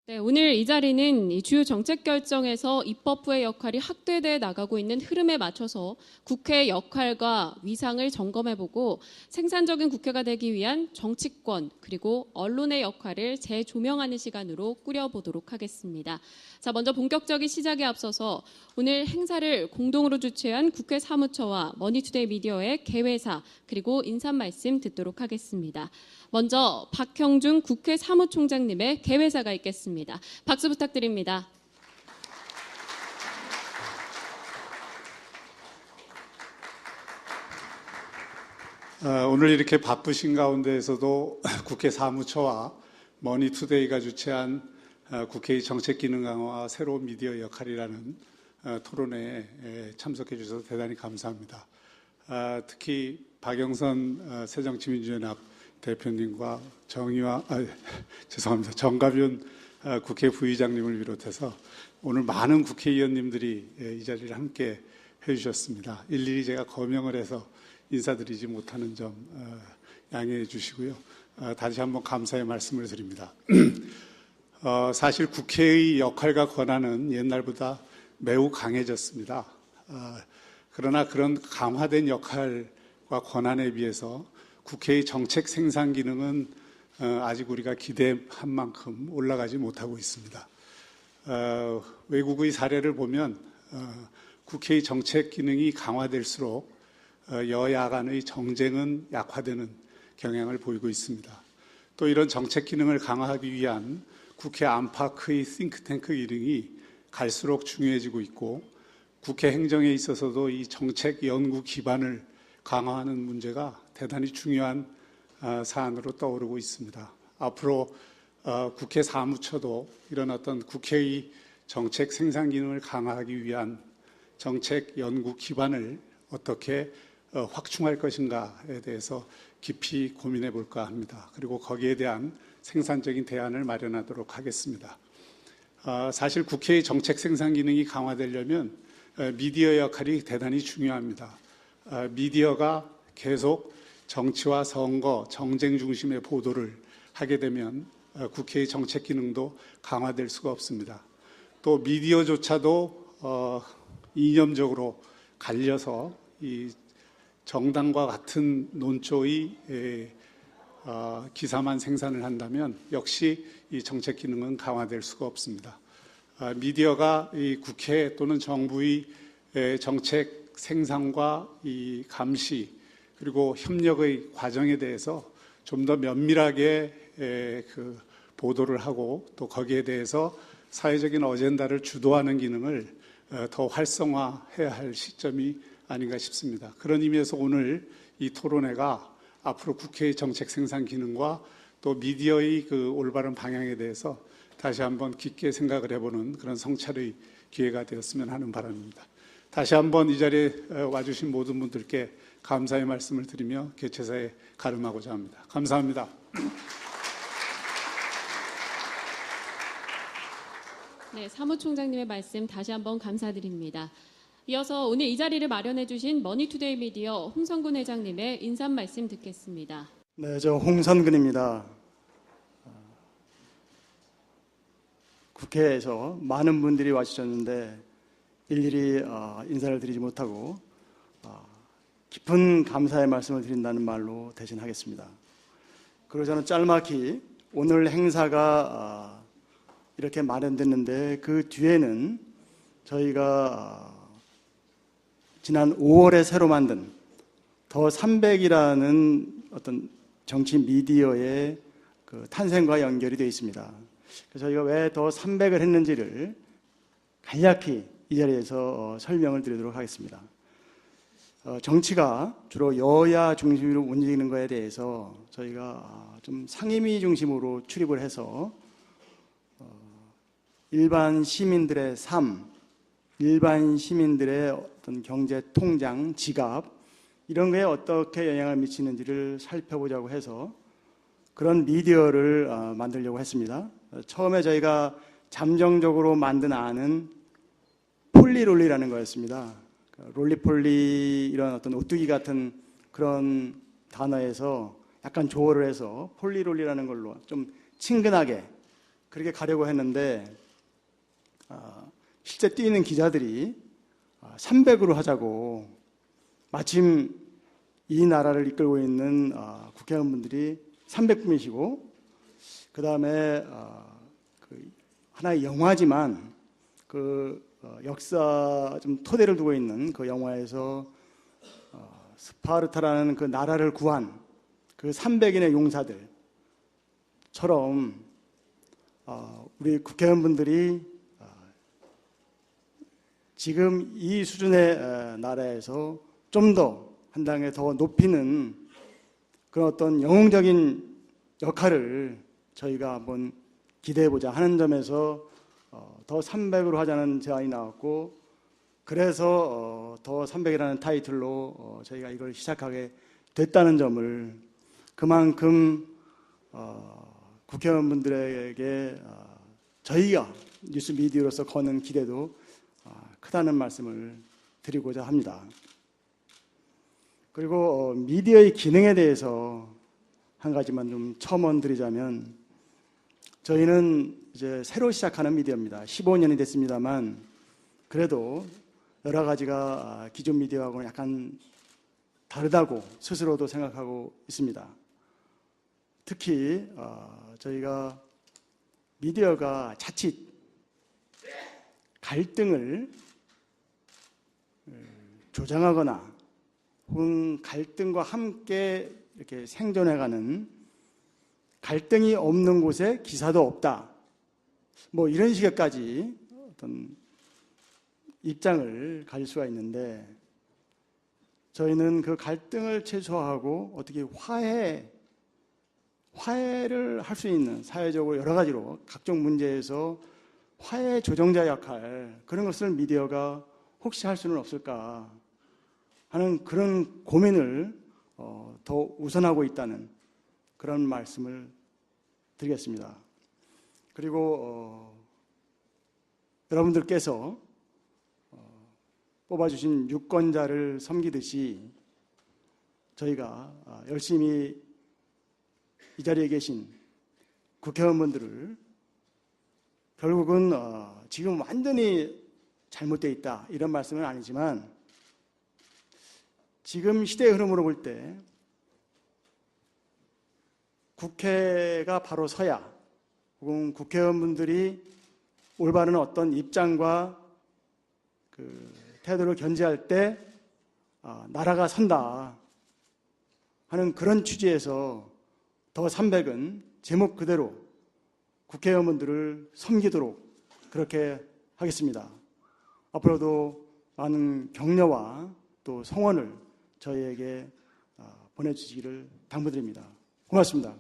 네, 오늘 이 자리는 이 주요 정책 결정에서 입법부의 역할이 확대돼 나가고 있는 흐름에 맞춰서 국회의 역할과 위상을 점검해보고 생산적인 국회가 되기 위한 정치권 그리고 언론의 역할을 재조명하는 시간으로 꾸려보도록 하겠습니다. 자, 먼저 본격적인 시작에 앞서서 오늘 행사를 공동으로 주최한 국회 사무처와 머니투데이 미디어의 개회사 그리고 인사 말씀 듣도록 하겠습니다. 먼저 박형준 국회 사무총장님의 개회사가 있겠습니다. 박수 부탁드립니다. 오늘 이렇게 바쁘신 가운데에서도 국회 사무처와 머니투데이가 주최한 국회의 정책기능 강화와 새로운 미디어 역할이라는 토론회에 참석해 주셔서 대단히 감사합니다. 특히 박영선 새정치민주연합 대표님과 정가윤 국회 부의장님을 비롯해서 오늘 많은 국회의원님들이 이 자리를 함께 해주셨습니다. 일일이 제가 거명을 해서 인사드리지 못하는 점 양해해 주시고요. 다시 한번 감사의 말씀을 드립니다. 사실 국회의 역할과 권한은 옛날보다 매우 강해졌습니다. 그러나 그런 강화된 역할과 권한에 비해서 국회의 정책 생산 기능은 아직 우리가 기대한 만큼 올라가지 못하고 있습니다. 외국의 사례를 보면 국회의 정책 기능이 강화될수록 여야 간의 정쟁은 약화되는 경향을 보이고 있습니다. 또 이런 정책 기능을 강화하기 위한 국회 안팎의 싱크탱크 기능이 갈수록 중요해지고 있고 국회 행정에 있어서도 이 정책 연구 기반을 강화하는 문제가 대단히 중요한 사안으로 떠오르고 있습니다. 앞으로 국회 사무처도 이런 어떤 국회의 정책 생산 기능을 강화하기 위한 정책 연구 기반을 어떻게 확충할 것인가에 대해서 깊이 고민해 볼까 합니다. 그리고 거기에 대한 생산적인 대안을 마련하도록 하겠습니다. 사실 국회의 정책 생산 기능이 강화되려면 미디어 역할이 대단히 중요합니다. 미디어가 계속 정치와 선거, 정쟁 중심의 보도를 하게 되면 국회의 정책 기능도 강화될 수가 없습니다. 또 미디어조차도 이념적으로 갈려서 이 정당과 같은 논조의 기사만 생산을 한다면 역시 이 정책 기능은 강화될 수가 없습니다. 미디어가 이 국회 또는 정부의 정책 생산과 이 감시 그리고 협력의 과정에 대해서 좀 더 면밀하게 그 보도를 하고 또 거기에 대해서 사회적인 어젠다를 주도하는 기능을 더 활성화해야 할 시점이 아닌가 싶습니다. 그런 의미에서 오늘 이 토론회가 앞으로 국회의 정책 생산 기능과 또 미디어의 그 올바른 방향에 대해서 다시 한번 깊게 생각을 해보는 그런 성찰의 기회가 되었으면 하는 바람입니다. 다시 한번 이 자리에 와주신 모든 분들께 감사의 말씀을 드리며 개최사에 가름하고자 합니다. 감사합니다. 네, 사무총장님의 말씀 다시 한번 감사드립니다. 이어서 오늘 이 자리를 마련해 주신 머니투데이 미디어 홍성근 회장님의 인사 말씀 듣겠습니다. 네, 저 홍성근입니다. 국회에서 많은 분들이 와주셨는데 일일이 인사를 드리지 못하고 깊은 감사의 말씀을 드린다는 말로 대신하겠습니다. 그리고 저는 짤막히 오늘 행사가 이렇게 마련됐는데 그 뒤에는 저희가 지난 5월에 새로 만든 더 300이라는 어떤 정치 미디어의 그 탄생과 연결이 되어 있습니다. 그래서 저희가 왜 더 300을 했는지를 간략히 이 자리에서 설명을 드리도록 하겠습니다. 정치가 주로 여야 중심으로 움직이는 것에 대해서 저희가 좀 상임위 중심으로 출입을 해서 일반 시민들의 삶, 일반 시민들의 어떤 경제 통장, 지갑 이런 거에 어떻게 영향을 미치는지를 살펴보자고 해서 그런 미디어를 만들려고 했습니다. 처음에 저희가 잠정적으로 만든 안은 폴리롤리라는 거였습니다. 롤리폴리 이런 어떤 오뚜기 같은 그런 단어에서 약간 조어를 해서 폴리롤리라는 걸로 좀 친근하게 그렇게 가려고 했는데 실제 뛰는 기자들이 300으로 하자고, 마침 이 나라를 이끌고 있는 국회의원분들이 300분이시고, 그 다음에 하나의 영화지만 역사 좀 토대를 두고 있는 그 영화에서 스파르타라는 그 나라를 구한 그 300인의 용사들처럼 우리 국회의원분들이 지금 이 수준의 나라에서 좀 더 한 단계 더 높이는 그런 어떤 영웅적인 역할을 저희가 한번 기대해보자 하는 점에서 더 300으로 하자는 제안이 나왔고, 그래서 더 300이라는 타이틀로 저희가 이걸 시작하게 됐다는 점을, 그만큼 국회의원분들에게 저희가 뉴스 미디어로서 거는 기대도 크다는 말씀을 드리고자 합니다. 그리고 미디어의 기능에 대해서 한 가지만 좀 첨언드리자면, 저희는 이제 새로 시작하는 미디어입니다. 15년이 됐습니다만 그래도 여러 가지가 기존 미디어하고는 약간 다르다고 스스로도 생각하고 있습니다. 특히 저희가 미디어가 자칫 갈등을 조장하거나 혹은 갈등과 함께 이렇게 생존해가는, 갈등이 없는 곳에 기사도 없다, 뭐 이런 식의까지 어떤 입장을 가질 수가 있는데, 저희는 그 갈등을 최소화하고 어떻게 화해를 할 수 있는, 사회적으로 여러 가지로 각종 문제에서 화해 조정자 역할, 그런 것을 미디어가 혹시 할 수는 없을까 하는 그런 고민을 더 우선하고 있다는 그런 말씀을 드리겠습니다. 그리고 여러분들께서 뽑아주신 유권자를 섬기듯이 저희가 열심히 이 자리에 계신 국회의원분들을 결국은 지금 완전히 잘못되어 있다 이런 말씀은 아니지만, 지금 시대의 흐름으로 볼 때 국회가 바로 서야, 혹은 국회의원분들이 올바른 어떤 입장과 그 태도를 견지할 때 나라가 선다 하는 그런 취지에서 더 300은 제목 그대로 국회의원분들을 섬기도록 그렇게 하겠습니다. 앞으로도 많은 격려와 또 성원을 저희에게 보내주시기를 당부드립니다. 고맙습니다.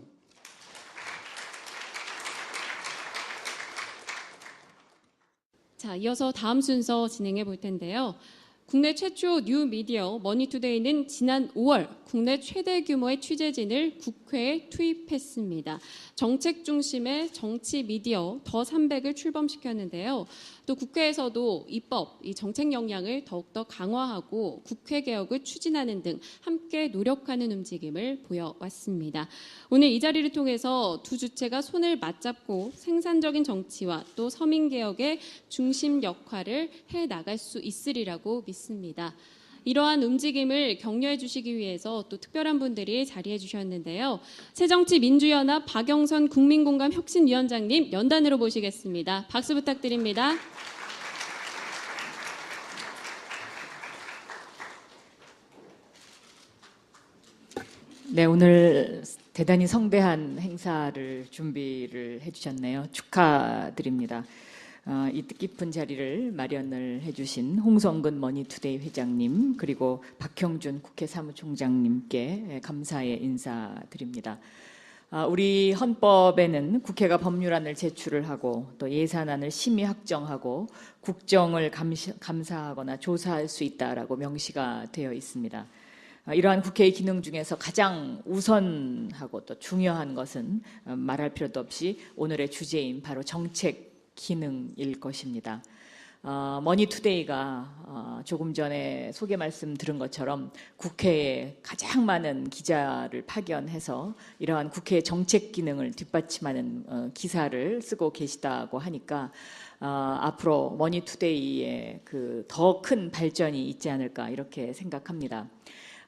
자, 이어서 다음 순서 진행해 볼 텐데요. 국내 최초 뉴 미디어 머니투데이는 지난 5월 국내 최대 규모의 취재진을 국회에 투입했습니다. 정책 중심의 정치 미디어 더 300을 출범시켰는데요. 또 국회에서도 입법, 이 정책 역량을 더욱더 강화하고 국회 개혁을 추진하는 등 함께 노력하는 움직임을 보여왔습니다. 오늘 이 자리를 통해서 두 주체가 손을 맞잡고 생산적인 정치와 또 서민 개혁의 중심 역할을 해 나갈 수 있으리라고 믿습니다. 이러한 움직임을 격려해 주시기 위해서 또 특별한 분들이 자리해 주셨는데요. 새정치민주연합 박영선 국민공감혁신위원장님 연단으로 모시겠습니다. 박수 부탁드립니다. 네, 오늘 대단히 성대한 행사를 준비를 해주셨네요. 축하드립니다. 이 뜻깊은 자리를 마련을 해주신 홍성근 머니투데이 회장님, 그리고 박형준 국회 사무총장님께 감사의 인사드립니다. 우리 헌법에는 국회가 법률안을 제출을 하고 또 예산안을 심의 확정하고 국정을 감사하거나 조사할 수 있다라고 명시가 되어 있습니다. 이러한 국회의 기능 중에서 가장 우선하고 또 중요한 것은 말할 필요도 없이 오늘의 주제인 바로 정책 기능일 것입니다. 머니투데이가 조금 전에 소개 말씀 들은 것처럼 국회에 가장 많은 기자를 파견해서 이러한 국회의 정책 기능을 뒷받침하는 기사를 쓰고 계시다고 하니까 앞으로 머니투데이의 그 더 큰 발전이 있지 않을까 이렇게 생각합니다.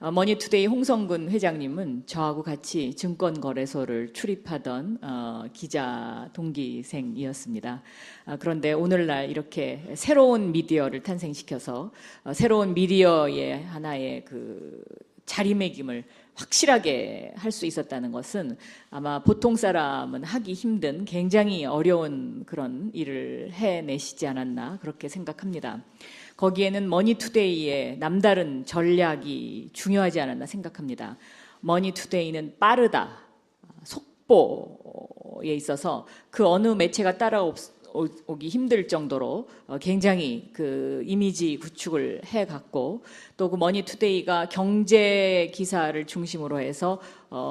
머니투데이 홍성근 회장님은 저하고 같이 증권거래소를 출입하던 기자 동기생이었습니다. 그런데 오늘날 이렇게 새로운 미디어를 탄생시켜서 새로운 미디어의 하나의 그 자리매김을 확실하게 할 수 있었다는 것은 아마 보통 사람은 하기 힘든 굉장히 어려운 그런 일을 해내시지 않았나 그렇게 생각합니다. 거기에는 머니투데이의 남다른 전략이 중요하지 않았나 생각합니다. 머니투데이는 빠르다, 속보에 있어서 그 어느 매체가 따라오기 힘들 정도로 굉장히 그 이미지 구축을 해갔고 또 그 머니투데이가 경제 기사를 중심으로 해서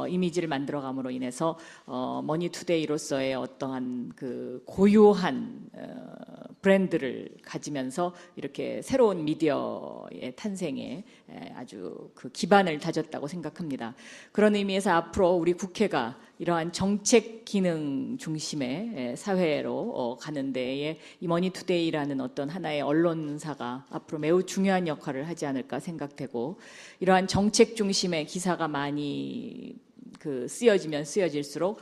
이미지를 만들어감으로 인해서 머니투데이로서의 어떠한 그 고유한 브랜드를 가지면서 이렇게 새로운 미디어의 탄생에 아주 그 기반을 다졌다고 생각합니다. 그런 의미에서 앞으로 우리 국회가 이러한 정책 기능 중심의 사회로 가는 데에 이 머니투데이라는 어떤 하나의 언론사가 앞으로 매우 중요한 역할을 하지 않을까 생각되고 이러한 정책 중심의 기사가 많이 그 쓰여지면 쓰여질수록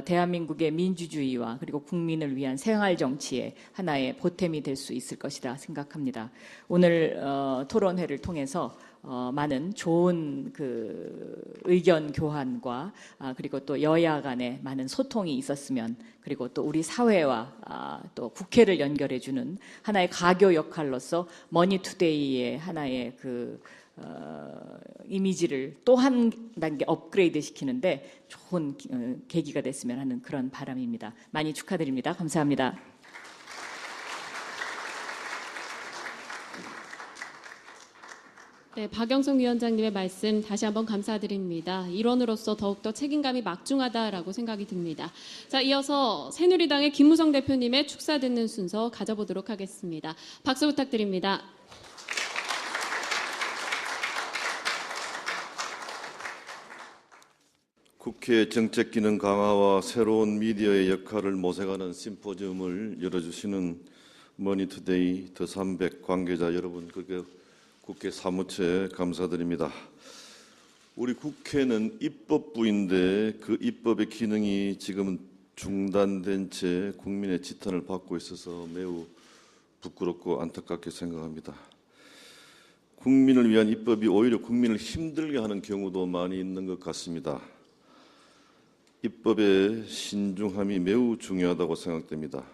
대한민국의 민주주의와 그리고 국민을 위한 생활 정치의 하나의 보탬이 될 수 있을 것이라 생각합니다. 오늘 토론회를 통해서 많은 좋은 그 의견 교환과 그리고 또 여야 간에 많은 소통이 있었으면 그리고 또 우리 사회와 또 국회를 연결해주는 하나의 가교 역할로서 머니투데이의 하나의 그 이미지를 또 한 단계 업그레이드 시키는데 좋은 계기가 됐으면 하는 그런 바람입니다. 많이 축하드립니다. 감사합니다. 네, 박영선 위원장님의 말씀 다시 한번 감사드립니다. 일원으로서 더욱더 책임감이 막중하다라고 생각이 듭니다. 자, 이어서 새누리당의 김무성 대표님의 축사 듣는 순서 가져보도록 하겠습니다. 박수 부탁드립니다. 국회 정책기능 강화와 새로운 미디어의 역할을 모색하는 심포지움을 열어주시는 머니투데이 더300 관계자 여러분, 그리고 국회 사무처에 감사드립니다. 우리 국회는 입법부인데 그 입법의 기능이 지금은 중단된 채 국민의 지탄을 받고 있어서 매우 부끄럽고 안타깝게 생각합니다. 국민을 위한 입법이 오히려 국민을 힘들게 하는 경우도 많이 있는 것 같습니다. 입법의 신중함이 매우 중요하다고 생각됩니다.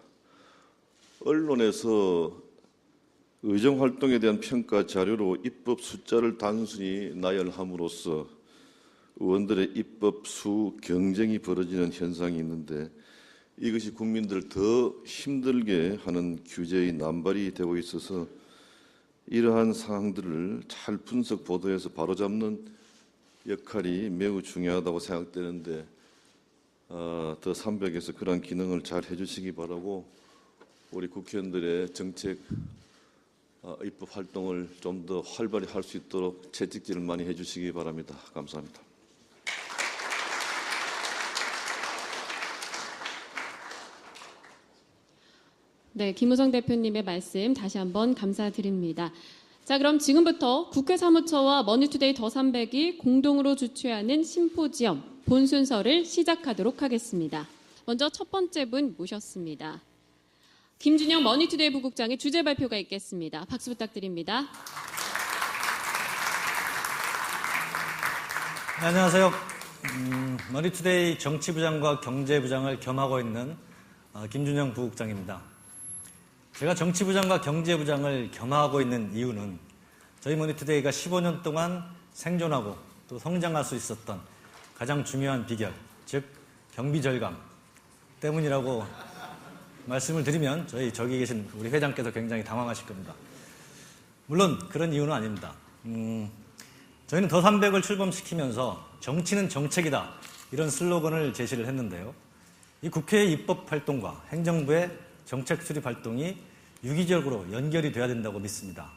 언론에서 의정활동에 대한 평가 자료로 입법 숫자를 단순히 나열함으로써 의원들의 입법 수 경쟁이 벌어지는 현상이 있는데 이것이 국민들을 더 힘들게 하는 규제의 남발이 되고 있어서 이러한 사항들을 잘 분석 보도해서 바로잡는 역할이 매우 중요하다고 생각되는데 더300에서 그러한 기능을 잘 해주시기 바라고 우리 국회의원들의 정책 입법 활동을 좀 더 활발히 할 수 있도록 채찍질을 많이 해주시기 바랍니다. 감사합니다. 네, 김무성 대표님의 말씀 다시 한번 감사드립니다. 자, 그럼 지금부터 국회 사무처와 머니투데이 더300이 공동으로 주최하는 심포지엄 본 순서를 시작하도록 하겠습니다. 먼저 첫 번째 분 모셨습니다. 김준영 머니투데이 부국장의 주제 발표가 있겠습니다. 박수 부탁드립니다. 네, 안녕하세요. 머니투데이 정치부장과 경제부장을 겸하고 있는 김준영 부국장입니다. 제가 정치부장과 경제부장을 겸하고 있는 이유는 저희 머니투데이가 15년 동안 생존하고 또 성장할 수 있었던 가장 중요한 비결, 즉 경비절감 때문이라고 말씀을 드리면 저기 계신 우리 회장께서 굉장히 당황하실 겁니다. 물론 그런 이유는 아닙니다. 저희는 더300을 출범시키면서 정치는 정책이다 이런 슬로건을 제시를 했는데요. 이 국회의 입법 활동과 행정부의 정책 수립 활동이 유기적으로 연결이 돼야 된다고 믿습니다.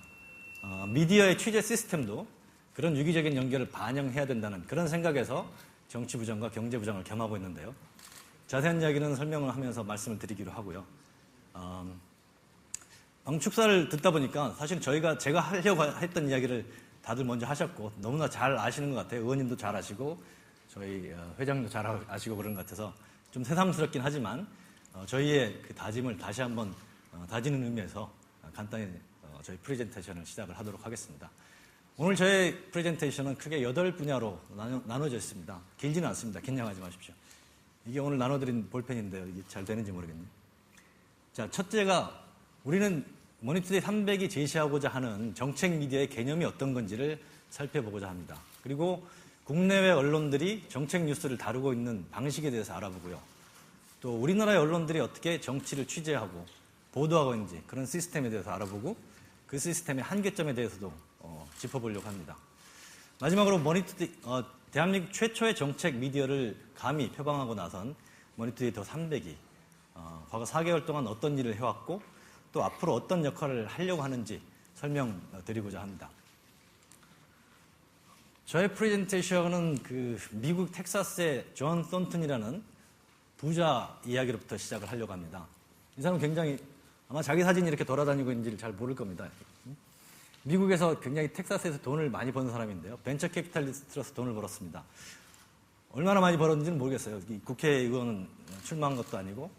미디어의 취재 시스템도 그런 유기적인 연결을 반영해야 된다는 그런 생각에서 정치부장과 경제부장을 겸하고 있는데요. 자세한 이야기는 설명을 하면서 말씀을 드리기로 하고요. 방축사를 듣다 보니까 사실 제가 하려고 했던 이야기를 다들 먼저 하셨고 너무나 잘 아시는 것 같아요. 의원님도 잘 아시고 저희 회장님도 잘 아시고 그런 것 같아서 좀 새삼스럽긴 하지만 저희의 그 다짐을 다시 한번 다지는 의미에서 간단히 저희 프레젠테이션을 시작을 하도록 하겠습니다. 오늘 저희 프레젠테이션은 크게 8분야로 나눠져 있습니다. 길지는 않습니다. 긴장하지 마십시오. 이게 오늘 나눠드린 볼펜인데요. 이게 잘 되는지 모르겠네요. 자, 첫째가 우리는 머니투데이 300이 제시하고자 하는 정책 미디어의 개념이 어떤 건지를 살펴보고자 합니다. 그리고 국내외 언론들이 정책 뉴스를 다루고 있는 방식에 대해서 알아보고요. 또 우리나라의 언론들이 어떻게 정치를 취재하고 보도하고 있는지 그런 시스템에 대해서 알아보고 그 시스템의 한계점에 대해서도 짚어보려고 합니다. 마지막으로 머니투데이 대한민국 최초의 정책 미디어를 감히 표방하고 나선 머니투데이 더 300이 과거 4개월 동안 어떤 일을 해왔고 또 앞으로 어떤 역할을 하려고 하는지 설명드리고자 합니다. 저의 프레젠테이션은 그 미국 텍사스의 존 썬튼이라는 부자 이야기로부터 시작을 하려고 합니다. 이 사람은 굉장히 아마 자기 사진이 이렇게 돌아다니고 있는지를 잘 모를 겁니다. 미국에서 굉장히 텍사스에서 돈을 많이 버는 사람인데요. 벤처 캐피탈리스트로서 돈을 벌었습니다. 얼마나 많이 벌었는지는 모르겠어요. 국회의원은 출마한 것도 아니고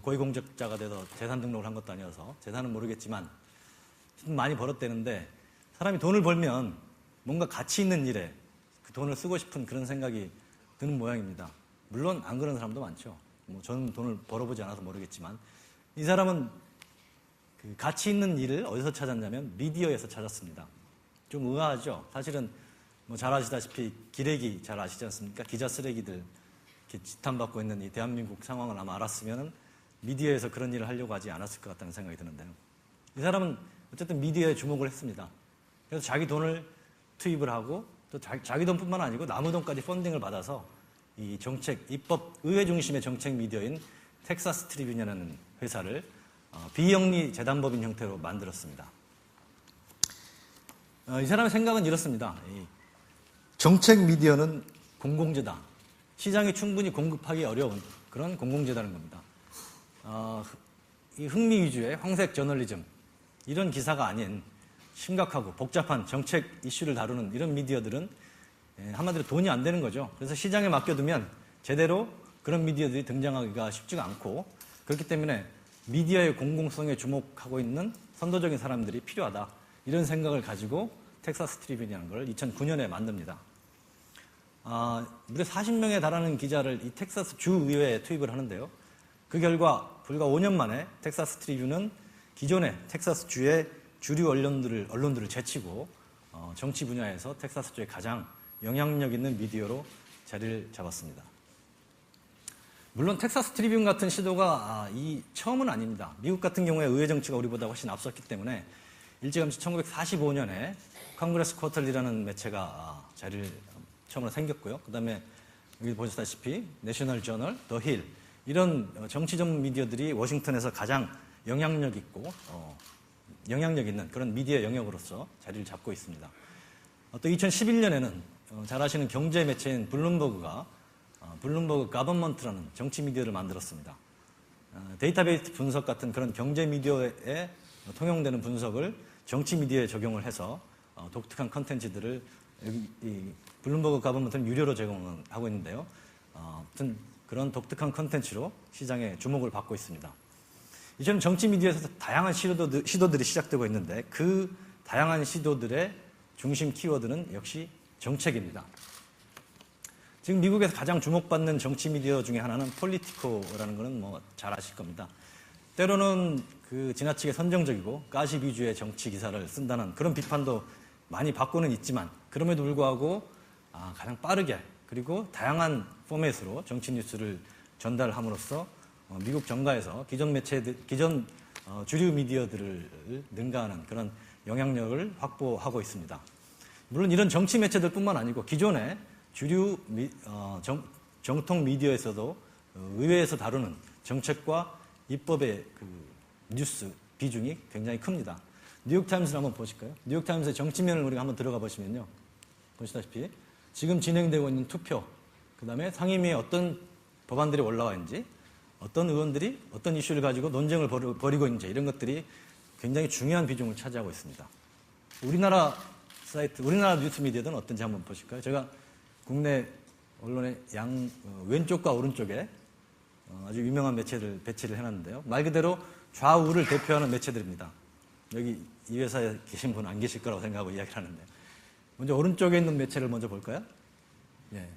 고위공직자가 돼서 재산 등록을 한 것도 아니어서 재산은 모르겠지만 많이 벌었대는데 사람이 돈을 벌면 뭔가 가치 있는 일에 그 돈을 쓰고 싶은 그런 생각이 드는 모양입니다. 물론 안 그런 사람도 많죠. 저는 돈을 벌어보지 않아서 모르겠지만 이 사람은 그 가치 있는 일을 어디서 찾았냐면 미디어에서 찾았습니다. 좀 의아하죠. 사실은 잘 아시다시피 기레기 잘 아시지 않습니까? 기자 쓰레기들 이렇게 지탄받고 있는 이 대한민국 상황을 아마 알았으면 미디어에서 그런 일을 하려고 하지 않았을 것 같다는 생각이 드는데요. 이 사람은 어쨌든 미디어에 주목을 했습니다. 그래서 자기 돈을 투입을 하고 또 자기 돈뿐만 아니고 남의 돈까지 펀딩을 받아서 이 정책, 입법, 의회 중심의 정책 미디어인 텍사스 트리뷴이라는 회사를 비영리 재단법인 형태로 만들었습니다. 이 사람의 생각은 이렇습니다. 정책 미디어는 공공재다. 시장이 충분히 공급하기 어려운 그런 공공재다는 겁니다. 이 흥미 위주의 황색 저널리즘, 이런 기사가 아닌 심각하고 복잡한 정책 이슈를 다루는 이런 미디어들은 한마디로 돈이 안 되는 거죠. 그래서 시장에 맡겨두면 제대로 그런 미디어들이 등장하기가 쉽지가 않고 그렇기 때문에 미디어의 공공성에 주목하고 있는 선도적인 사람들이 필요하다. 이런 생각을 가지고 텍사스 트리뷴이라는 걸 2009년에 만듭니다. 무려 40명에 달하는 기자를 이 텍사스 주의회에 투입을 하는데요. 그 결과 불과 5년 만에 텍사스 트리뷴은 기존의 텍사스 주의 주류 언론들을 제치고 정치 분야에서 텍사스 주의 가장 영향력 있는 미디어로 자리를 잡았습니다. 물론 텍사스 트리뷴 같은 시도가 처음은 아닙니다. 미국 같은 경우에 의회 정치가 우리보다 훨씬 앞섰기 때문에 일찌감치 1945년에 컨그레스 쿼털리라는 매체가 자리를 처음으로 생겼고요. 그 다음에 여기 보셨다시피 내셔널 저널, 더 힐, 이런 정치 전문 미디어들이 워싱턴에서 가장 영향력 있고 영향력 있는 그런 미디어 영역으로서 자리를 잡고 있습니다. 또 2011년에는 잘 아시는 경제 매체인 블룸버그가 블룸버그 가버먼트라는 정치 미디어를 만들었습니다. 데이터베이스 분석 같은 그런 경제 미디어에 통용되는 분석을 정치 미디어에 적용을 해서 독특한 컨텐츠들을 이 블룸버그 가버먼트는 유료로 제공하고 있는데요. 아무튼 그런 독특한 컨텐츠로 시장에 주목을 받고 있습니다. 이제는 정치 미디어에서 다양한 시도들이 시작되고 있는데 그 다양한 시도들의 중심 키워드는 역시 정책입니다. 지금 미국에서 가장 주목받는 정치 미디어 중에 하나는 폴리티코라는 거는 잘 아실 겁니다. 때로는 그 지나치게 선정적이고 가십 위주의 정치 기사를 쓴다는 그런 비판도 많이 받고는 있지만 그럼에도 불구하고 가장 빠르게 그리고 다양한 포맷으로 정치 뉴스를 전달함으로써 미국 정가에서 기존 주류 미디어들을 능가하는 그런 영향력을 확보하고 있습니다. 물론 이런 정치 매체들뿐만 아니고 기존의 주류 정통 미디어에서도 의회에서 다루는 정책과 입법의 그 뉴스 비중이 굉장히 큽니다. 뉴욕타임스를 한번 보실까요? 뉴욕타임스의 정치면을 우리가 한번 들어가 보시면요. 보시다시피 지금 진행되고 있는 투표, 그 다음에 상임위에 어떤 법안들이 올라와 있는지, 어떤 의원들이 어떤 이슈를 가지고 논쟁을 벌이고 있는지 이런 것들이 굉장히 중요한 비중을 차지하고 있습니다. 우리나라 사이트, 우리나라 뉴스 미디어는 어떤지 한번 보실까요? 제가 국내 언론의 왼쪽과 오른쪽에 아주 유명한 매체를 배치를 해놨는데요. 말 그대로 좌우를 대표하는 매체들입니다. 여기 이 회사에 계신 분 안 계실 거라고 생각하고 이야기를 하는데, 먼저 오른쪽에 있는 매체를 먼저 볼까요? 예.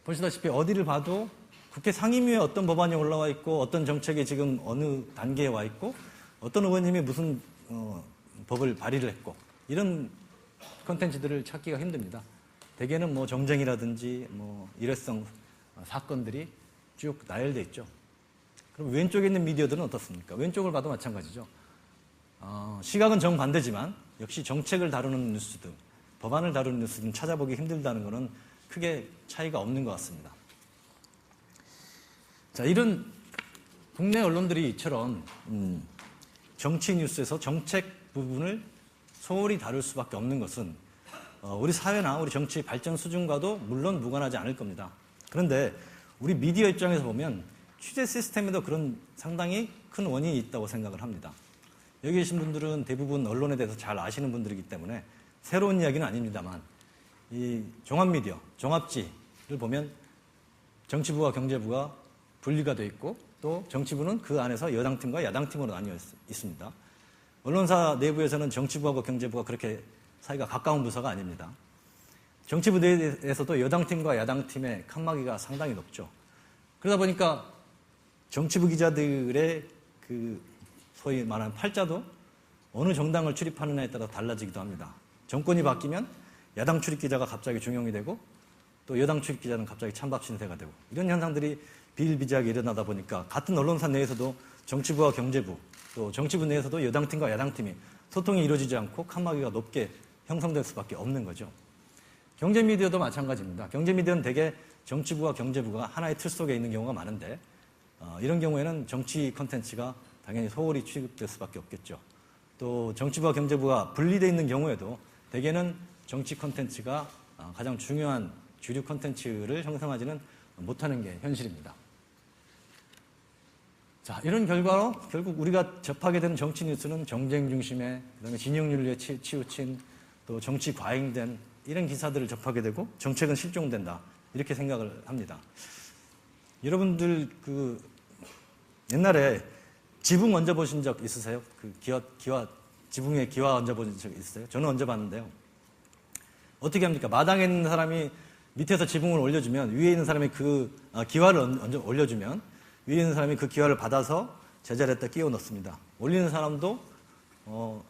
보시다시피 어디를 봐도 국회 상임위에 어떤 법안이 올라와 있고 어떤 정책이 지금 어느 단계에 와 있고 어떤 의원님이 무슨 법을 발의를 했고 이런 콘텐츠들을 찾기가 힘듭니다. 대개는 뭐 정쟁이라든지 뭐 일회성 사건들이 쭉 나열돼 있죠. 그럼 왼쪽에 있는 미디어들은 어떻습니까? 왼쪽을 봐도 마찬가지죠. 시각은 정반대지만 역시 정책을 다루는 뉴스들, 법안을 다루는 뉴스들은 찾아보기 힘들다는 것은 크게 차이가 없는 것 같습니다. 자, 이런 국내 언론들이 이처럼 정치 뉴스에서 정책 부분을 소홀히 다룰 수밖에 없는 것은 우리 사회나 우리 정치 발전 수준과도 물론 무관하지 않을 겁니다. 그런데 우리 미디어 입장에서 보면 취재 시스템에도 그런 상당히 큰 원인이 있다고 생각을 합니다. 여기 계신 분들은 대부분 언론에 대해서 잘 아시는 분들이기 때문에 새로운 이야기는 아닙니다만 이 종합미디어, 종합지를 보면 정치부와 경제부가 분리가 되어 있고 또 정치부는 그 안에서 여당팀과 야당팀으로 나뉘어 있습니다. 언론사 내부에서는 정치부하고 경제부가 그렇게 사이가 가까운 부서가 아닙니다. 정치부 내에서도 여당팀과 야당팀의 칸막이가 상당히 높죠. 그러다 보니까 정치부 기자들의 그 소위 말하는 팔자도 어느 정당을 출입하느냐에 따라 달라지기도 합니다. 정권이 바뀌면 야당 출입 기자가 갑자기 중용이 되고 또 여당 출입 기자는 갑자기 찬밥 신세가 되고 이런 현상들이 비일비재하게 일어나다 보니까 같은 언론사 내에서도 정치부와 경제부 또 정치부 내에서도 여당팀과 야당팀이 소통이 이루어지지 않고 칸막이가 높게 형성될 수밖에 없는 거죠. 경제미디어도 마찬가지입니다. 경제미디어는 대개 정치부와 경제부가 하나의 틀 속에 있는 경우가 많은데 이런 경우에는 정치 콘텐츠가 당연히 소홀히 취급될 수밖에 없겠죠. 또 정치부와 경제부가 분리되어 있는 경우에도 대개는 정치 콘텐츠가 가장 중요한 주류 콘텐츠를 형성하지는 못하는 게 현실입니다. 자, 이런 결과로 결국 우리가 접하게 되는 정치 뉴스는 정쟁 중심의, 그다음에 진영윤리에 치우친, 또 정치 과잉된 이런 기사들을 접하게 되고 정책은 실종된다 이렇게 생각을 합니다. 여러분들 그 옛날에 지붕 얹어보신 적 있으세요? 그 지붕에 기와 얹어보신 적 있으세요? 저는 얹어봤는데요. 어떻게 합니까? 마당에 있는 사람이 밑에서 지붕을 올려주면 위에 있는 사람이 그 기와를 올려주면 위에 있는 사람이 그 기와를 받아서 제자리에다 끼워 넣습니다. 올리는 사람도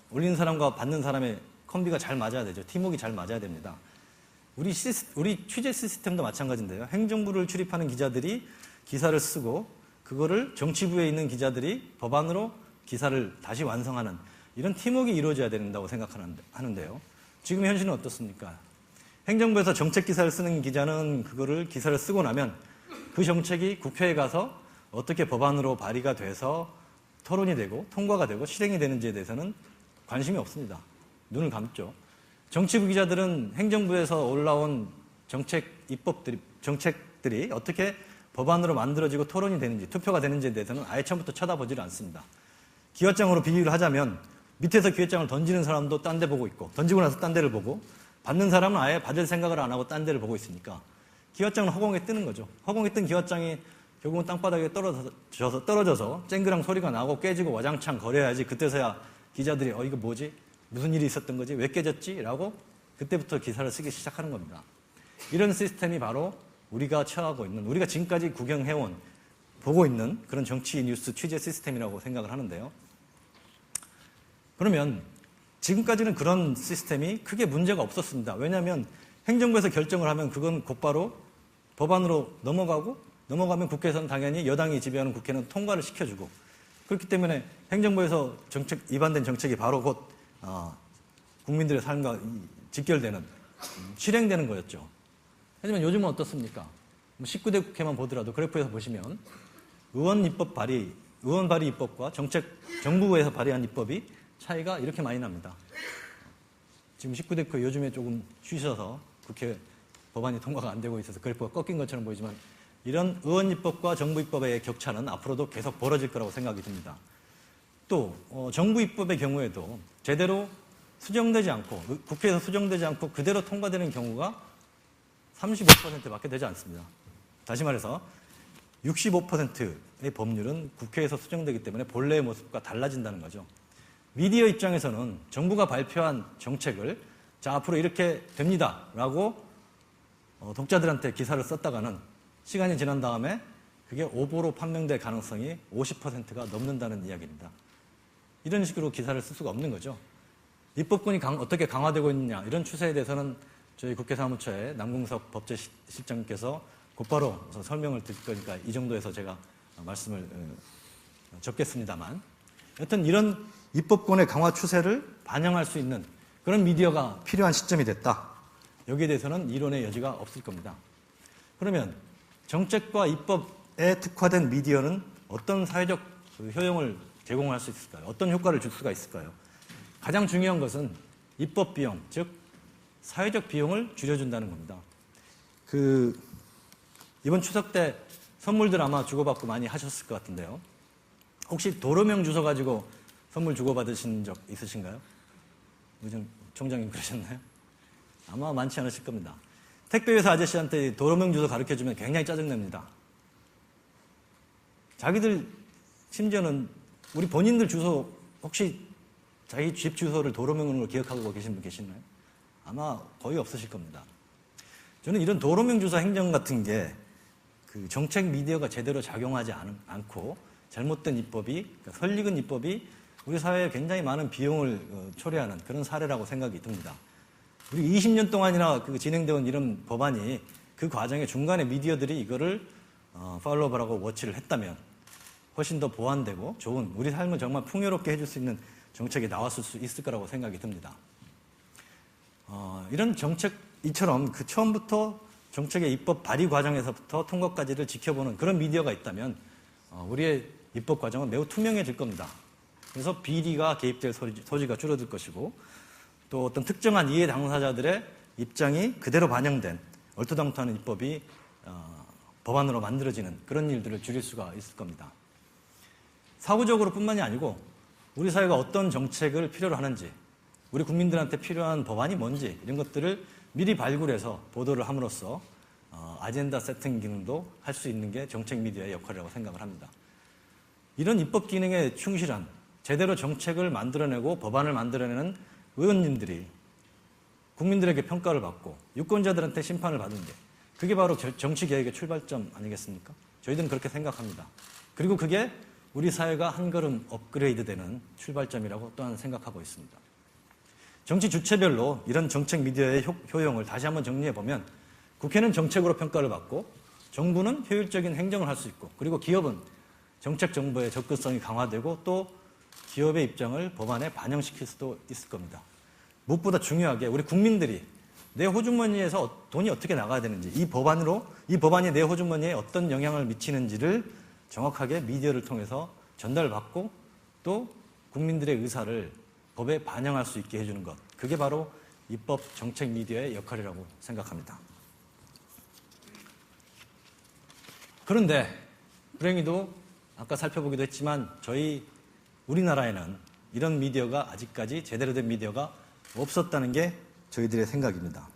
올리는 사람과 받는 사람의 콤비가 잘 맞아야 되죠. 팀워크가 잘 맞아야 됩니다. 우리 취재 시스템도 마찬가지인데요. 행정부를 출입하는 기자들이 기사를 쓰고 그거를 정치부에 있는 기자들이 법안으로 기사를 다시 완성하는 이런 팀워크가 이루어져야 된다고 생각하는데요. 지금 현실은 어떻습니까? 행정부에서 정책 기사를 쓰는 기자는 그거를 기사를 쓰고 나면 그 정책이 국회에 가서 어떻게 법안으로 발의가 돼서 토론이 되고 통과가 되고 실행이 되는지에 대해서는 관심이 없습니다. 눈을 감죠. 정치부 기자들은 행정부에서 올라온 정책들이 어떻게 법안으로 만들어지고 토론이 되는지 투표가 되는지에 대해서는 아예 처음부터 쳐다보지를 않습니다. 기와장으로 비유를 하자면 밑에서 기와장을 던지는 사람도 딴 데 보고 있고 던지고 나서 딴 데를 보고 받는 사람은 아예 받을 생각을 안 하고 딴 데를 보고 있으니까 기와장은 허공에 뜨는 거죠. 허공에 뜬 기와장이 결국은 땅바닥에 떨어져서 쨍그랑 소리가 나고 깨지고 와장창 거려야지 그때서야 기자들이 이거 뭐지? 무슨 일이 있었던 거지? 왜 깨졌지? 라고 그때부터 기사를 쓰기 시작하는 겁니다. 이런 시스템이 바로 우리가 처하고 있는, 우리가 지금까지 구경해온, 보고 있는 그런 정치 뉴스 취재 시스템이라고 생각을 하는데요. 그러면 지금까지는 그런 시스템이 크게 문제가 없었습니다. 왜냐하면 행정부에서 결정을 하면 그건 곧바로 법안으로 넘어가면 국회에서는 당연히 여당이 지배하는 국회는 통과를 시켜주고 그렇기 때문에 행정부에서 위반된 정책이 바로 곧 국민들의 삶과 직결되는, 실행되는 거였죠. 하지만 요즘은 어떻습니까? 19대 국회만 보더라도 그래프에서 보시면 의원 입법 발의 의원 발의 입법과 정부에서 발의한 입법이 차이가 이렇게 많이 납니다. 지금 19대 국회 요즘에 조금 쉬셔서 국회 법안이 통과가 안 되고 있어서 그래프가 꺾인 것처럼 보이지만 이런 의원 입법과 정부 입법의 격차는 앞으로도 계속 벌어질 거라고 생각이 듭니다. 또 정부 입법의 경우에도 제대로 수정되지 않고 국회에서 수정되지 않고 그대로 통과되는 경우가 35%밖에 되지 않습니다. 다시 말해서 65%의 법률은 국회에서 수정되기 때문에 본래의 모습과 달라진다는 거죠. 미디어 입장에서는 정부가 발표한 정책을 자 앞으로 이렇게 됩니다라고 독자들한테 기사를 썼다가는 시간이 지난 다음에 그게 오보로 판명될 가능성이 50%가 넘는다는 이야기입니다. 이런 식으로 기사를 쓸 수가 없는 거죠. 입법권이 어떻게 강화되고 있느냐 이런 추세에 대해서는 저희 국회 사무처의 남궁석 법제실장님께서 곧바로 설명을 드릴 거니까 이 정도에서 제가 말씀을 접겠습니다만 여튼 이런 입법권의 강화 추세를 반영할 수 있는 그런 미디어가 필요한 시점이 됐다. 여기에 대해서는 이론의 여지가 없을 겁니다. 그러면 정책과 입법에 특화된 미디어는 어떤 사회적 효용을 제공할 수 있을까요? 어떤 효과를 줄 수가 있을까요? 가장 중요한 것은 입법 비용, 즉 사회적 비용을 줄여준다는 겁니다. 이번 추석 때 선물들 아마 주고받고 많이 하셨을 것 같은데요. 혹시 도로명 주소 가지고 선물 주고받으신 적 있으신가요? 의정 총장님 그러셨나요? 아마 많지 않으실 겁니다. 택배회사 아저씨한테 도로명 주소 가르쳐주면 굉장히 짜증납니다. 자기들 심지어는 우리 본인들 주소 혹시 자기 집 주소를 도로명으로 기억하고 계신 분 계시나요? 아마 거의 없으실 겁니다. 저는 이런 도로명 주소 행정 같은 게 그 정책 미디어가 제대로 작용하지 않고 잘못된 입법이, 그러니까 설익은 입법이 우리 사회에 굉장히 많은 비용을 초래하는 그런 사례라고 생각이 듭니다. 우리 20년 동안이나 진행되어 온 이런 법안이 그 과정에 중간에 미디어들이 이거를 팔로우하고 워치를 했다면 훨씬 더 보완되고 좋은 우리 삶을 정말 풍요롭게 해줄 수 있는 정책이 나왔을 수 있을 거라고 생각이 듭니다. 이런 정책 이처럼 그 처음부터 정책의 입법 발의 과정에서부터 통과까지를 지켜보는 그런 미디어가 있다면 우리의 입법 과정은 매우 투명해질 겁니다. 그래서 비리가 개입될 소지가 줄어들 것이고 또 어떤 특정한 이해 당사자들의 입장이 그대로 반영된 얼토당토하는 입법이 법안으로 만들어지는 그런 일들을 줄일 수가 있을 겁니다. 사후적으로 뿐만이 아니고 우리 사회가 어떤 정책을 필요로 하는지 우리 국민들한테 필요한 법안이 뭔지 이런 것들을 미리 발굴해서 보도를 함으로써 아젠다 세팅 기능도 할 수 있는 게 정책 미디어의 역할이라고 생각을 합니다. 이런 입법 기능에 충실한 제대로 정책을 만들어내고 법안을 만들어내는 의원님들이 국민들에게 평가를 받고 유권자들한테 심판을 받은 게 그게 바로 정치개혁의 출발점 아니겠습니까? 저희들은 그렇게 생각합니다. 그리고 그게 우리 사회가 한 걸음 업그레이드되는 출발점이라고 또한 생각하고 있습니다. 정치 주체별로 이런 정책 미디어의 효용을 다시 한번 정리해보면 국회는 정책으로 평가를 받고 정부는 효율적인 행정을 할 수 있고 그리고 기업은 정책 정보의 접근성이 강화되고 또 기업의 입장을 법안에 반영시킬 수도 있을 겁니다. 무엇보다 중요하게 우리 국민들이 내 호주머니에서 돈이 어떻게 나가야 되는지 이 법안이 내 호주머니에 어떤 영향을 미치는지를 정확하게 미디어를 통해서 전달받고 또 국민들의 의사를 법에 반영할 수 있게 해주는 것. 그게 바로 입법 정책 미디어의 역할이라고 생각합니다. 그런데 불행히도 아까 살펴보기도 했지만 저희 우리나라에는 이런 미디어가 아직까지 제대로 된 미디어가 없었다는 게 저희들의 생각입니다.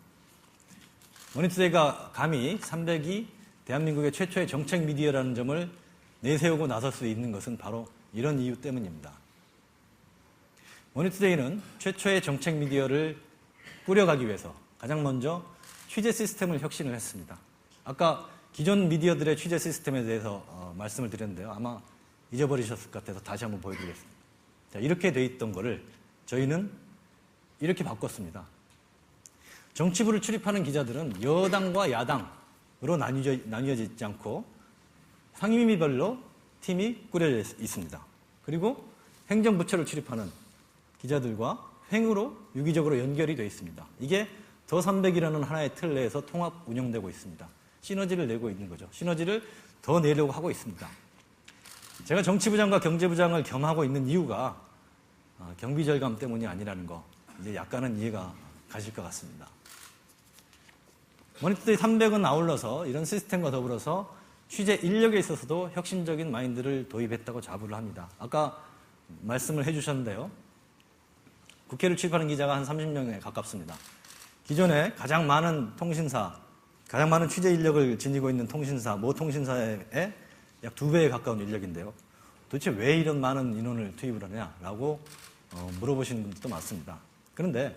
머니투데이가 감히 300이 대한민국의 최초의 정책 미디어라는 점을 내세우고 나설 수 있는 것은 바로 이런 이유 때문입니다. 머니투데이는 최초의 정책 미디어를 꾸려가기 위해서 가장 먼저 취재 시스템을 혁신을 했습니다. 아까 기존 미디어들의 취재 시스템에 대해서 말씀을 드렸는데요. 아마 잊어버리셨을 것 같아서 다시 한번 보여드리겠습니다. 자, 이렇게 돼 있던 거를 저희는 이렇게 바꿨습니다. 정치부를 출입하는 기자들은 여당과 야당으로 나뉘어져 있지 않고 상임위별로 팀이 꾸려져 있습니다. 그리고 행정부처를 출입하는 기자들과 횡으로 유기적으로 연결이 되어 있습니다. 이게 더 300이라는 하나의 틀 내에서 통합 운영되고 있습니다. 시너지를 내고 있는 거죠. 시너지를 더 내려고 하고 있습니다. 제가 정치부장과 경제부장을 겸하고 있는 이유가 경비 절감 때문이 아니라는 거 이제 약간은 이해가 가실 것 같습니다. 머니투데이 300은 아울러서 이런 시스템과 더불어서 취재 인력에 있어서도 혁신적인 마인드를 도입했다고 자부를 합니다. 아까 말씀을 해주셨는데요. 국회를 출입하는 기자가 한 30명에 가깝습니다. 기존에 가장 많은 통신사, 가장 많은 취재 인력을 지니고 있는 통신사, 모 통신사의 약 2배에 가까운 인력인데요. 도대체 왜 이런 많은 인원을 투입을 하냐라고 물어보시는 분들도 많습니다. 그런데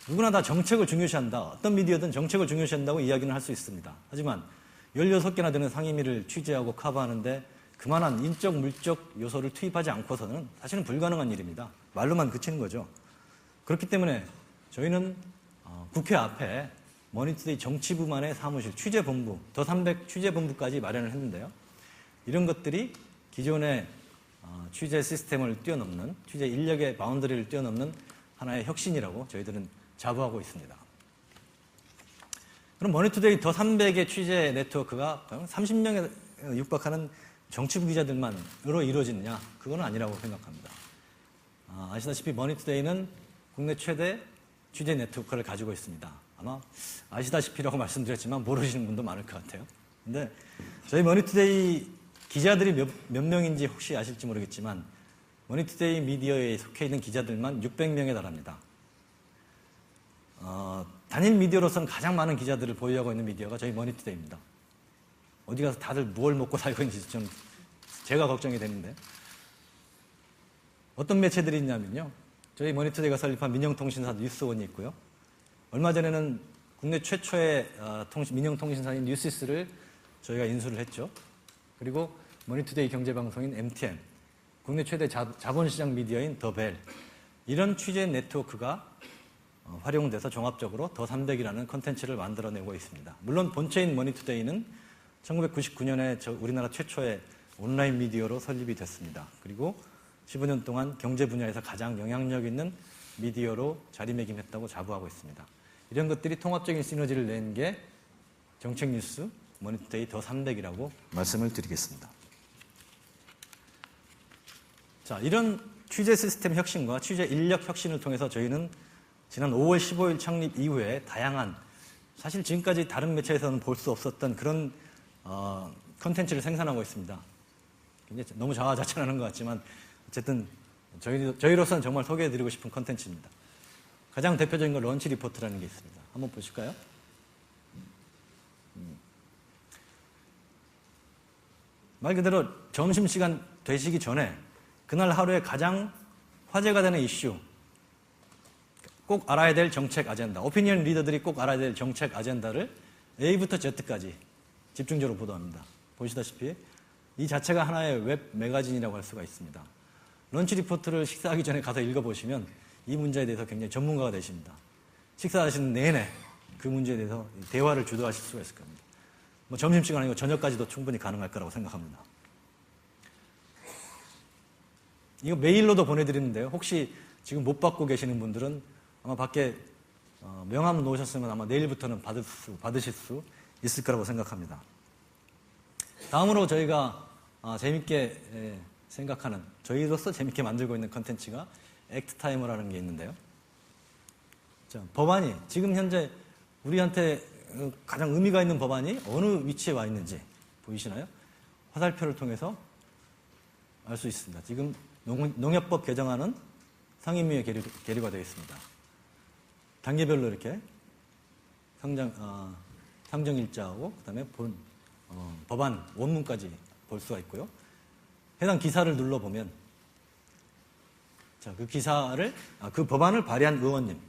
누구나 다 정책을 중요시한다. 어떤 미디어든 정책을 중요시한다고 이야기는 할 수 있습니다. 하지만 16개나 되는 상임위를 취재하고 커버하는데 그만한 인적, 물적 요소를 투입하지 않고서는 사실은 불가능한 일입니다. 말로만 그치는 거죠. 그렇기 때문에 저희는 국회 앞에 머니투데이 정치부만의 사무실, 취재본부, 더 300 취재본부까지 마련을 했는데요. 이런 것들이 기존의 취재 시스템을 뛰어넘는, 취재 인력의 바운더리를 뛰어넘는 하나의 혁신이라고 저희들은 자부하고 있습니다. 그럼 머니투데이 더 300의 취재 네트워크가 30명에 육박하는 정치부 기자들만으로 이루어지느냐? 그건 아니라고 생각합니다. 아시다시피 머니투데이는 국내 최대 취재 네트워크를 가지고 있습니다. 아마 아시다시피라고 말씀드렸지만 모르시는 분도 많을 것 같아요. 근데 저희 머니투데이 기자들이 몇 명인지 혹시 아실지 모르겠지만 머니투데이 미디어에 속해 있는 기자들만 600명에 달합니다. 단일 미디어로서는 가장 많은 기자들을 보유하고 있는 미디어가 저희 머니투데이입니다. 어디 가서 다들 뭘 먹고 살고 있는지 좀 제가 걱정이 되는데 어떤 매체들이 있냐면요. 저희 머니투데이가 설립한 민영통신사 뉴스원이 있고요. 얼마 전에는 국내 최초의 민영통신사인 뉴시스를 저희가 인수를 했죠. 그리고 머니투데이 경제방송인 MTN, 국내 최대 자본시장 미디어인 더벨, 이런 취재 네트워크가 활용돼서 종합적으로 더 300이라는 콘텐츠를 만들어내고 있습니다. 물론 본체인 머니투데이는 1999년에 우리나라 최초의 온라인 미디어로 설립이 됐습니다. 그리고 15년 동안 경제 분야에서 가장 영향력 있는 미디어로 자리매김했다고 자부하고 있습니다. 이런 것들이 통합적인 시너지를 낸 게 정책뉴스 머니투데이 더 300이라고 말씀을 드리겠습니다. 자, 이런 취재 시스템 혁신과 취재 인력 혁신을 통해서 저희는 지난 5월 15일 창립 이후에 다양한, 사실 지금까지 다른 매체에서는 볼 수 없었던 그런 컨텐츠를 생산하고 있습니다. 굉장히 너무 자화자찬하는 것 같지만 어쨌든 저희로서는 정말 소개해드리고 싶은 컨텐츠입니다. 가장 대표적인 건 런치 리포트라는 게 있습니다. 한번 보실까요? 말 그대로 점심시간 되시기 전에 그날 하루에 가장 화제가 되는 이슈, 꼭 알아야 될 정책 아젠다, 오피니언 리더들이 꼭 알아야 될 정책 아젠다를 A부터 Z까지 집중적으로 보도합니다. 보시다시피 이 자체가 하나의 웹 매거진이라고 할 수가 있습니다. 런치 리포트를 식사하기 전에 가서 읽어보시면 이 문제에 대해서 굉장히 전문가가 되십니다. 식사하시는 내내 그 문제에 대해서 대화를 주도하실 수가 있을 겁니다. 뭐 점심시간 아니고 저녁까지도 충분히 가능할 거라고 생각합니다. 이거 메일로도 보내드리는데요. 혹시 지금 못 받고 계시는 분들은 아마 밖에 명함 놓으셨으면 아마 내일부터는 받으실 수 있을 거라고 생각합니다. 다음으로 저희가 재밌게 생각하는, 저희로서 재밌게 만들고 있는 컨텐츠가 액트타이머라는 게 있는데요. 자, 법안이 지금 현재 우리한테 가장 의미가 있는 법안이 어느 위치에 와 있는지 보이시나요? 화살표를 통해서 알 수 있습니다. 지금 농협법 개정안은 상임위에 계류가 되어 있습니다. 단계별로 이렇게 상정일자하고 그다음에 법안 원문까지 볼 수가 있고요. 해당 기사를 눌러보면 자, 그 기사를 그 법안을 발의한 의원님,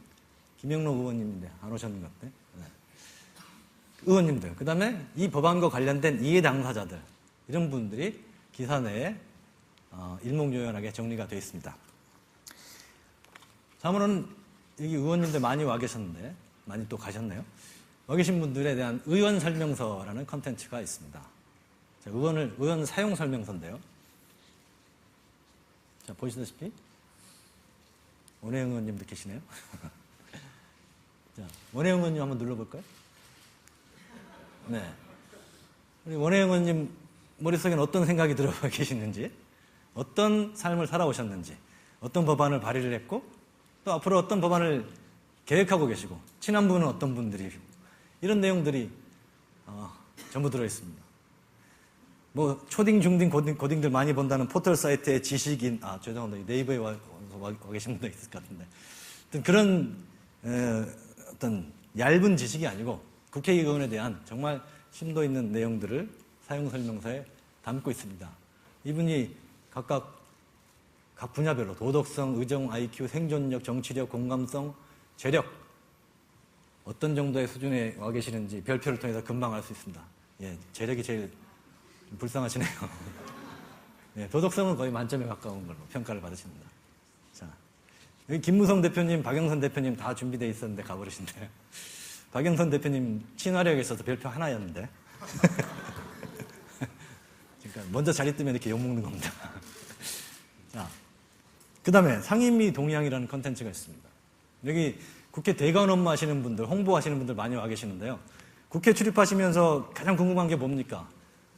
김영록 의원님인데 안 오셨는 것 같아요. 네. 의원님들, 그다음에 이 법안과 관련된 이해 당사자들, 이런 분들이 기사 내에 일목요연하게 정리가 되어 있습니다. 다음으로는 여기 의원님들 많이 와 계셨는데 많이 또 가셨네요. 와 계신 분들에 대한 의원 설명서라는 컨텐츠가 있습니다. 자, 의원 사용 설명서인데요. 자, 보시다시피 원혜영 의원님도 계시네요. 자, 원혜영 의원님 한번 눌러볼까요? 네. 우리 원혜영 의원님 머릿속에는 어떤 생각이 들어 계시는지, 어떤 삶을 살아오셨는지, 어떤 법안을 발의를 했고 또 앞으로 어떤 법안을 계획하고 계시고 친한 분은 어떤 분들이고 이런 내용들이 전부 들어있습니다. 뭐 초딩, 중딩, 고딩들 많이 본다는 포털 사이트의 지식인, 죄송합니다. 네이버에 와 계신 분도 있을 것 같은데 그런 어떤 얇은 지식이 아니고 국회의원에 대한 정말 심도 있는 내용들을 사용설명서에 담고 있습니다. 이분이 각각 각 분야별로 도덕성, 의정, IQ, 생존력, 정치력, 공감성, 재력 어떤 정도의 수준에 와 계시는지 별표를 통해서 금방 알 수 있습니다. 예, 재력이 제일 좀 불쌍하시네요. 예, 도덕성은 거의 만점에 가까운 걸로 평가를 받으십니다. 자, 여기 김무성 대표님, 박영선 대표님 다 준비되어 있었는데 가버리신데요. 박영선 대표님 친화력에 있어서 별표 하나였는데 그러니까 먼저 자리 뜨면 이렇게 욕먹는 겁니다. 자, 그 다음에 상임위 동향이라는 컨텐츠가 있습니다. 여기 국회 대관 업무 하시는 분들, 홍보하시는 분들 많이 와 계시는데요. 국회 출입하시면서 가장 궁금한 게 뭡니까?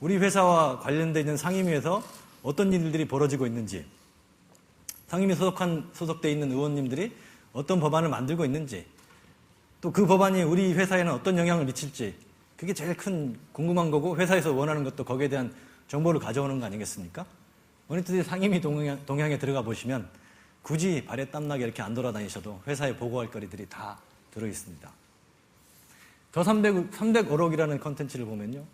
우리 회사와 관련되어 있는 상임위에서 어떤 일들이 벌어지고 있는지, 상임위 소속되어 있는 의원님들이 어떤 법안을 만들고 있는지, 또 그 법안이 우리 회사에는 어떤 영향을 미칠지, 그게 제일 큰 궁금한 거고 회사에서 원하는 것도 거기에 대한 정보를 가져오는 거 아니겠습니까? 머니투데이 상임위 동향에 들어가 보시면 굳이 발에 땀나게 이렇게 안 돌아다니셔도 회사에 보고할 거리들이 다 들어있습니다. 더 300어록이라는 컨텐츠를 보면요.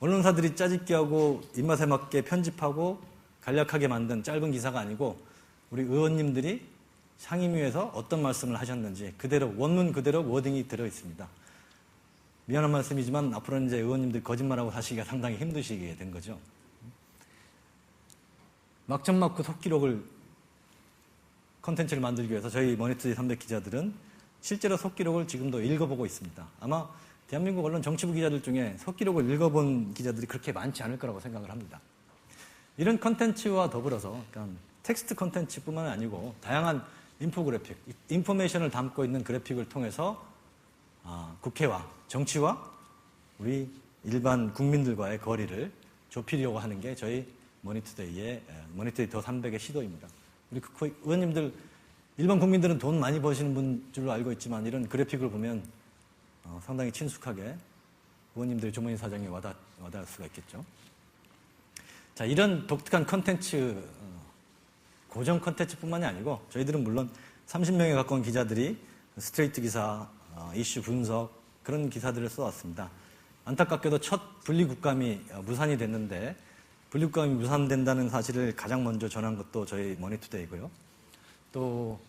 언론사들이 짜집기 하고 입맛에 맞게 편집하고 간략하게 만든 짧은 기사가 아니고 우리 의원님들이 상임위에서 어떤 말씀을 하셨는지 그대로 원문 그대로 워딩이 들어있습니다. 미안한 말씀이지만 앞으로는 이제 의원님들 거짓말하고 사시기가 상당히 힘드시게 된 거죠. 막천막후 속기록을 컨텐츠를 만들기 위해서 저희 머니투데이 300 기자들은 실제로 속기록을 지금도 읽어보고 있습니다. 아마 대한민국 언론 정치부 기자들 중에 속기록을 읽어본 기자들이 그렇게 많지 않을 거라고 생각을 합니다. 이런 컨텐츠와 더불어서 그러니까 텍스트 컨텐츠뿐만 아니고 다양한 인포그래픽, 인포메이션을 담고 있는 그래픽을 통해서 국회와 정치와 우리 일반 국민들과의 거리를 좁히려고 하는 게 저희 머니투데이 더 300의 시도입니다. 우리 의원님들, 일반 국민들은 돈 많이 버시는 분 줄로 알고 있지만 이런 그래픽을 보면 상당히 친숙하게 의원님들의 주머니 사정에 와닿을 수가 있겠죠. 자, 이런 독특한 컨텐츠, 고정 컨텐츠뿐만이 아니고 저희들은 물론 30명에 가까운 기자들이 스트레이트 기사, 이슈 분석 그런 기사들을 써왔습니다. 안타깝게도 첫 분리국감이 무산이 됐는데 분리국감이 무산된다는 사실을 가장 먼저 전한 것도 저희 머니투데이고요. 또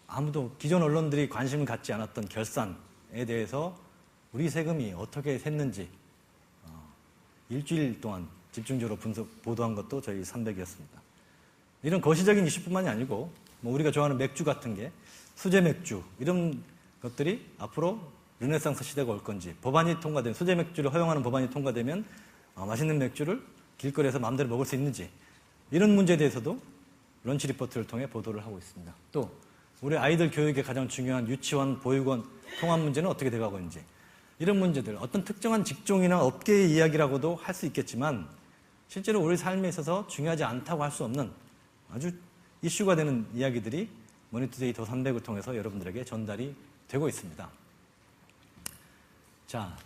아무도 기존 언론들이 관심을 갖지 않았던 결산에 대해서 우리 세금이 어떻게 샜는지 일주일 동안 집중적으로 보도한 것도 저희 300이었습니다. 이런 거시적인 이슈뿐만이 아니고 뭐 우리가 좋아하는 맥주 같은 게 수제 맥주 이런 것들이 앞으로 르네상스 시대가 올 건지 법안이 통과된 수제 맥주를 허용하는 법안이 통과되면 맛있는 맥주를 길거리에서 마음대로 먹을 수 있는지 이런 문제에 대해서도 런치 리포트를 통해 보도를 하고 있습니다. 또 우리 아이들 교육에 가장 중요한 유치원, 보육원 통합 문제는 어떻게 돼가고 있는지 이런 문제들 어떤 특정한 직종이나 업계의 이야기라고도 할 수 있겠지만 실제로 우리 삶에 있어서 중요하지 않다고 할 수 없는 아주 이슈가 되는 이야기들이 머니투데이 더 300을 통해서 여러분들에게 전달이 되고 있습니다. 자,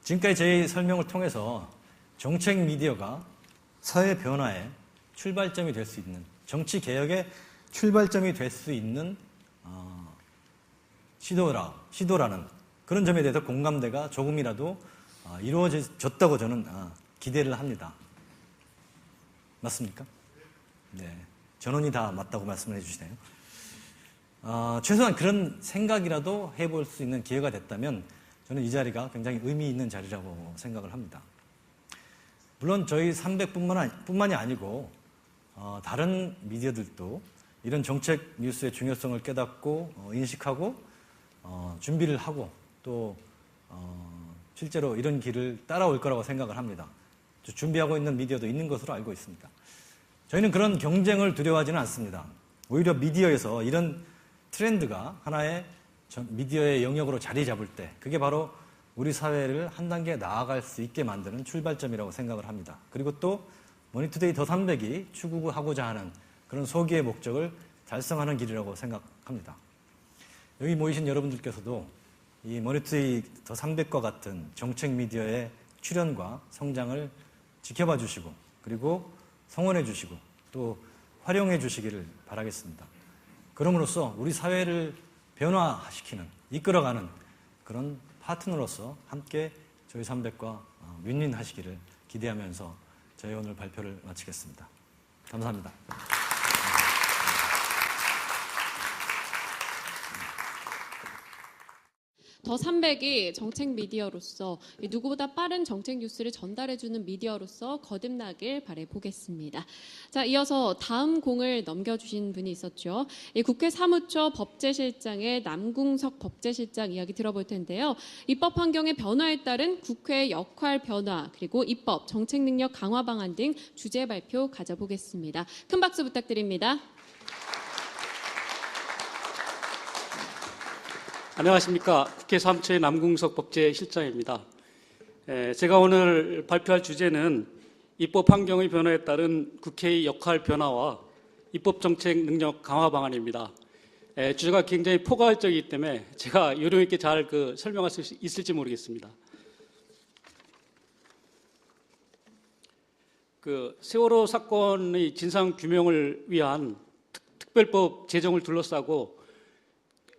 지금까지 제 설명을 통해서 정책 미디어가 사회 변화의 출발점이 될 수 있는 정치 개혁의 출발점이 될 수 있는 시도라는 그런 점에 대해서 공감대가 조금이라도 이루어졌다고 저는 기대를 합니다. 맞습니까? 네, 전원이 다 맞다고 말씀을 해주시네요. 최소한 그런 생각이라도 해볼 수 있는 기회가 됐다면 저는 이 자리가 굉장히 의미 있는 자리라고 생각을 합니다. 물론 저희 300뿐만이 아니고 다른 미디어들도 이런 정책 뉴스의 중요성을 깨닫고 인식하고 준비를 하고 또 실제로 이런 길을 따라올 거라고 생각을 합니다. 준비하고 있는 미디어도 있는 것으로 알고 있습니다. 저희는 그런 경쟁을 두려워하지는 않습니다. 오히려 미디어에서 이런 트렌드가 하나의 미디어의 영역으로 자리 잡을 때 그게 바로 우리 사회를 한 단계 나아갈 수 있게 만드는 출발점이라고 생각을 합니다. 그리고 또 머니투데이 더 300이 추구하고자 하는 그런 소기의 목적을 달성하는 길이라고 생각합니다. 여기 모이신 여러분들께서도 이 머니투데이 더 300과 같은 정책 미디어의 출현과 성장을 지켜봐 주시고 그리고 성원해 주시고 또 활용해 주시기를 바라겠습니다. 그럼으로써 우리 사회를 변화시키는, 이끌어가는 그런 파트너로서 함께 저희 300과 윈윈하시기를 기대하면서 저희 오늘 발표를 마치겠습니다. 감사합니다. 더 300이 정책 미디어로서 누구보다 빠른 정책 뉴스를 전달해주는 미디어로서 거듭나길 바라보겠습니다. 자, 이어서 다음 공을 넘겨주신 분이 있었죠. 이 국회 사무처 법제실장의 남궁석 법제실장 이야기 들어볼 텐데요. 입법 환경의 변화에 따른 국회의 역할 변화 그리고 입법, 정책 능력 강화 방안 등 주제 발표 가져보겠습니다. 큰 박수 부탁드립니다. 안녕하십니까. 국회 사무처의 남궁석 법제실장입니다. 제가 오늘 발표할 주제는 입법 환경의 변화에 따른 국회의 역할 변화와 입법 정책 능력 강화 방안입니다. 주제가 굉장히 포괄적이기 때문에 제가 요령 있게 잘 설명할 수 있을지 모르겠습니다. 세월호 사건의 진상 규명을 위한 특별법 제정을 둘러싸고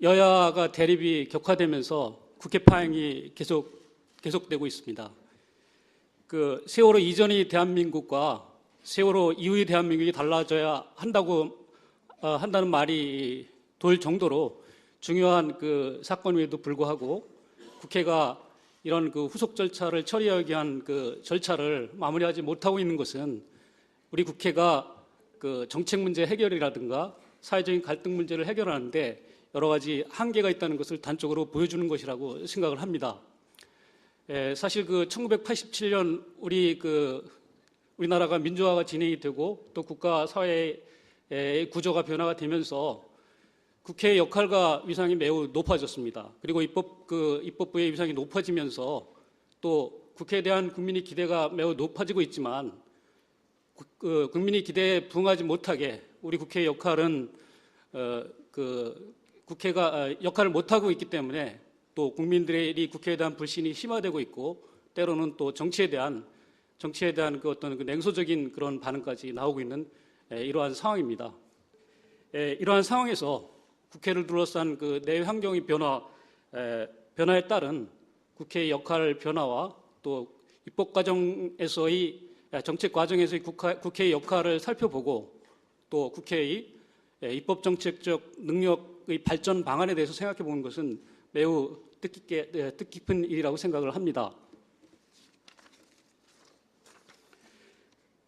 여야가 대립이 격화되면서 국회 파행이 계속되고 있습니다. 세월호 이전의 대한민국과 세월호 이후의 대한민국이 달라져야 한다는 말이 돌 정도로 중요한 사건임에도 불구하고 국회가 이런 후속 절차를 처리하기 위한 절차를 마무리하지 못하고 있는 것은 우리 국회가 정책 문제 해결이라든가 사회적인 갈등 문제를 해결하는데 여러 가지 한계가 있다는 것을 단적으로 보여주는 것이라고 생각을 합니다. 사실 1987년 우리나라가 민주화가 진행이 되고 또 국가 사회의 구조가 변화가 되면서 국회의 역할과 위상이 매우 높아졌습니다. 그리고 입법부의 위상이 높아지면서 또 국회에 대한 국민의 기대가 매우 높아지고 있지만 국민의 기대에 부응하지 못하게 우리 국회의 역할은 국회가 역할을 못하고 있기 때문에 또 국민들의 국회에 대한 불신이 심화되고 있고 때로는 또 정치에 대한 어떤 냉소적인 그런 반응까지 나오고 있는 이러한 상황입니다. 이러한 상황에서 국회를 둘러싼 내외 환경의 변화에 따른 국회의 역할 변화와 또 입법 과정에서의 정책 과정에서의 국회의 역할을 살펴보고 또 국회의 입법 정책적 능력의 발전 방안에 대해서 생각해 보는 것은 매우 뜻깊은 일이라고 생각을 합니다.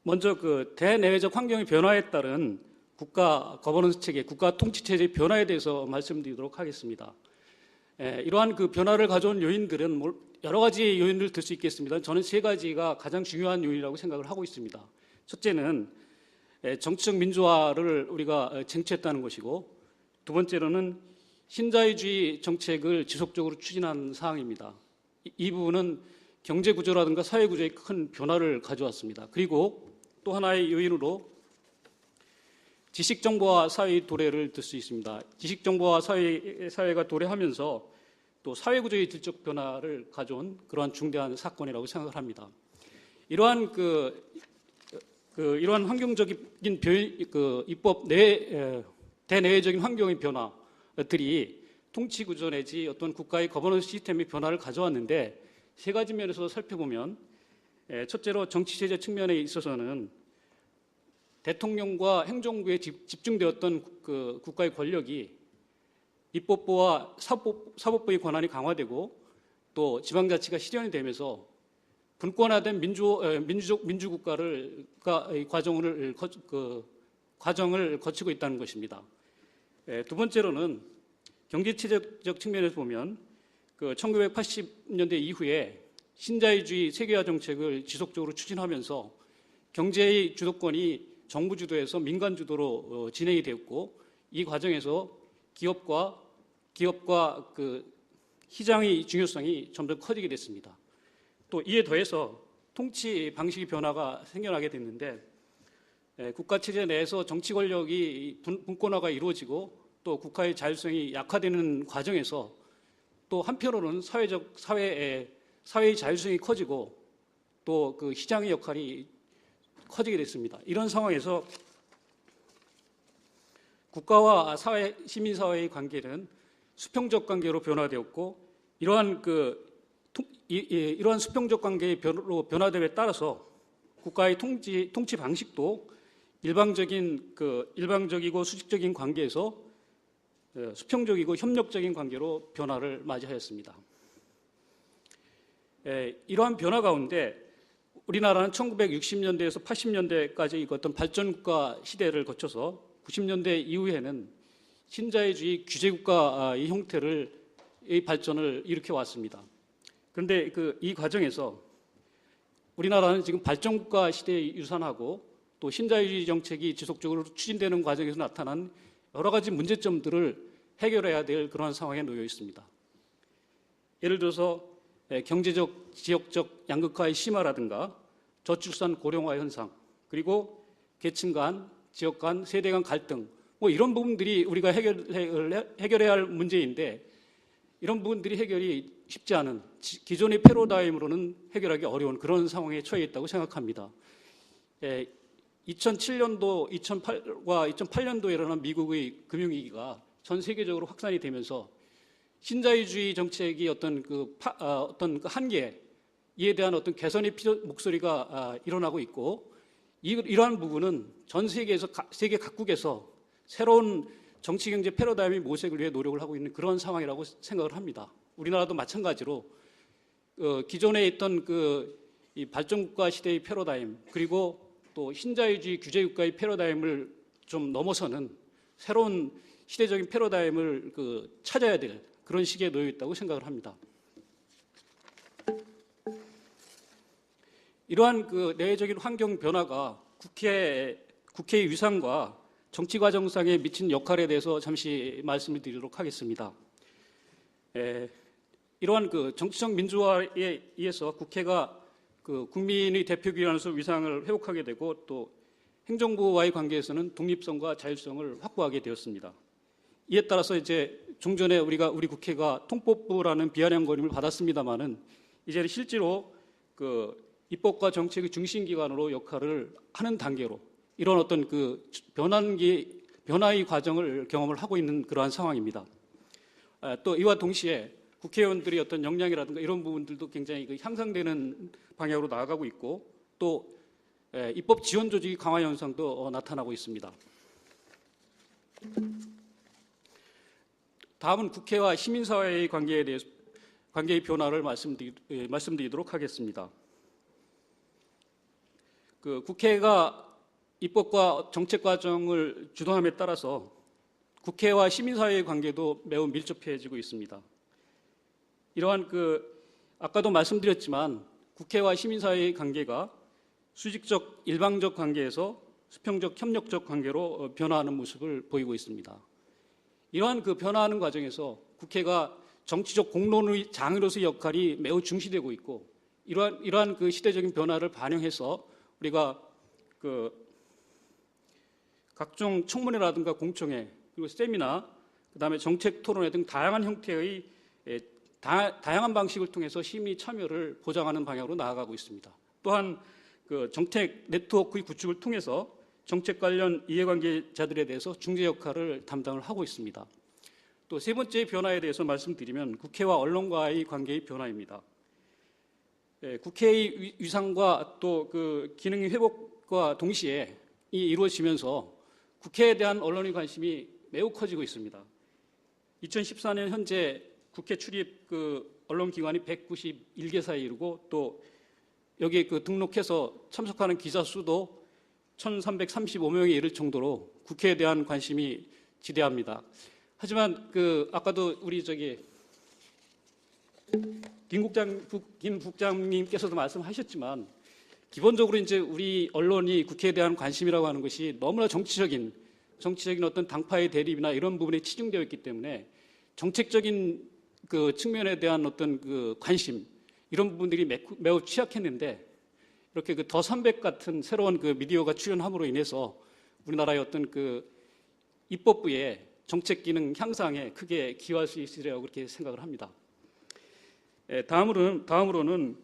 먼저 대내외적 환경의 변화에 따른 국가 거버넌스 체계, 국가 통치 체제의 변화에 대해서 말씀드리도록 하겠습니다. 이러한 변화를 가져온 요인들은 여러 가지 요인을 들 수 있겠습니다. 저는 세 가지가 가장 중요한 요인이라고 생각을 하고 있습니다. 첫째는 정치적 민주화를 우리가 쟁취했다는 것이고 두 번째로는 신자유주의 정책을 지속적으로 추진한 사항입니다. 이 부분은 경제 구조라든가 사회 구조에 큰 변화를 가져왔습니다. 그리고 또 하나의 요인으로 지식 정보화 사회의 도래를 들 수 있습니다. 지식 정보화 사회가 도래하면서 또 사회 구조의 질적 변화를 가져온 그러한 중대한 사건이라고 생각을 합니다. 이러한 이러한 환경적인 입법 대내외적인 환경의 변화들이 통치 구조 내지 어떤 국가의 거버넌스 시스템의 변화를 가져왔는데 세 가지 면에서 살펴보면 첫째로 정치 체제 측면에 있어서는 대통령과 행정부에 집중되었던 국가의 권력이 입법부와 사법부의 권한이 강화되고 또 지방자치가 실현이 되면서 분권화된 민주국가의 과정을 거치고 있다는 것입니다. 두 번째로는 경제체제적 측면에서 보면 1980년대 이후에 신자유주의 세계화 정책을 지속적으로 추진하면서 경제의 주도권이 정부 주도에서 민간 주도로 진행이 되었고 이 과정에서 기업과 시장의 중요성이 점점 커지게 됐습니다. 또 이에 더해서 통치 방식의 변화가 생겨나게 됐는데 국가 체제 내에서 정치 권력이 분권화가 이루어지고 또 국가의 자율성이 약화되는 과정에서 또 한편으로는 사회의 자율성이 커지고 또 그 시장의 역할이 커지게 됐습니다. 이런 상황에서 국가와 시민사회의 관계는 수평적 관계로 변화되었고 이러한 수평적 관계의 변화됨에 따라서 국가의 통치 방식도 일방적이고 수직적인 관계에서 수평적이고 협력적인 관계로 변화를 맞이하였습니다. 이러한 변화 가운데 우리나라는 1960년대에서 80년대까지 어떤 발전국가 시대를 거쳐서 90년대 이후에는 신자유주의 규제국가의 형태의 발전을 일으켜 왔습니다. 그런데 이 과정에서 우리나라는 지금 발전국가 시대에 유산하고 또 신자유주의 정책이 지속적으로 추진되는 과정에서 나타난 여러 가지 문제점들을 해결해야 될 그러한 상황에 놓여 있습니다. 예를 들어서 경제적, 지역적 양극화의 심화라든가 저출산 고령화 현상, 그리고 계층 간, 지역 간, 세대 간 갈등, 이런 부분들이 우리가 해결해야 할 문제인데 이런 부분들이 해결이 쉽지 않은 기존의 패러다임으로는 해결하기 어려운 그런 상황에 처해 있다고 생각합니다. 2007년도, 2008과 2008년도에 일어난 미국의 금융위기가 전 세계적으로 확산이 되면서 신자유주의 정책이 어떤 그 한계에 대한 어떤 개선의 목소리가 일어나고 있고 이러한 부분은 전 세계 각국에서 새로운 정치 경제 패러다임의 모색을 위해 노력을 하고 있는 그런 상황이라고 생각을 합니다. 우리나라도 마찬가지로 기존에 있던 이 발전국가 시대의 패러다임 그리고 또 신자유주의 규제국가의 패러다임을 좀 넘어서는 새로운 시대적인 패러다임을 찾아야 될 그런 시기에 놓여 있다고 생각을 합니다. 이러한 내외적인 환경 변화가 국회의 위상과 정치 과정상에 미친 역할에 대해서 잠시 말씀을 드리도록 하겠습니다. 이러한 정치적 민주화에 의해서 국회가 국민의 대표기관으로서 위상을 회복하게 되고 또 행정부와의 관계에서는 독립성과 자율성을 확보하게 되었습니다. 이에 따라서 이제 종전에 우리 국회가 통법부라는 비아냥거림을 받았습니다만은 이제는 실제로 입법과 정책의 중심기관으로 역할을 하는 단계로 이런 어떤 변화의 과정을 경험을 하고 있는 그러한 상황입니다. 또 이와 동시에 국회의원들의 어떤 역량이라든가 이런 부분들도 굉장히 향상되는 방향으로 나아가고 있고 또 입법 지원 조직의 강화 현상도 나타나고 있습니다. 다음은 국회와 시민사회의 관계의 변화를 말씀드리도록 하겠습니다. 국회가 입법과 정책 과정을 주도함에 따라서 국회와 시민사회의 관계도 매우 밀접해지고 있습니다. 이러한 아까도 말씀드렸지만 국회와 시민사회의 관계가 수직적 일방적 관계에서 수평적 협력적 관계로 변화하는 모습을 보이고 있습니다. 이러한 변화하는 과정에서 국회가 정치적 공론의 장으로서의 역할이 매우 중시되고 있고 이러한 시대적인 변화를 반영해서 우리가 각종 청문회라든가 공청회 그리고 세미나 그다음에 정책 토론회 등 다양한 형태의 다양한 방식을 통해서 시민 참여를 보장하는 방향으로 나아가고 있습니다. 또한 정책 네트워크의 구축을 통해서 정책 관련 이해관계자들에 대해서 중재 역할을 담당을 하고 있습니다. 또 세 번째 변화에 대해서 말씀드리면 국회와 언론과의 관계의 변화입니다. 국회의 위상과 또 기능의 회복과 동시에 이루어지면서 국회에 대한 언론의 관심이 매우 커지고 있습니다. 2014년 현재 국회 출입 언론기관이 191개사에 이르고 또 여기에 등록해서 참석하는 기자 수도 1,335명에 이를 정도로 국회에 대한 관심이 지대합니다. 하지만 아까도 우리 김 국장님께서도 말씀하셨지만 기본적으로 이제 우리 언론이 국회에 대한 관심이라고 하는 것이 너무나 정치적인 어떤 당파의 대립이나 이런 부분에 치중되어 있기 때문에 정책적인 그 측면에 대한 어떤 그 관심 이런 부분들이 매우 취약했는데 이렇게 그 더 300 같은 새로운 그 미디어가 출연함으로 인해서 우리나라의 어떤 그 입법부의 정책 기능 향상에 크게 기여할 수 있으리라고 그렇게 생각을 합니다. 다음으로는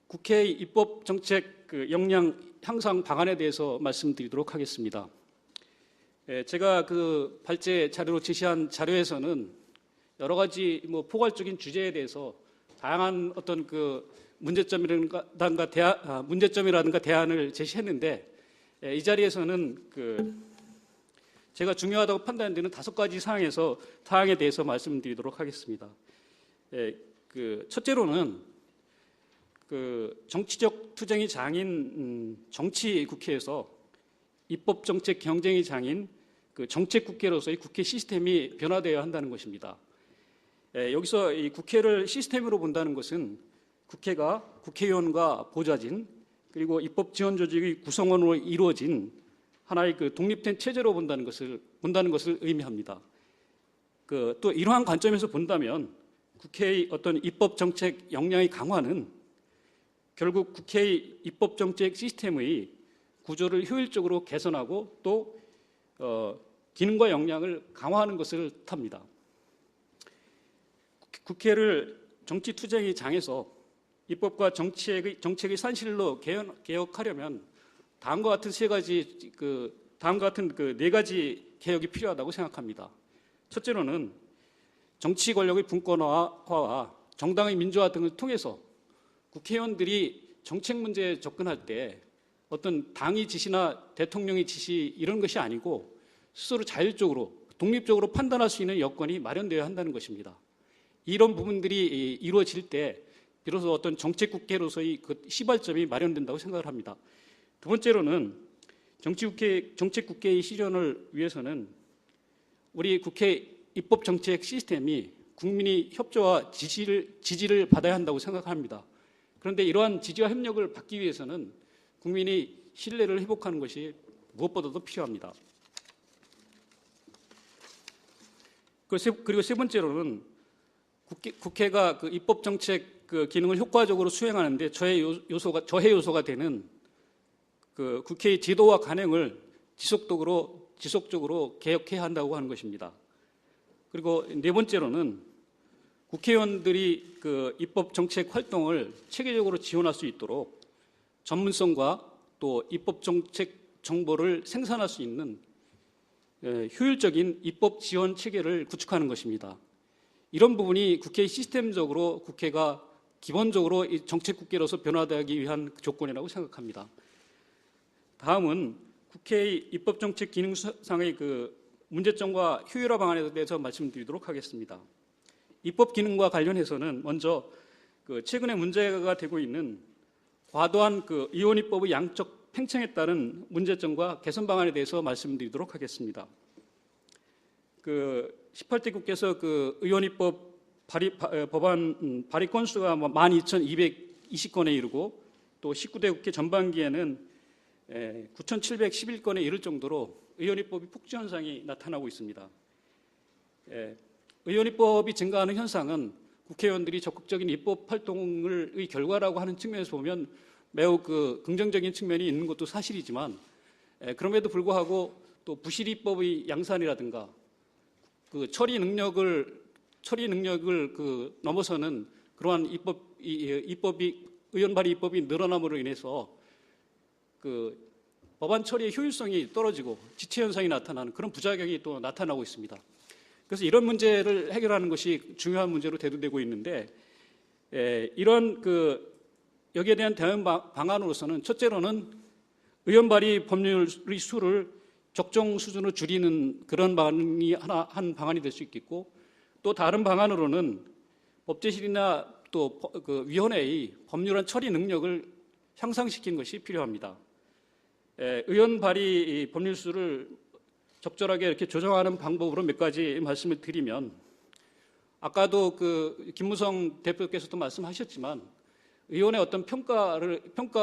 국회의 입법 정책 그 역량 향상 방안에 대해서 말씀드리도록 하겠습니다. 제가 그 발제 자료로 제시한 자료에서는 여러 가지 뭐 포괄적인 주제에 대해서 다양한 어떤 그 문제점이라든가 대안을 제시했는데 이 자리에서는 그 제가 중요하다고 판단되는 5가지 사항에 대해서 말씀드리도록 하겠습니다. 그 첫째로는 그 정치적 투쟁이 장인 정치 국회에서 입법 정책 경쟁이 장인 그 정책 국회로서의 국회 시스템이 변화되어야 한다는 것입니다. 여기서 이 국회를 시스템으로 본다는 것은 국회가 국회의원과 보좌진 그리고 입법 지원 조직의 구성원으로 이루어진 하나의 그 독립된 체제로 본다는 것을 의미합니다. 또 이러한 관점에서 본다면 국회의 어떤 입법 정책 역량의 강화는 결국 국회의 입법 정책 시스템의 구조를 효율적으로 개선하고 또 기능과 역량을 강화하는 것을 뜻합니다. 국회를 정치 투쟁의 장에서 입법과 정책의 산실로 개혁하려면 다음과 같은 네 가지 개혁이 필요하다고 생각합니다. 첫째로는 정치 권력의 분권화와 정당의 민주화 등을 통해서 국회의원들이 정책 문제에 접근할 때 어떤 당의 지시나 대통령의 지시 이런 것이 아니고 스스로 자율적으로 독립적으로 판단할 수 있는 여건이 마련되어야 한다는 것입니다. 이런 부분들이 이루어질 때 비로소 어떤 정책 국회로서의 그 시발점이 마련된다고 생각을 합니다. 두 번째로는 정책 국회의 실현을 위해서는 우리 국회 입법 정책 시스템이 국민의 협조와 지지를 받아야 한다고 생각합니다. 그런데 이러한 지지와 협력을 받기 위해서는 국민이 신뢰를 회복하는 것이 무엇보다도 필요합니다. 그리고 세 번째로는 국회가 그 입법 정책 그 기능을 효과적으로 수행하는데 저해 요소가 되는 그 국회의 제도와 관행을 지속적으로 개혁해야 한다고 하는 것입니다. 그리고 네 번째로는 국회의원들이 그 입법 정책 활동을 체계적으로 지원할 수 있도록 전문성과 또 입법 정책 정보를 생산할 수 있는 효율적인 입법 지원 체계를 구축하는 것입니다. 이런 부분이 국회 시스템적으로 국회가 기본적으로 정책 국회로서 변화되기 위한 조건이라고 생각합니다. 다음은 국회의 입법 정책 기능상의 그 문제점과 효율화 방안에 대해서 말씀드리도록 하겠습니다. 입법 기능과 관련해서는 먼저 그 최근에 문제가 되고 있는 과도한 그 의원 입법의 양적 팽창에 따른 문제점과 개선 방안에 대해서 말씀드리도록 하겠습니다. 그 18대 국회에서 그 의원 입법 법안 발의 건수가 12,220건에 이르고 또 19대 국회 전반기에는 9,711건에 이를 정도로 의원 입법이 폭주 현상이 나타나고 있습니다. 의원 입법이 증가하는 현상은 국회의원들이 적극적인 입법 활동의 결과라고 하는 측면에서 보면 매우 그 긍정적인 측면이 있는 것도 사실이지만 그럼에도 불구하고 또 부실 입법의 양산이라든가 그 처리 능력을 그 넘어서는 그러한 의원 발의 입법이 늘어남으로 인해서 그 법안 처리의 효율성이 떨어지고 지체 현상이 나타나는 그런 부작용이 또 나타나고 있습니다. 그래서 이런 문제를 해결하는 것이 중요한 문제로 대두되고 있는데 이런 그 여기에 대한 대응 방안으로서는 첫째로는 의원 발의 법률의 수를 적정 수준으로 줄이는 그런 방안이 한 방안이 될 수 있겠고 또 다른 방안으로는 법제실이나 또 그 위원회의 법률안 처리 능력을 향상시키는 것이 필요합니다. 의원 발의 법률 수를 적절하게 이렇게 조정하는 방법으로 몇 가지 말씀을 드리면 아까도 그 김무성 대표께서도 말씀하셨지만 의원의 어떤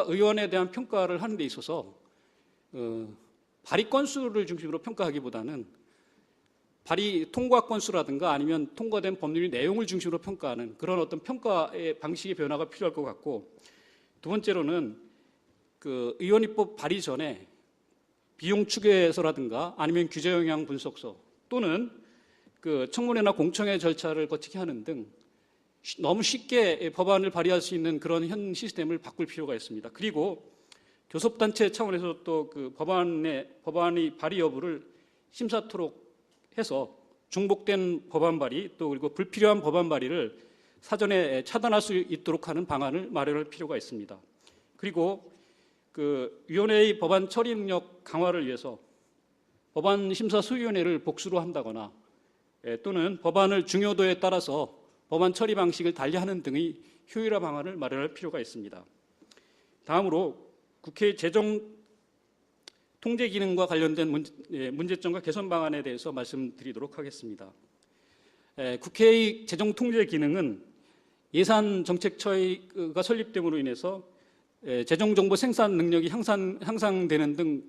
의원에 대한 평가를 하는 데 있어서 발의 건수를 중심으로 평가하기보다는 발의 통과 건수라든가 아니면 통과된 법률 내용을 중심으로 평가하는 그런 어떤 평가의 방식의 변화가 필요할 것 같고, 두 번째로는 그 의원 입법 발의 전에 비용 추계서라든가 아니면 규제 영향 분석서 또는 그 청문회나 공청회 절차를 거치게 하는 등 너무 쉽게 법안을 발의할 수 있는 그런 현 시스템을 바꿀 필요가 있습니다. 그리고 교섭단체 차원에서 또 그 법안의 발의 여부를 심사토록 해서 중복된 법안 발의 또 그리고 불필요한 법안 발의를 사전에 차단할 수 있도록 하는 방안을 마련할 필요가 있습니다. 그리고 그 위원회의 법안 처리 능력 강화를 위해서 법안 심사 소위원회를 복수로 한다거나 또는 법안을 중요도에 따라서 법안 처리 방식을 달리하는 등의 효율화 방안을 마련할 필요가 있습니다. 다음으로 국회 재정 통제 기능과 관련된 문제점과 개선 방안에 대해서 말씀드리도록 하겠습니다. 국회의 재정 통제 기능은 예산 정책처가 설립됨으로 인해서 재정 정보 생산 능력이 향상되는 등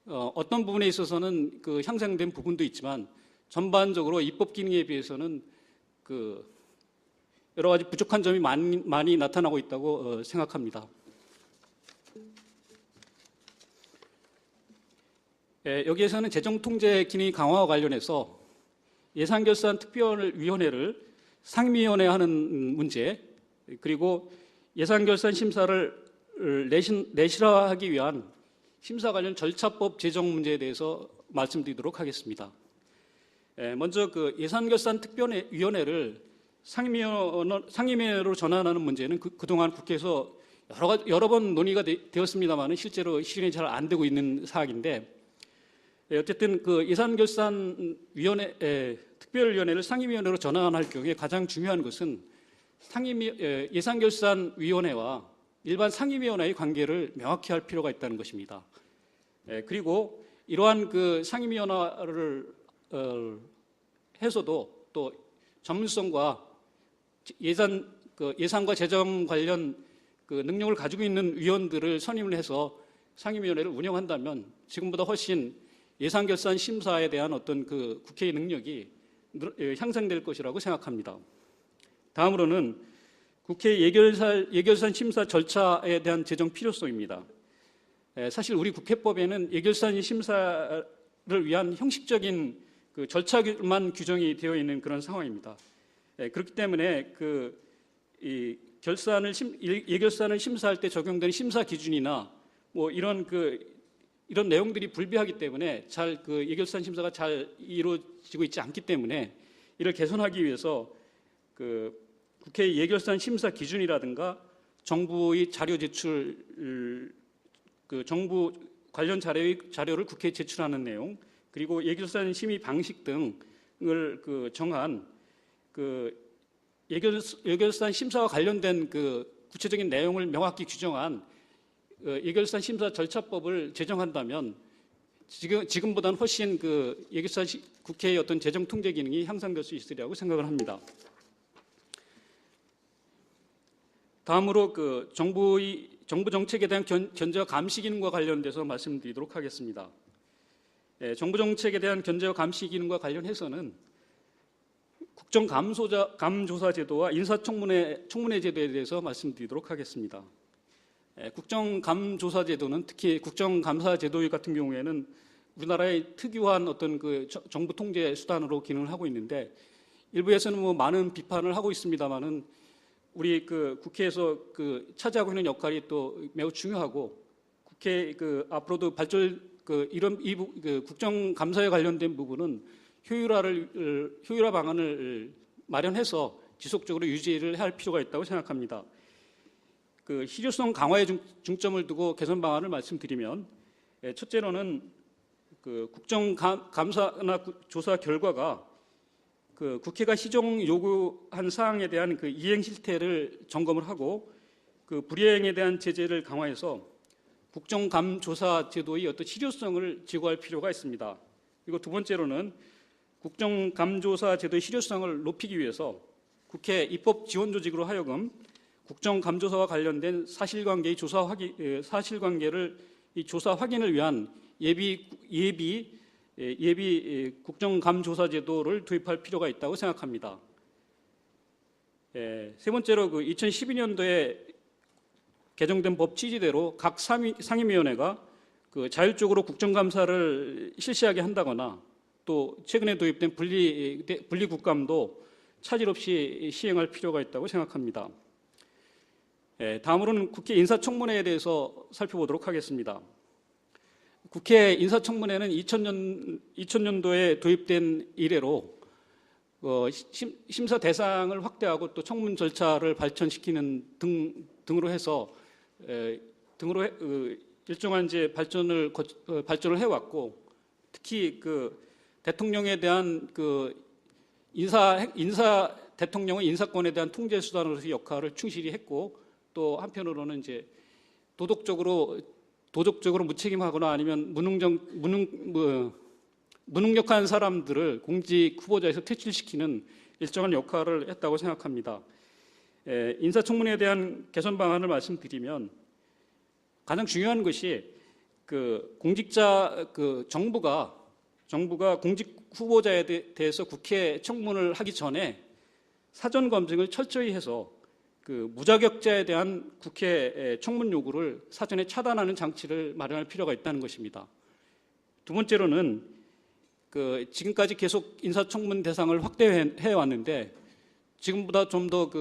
어떤 부분에 있어서는 그 향상된 부분도 있지만 전반적으로 입법 기능에 비해서는 그 여러 가지 부족한 점이 많이 나타나고 있다고 생각합니다. 여기에서는 재정 통제 기능 강화와 관련해서 예산결산 특별위원회를 상임위원회 하는 문제, 그리고 예산결산 심사를 내실화하기 위한 심사 관련 절차법 제정 문제에 대해서 말씀드리도록 하겠습니다. 먼저 그 예산결산 특별위원회를 상임위원회로 전환하는 문제는 그동안 국회에서 여러 번 논의가 되었습니다만 실제로 실현이 잘 안 되고 있는 사항인데, 어쨌든 그 예산결산위원회 특별위원회를 상임위원회로 전환할 경우에 가장 중요한 것은 예산결산위원회와 일반 상임위원회의 관계를 명확히 할 필요가 있다는 것입니다. 그리고 이러한 그 상임위원회를 해서도 또 전문성과 예산과 재정 관련 그 능력을 가지고 있는 위원들을 선임을 해서 상임위원회를 운영한다면 지금보다 훨씬 예산결산 심사에 대한 어떤 그 국회의 능력이 향상될 것이라고 생각합니다. 다음으로는 국회 예결산 심사 절차에 대한 제정 필요성입니다. 사실 우리 국회법에는 예결산 심사를 위한 형식적인 그 절차만 규정이 되어 있는 그런 상황입니다. 그렇기 때문에 예결산을 심사할 때 적용되는 심사 기준이나 뭐 이런 내용들이 불비하기 때문에 예결산 심사가 잘 이루어지고 있지 않기 때문에 이를 개선하기 위해서 국회 예결산 심사 기준이라든가 정부의 자료 제출, 정부 관련 자료를 국회에 제출하는 내용, 그리고 예결산 심의 방식 등을 정한 예결산 심사와 관련된 구체적인 내용을 명확히 규정한 예결산 심사 절차법을 제정한다면 지금보다는 훨씬 예결산 국회의 어떤 재정 통제 기능이 향상될 수 있으리라고 생각을 합니다. 다음으로 정부 정책에 대한 견제와 감시 기능과 관련돼서 말씀드리도록 하겠습니다. 정부 정책에 대한 견제와 감시 기능과 관련해서는 국정감조사 제도와 인사청문회 제도에 대해서 말씀드리도록 하겠습니다. 국정감조사 제도는 특히 국정감사 제도 같은 경우에는 우리나라의 특유한 어떤 정부 통제 수단으로 기능을 하고 있는데, 일부에서는 많은 비판을 하고 있습니다만은 우리 국회에서 차지하고 있는 역할이 또 매우 중요하고, 국회 앞으로도 이런 국정감사에 관련된 부분은 효율화 방안을 마련해서 지속적으로 유지를 할 필요가 있다고 생각합니다. 실효성 강화에 중점을 두고 개선 방안을 말씀드리면, 첫째로는 국정감사나 조사 결과가 국회가 시정 요구한 사항에 대한 이행 실태를 점검을 하고 불이행에 대한 제재를 강화해서 국정감조사 제도의 어떤 실효성을 제고할 필요가 있습니다. 그리고 두 번째로는 국정감조사 제도의 실효성을 높이기 위해서 국회 입법 지원 조직으로 하여금 국정감조사와 관련된 사실관계의 조사 확인을 위한 예비 예비 국정감조사 제도를 도입할 필요가 있다고 생각합니다. 세 번째로 2012년도에 개정된 법 취지대로 각 상임위원회가 자율적으로 국정감사를 실시하게 한다거나 또 최근에 도입된 분리국감도 차질 없이 시행할 필요가 있다고 생각합니다. 다음으로는 국회 인사청문회에 대해서 살펴보도록 하겠습니다. 국회 인사청문회는 2000년도에 도입된 이래로 심사 대상을 확대하고 또 청문 절차를 발전시키는 등으로 해서 일정한 이제 발전을 해왔고, 특히 대통령에 대한 대통령의 인사권에 대한 통제 수단으로서 역할을 충실히 했고, 또 한편으로는 이제 도덕적으로 무책임하거나 아니면 무능력한 사람들을 공직 후보자에서 퇴출시키는 일정한 역할을 했다고 생각합니다. 인사청문회에 대한 개선 방안을 말씀드리면, 가장 중요한 것이 공직자 정부가 공직 후보자에 대해서 국회 청문을 하기 전에 사전 검증을 철저히 해서 무자격자에 대한 국회 청문 요구를 사전에 차단하는 장치를 마련할 필요가 있다는 것입니다. 두 번째로는 지금까지 계속 인사청문 대상을 확대해 왔는데, 지금보다 좀 더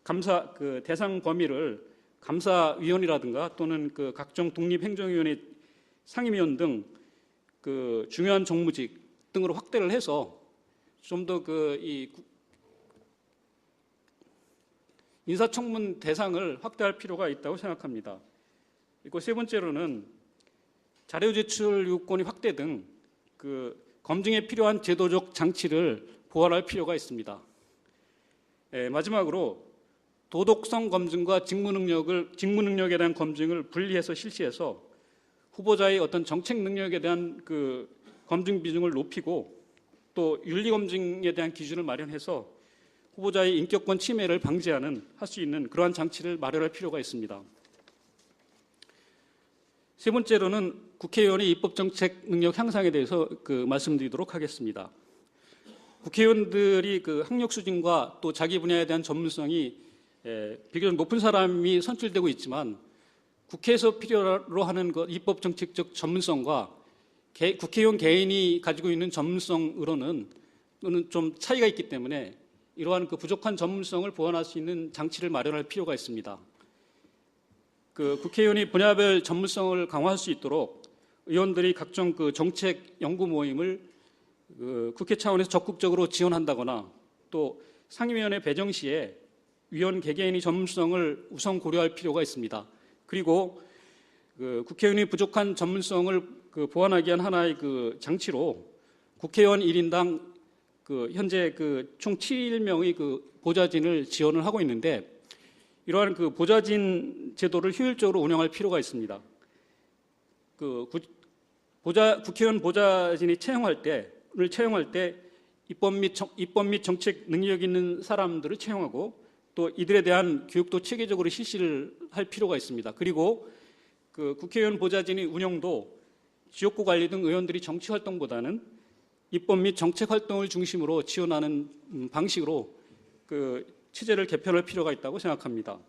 감사 대상 범위를 감사위원이라든가 또는 각종 독립행정위원회 상임위원 등 중요한 정무직 등으로 확대를 해서 좀 더 이 인사청문 대상을 확대할 필요가 있다고 생각합니다. 그리고 세 번째로는 자료 제출 요건이 확대 등 검증에 필요한 제도적 장치를 보완할 필요가 있습니다. 마지막으로 도덕성 검증과 직무능력에 대한 검증을 분리해서 실시해서 후보자의 어떤 정책 능력에 대한 검증 비중을 높이고, 또 윤리 검증에 대한 기준을 마련해서 후보자의 인격권 침해를 할 수 있는 그러한 장치를 마련할 필요가 있습니다. 세 번째로는 국회의원의 입법정책 능력 향상에 대해서 말씀드리도록 하겠습니다. 국회의원들이 학력 수준과 또 자기 분야에 대한 전문성이 비교적 높은 사람이 선출되고 있지만, 국회에서 필요로 하는 입법정책적 전문성과 국회의원 개인이 가지고 있는 전문성으로는 좀 차이가 있기 때문에 이러한 부족한 전문성을 보완할 수 있는 장치를 마련할 필요가 있습니다. 국회의원이 분야별 전문성을 강화할 수 있도록 의원들이 각종 정책 연구 모임을 국회 차원에서 적극적으로 지원한다거나, 또 상임위원회 배정 시에 위원 개개인의 전문성을 우선 고려할 필요가 있습니다. 그리고 국회의원이 부족한 전문성을 보완하기 위한 하나의 장치로 국회의원 1인당 현재 총 7명의 보좌진을 지원을 하고 있는데, 이러한 보좌진 제도를 효율적으로 운영할 필요가 있습니다. 국회의원 보좌진이 채용할 때 입법 및 정책 능력 있는 사람들을 채용하고, 또 이들에 대한 교육도 체계적으로 실시를 할 필요가 있습니다. 그리고 국회의원 보좌진의 운영도 지역구 관리 등 의원들이 정치 활동보다는 입법 및 정책 활동을 중심으로 지원하는 방식으로 체제를 개편할 필요가 있다고 생각합니다.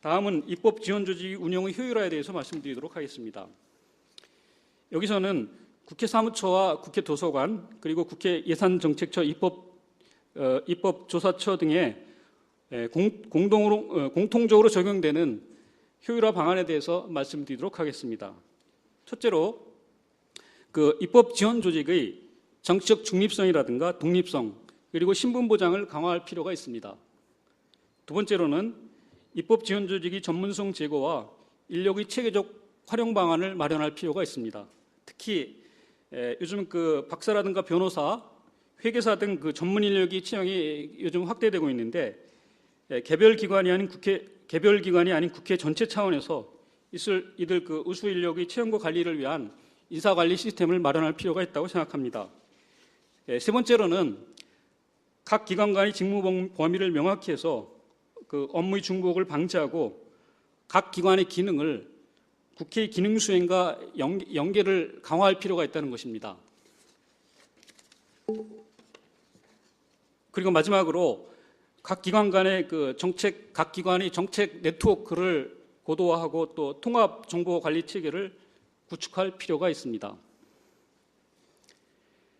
다음은 입법 지원 조직 운영의 효율화에 대해서 말씀드리도록 하겠습니다. 여기서는 국회 사무처와 국회 도서관, 그리고 국회 예산정책처 입법조사처 등의 공통적으로 적용되는 효율화 방안에 대해서 말씀드리도록 하겠습니다. 첫째로 입법 지원 조직의 정치적 중립성이라든가 독립성, 그리고 신분 보장을 강화할 필요가 있습니다. 두 번째로는 입법 지원 조직의 전문성 제고와 인력의 체계적 활용 방안을 마련할 필요가 있습니다. 특히 요즘 박사라든가 변호사, 회계사 등 전문 인력의 채용이 요즘 확대되고 있는데, 개별 기관이 아닌 국회 전체 차원에서 이들 우수 인력의 채용과 관리를 위한 인사관리 시스템을 마련할 필요가 있다고 생각합니다. 세 번째로는 각 기관 간의 직무 범위를 명확히 해서 업무의 중복을 방지하고 각 기관의 기능을 국회의 기능 수행과 연계를 강화할 필요가 있다는 것입니다. 그리고 마지막으로 각 기관 간의 각 기관의 정책 네트워크를 고도화하고 또 통합 정보 관리 체계를 구축할 필요가 있습니다.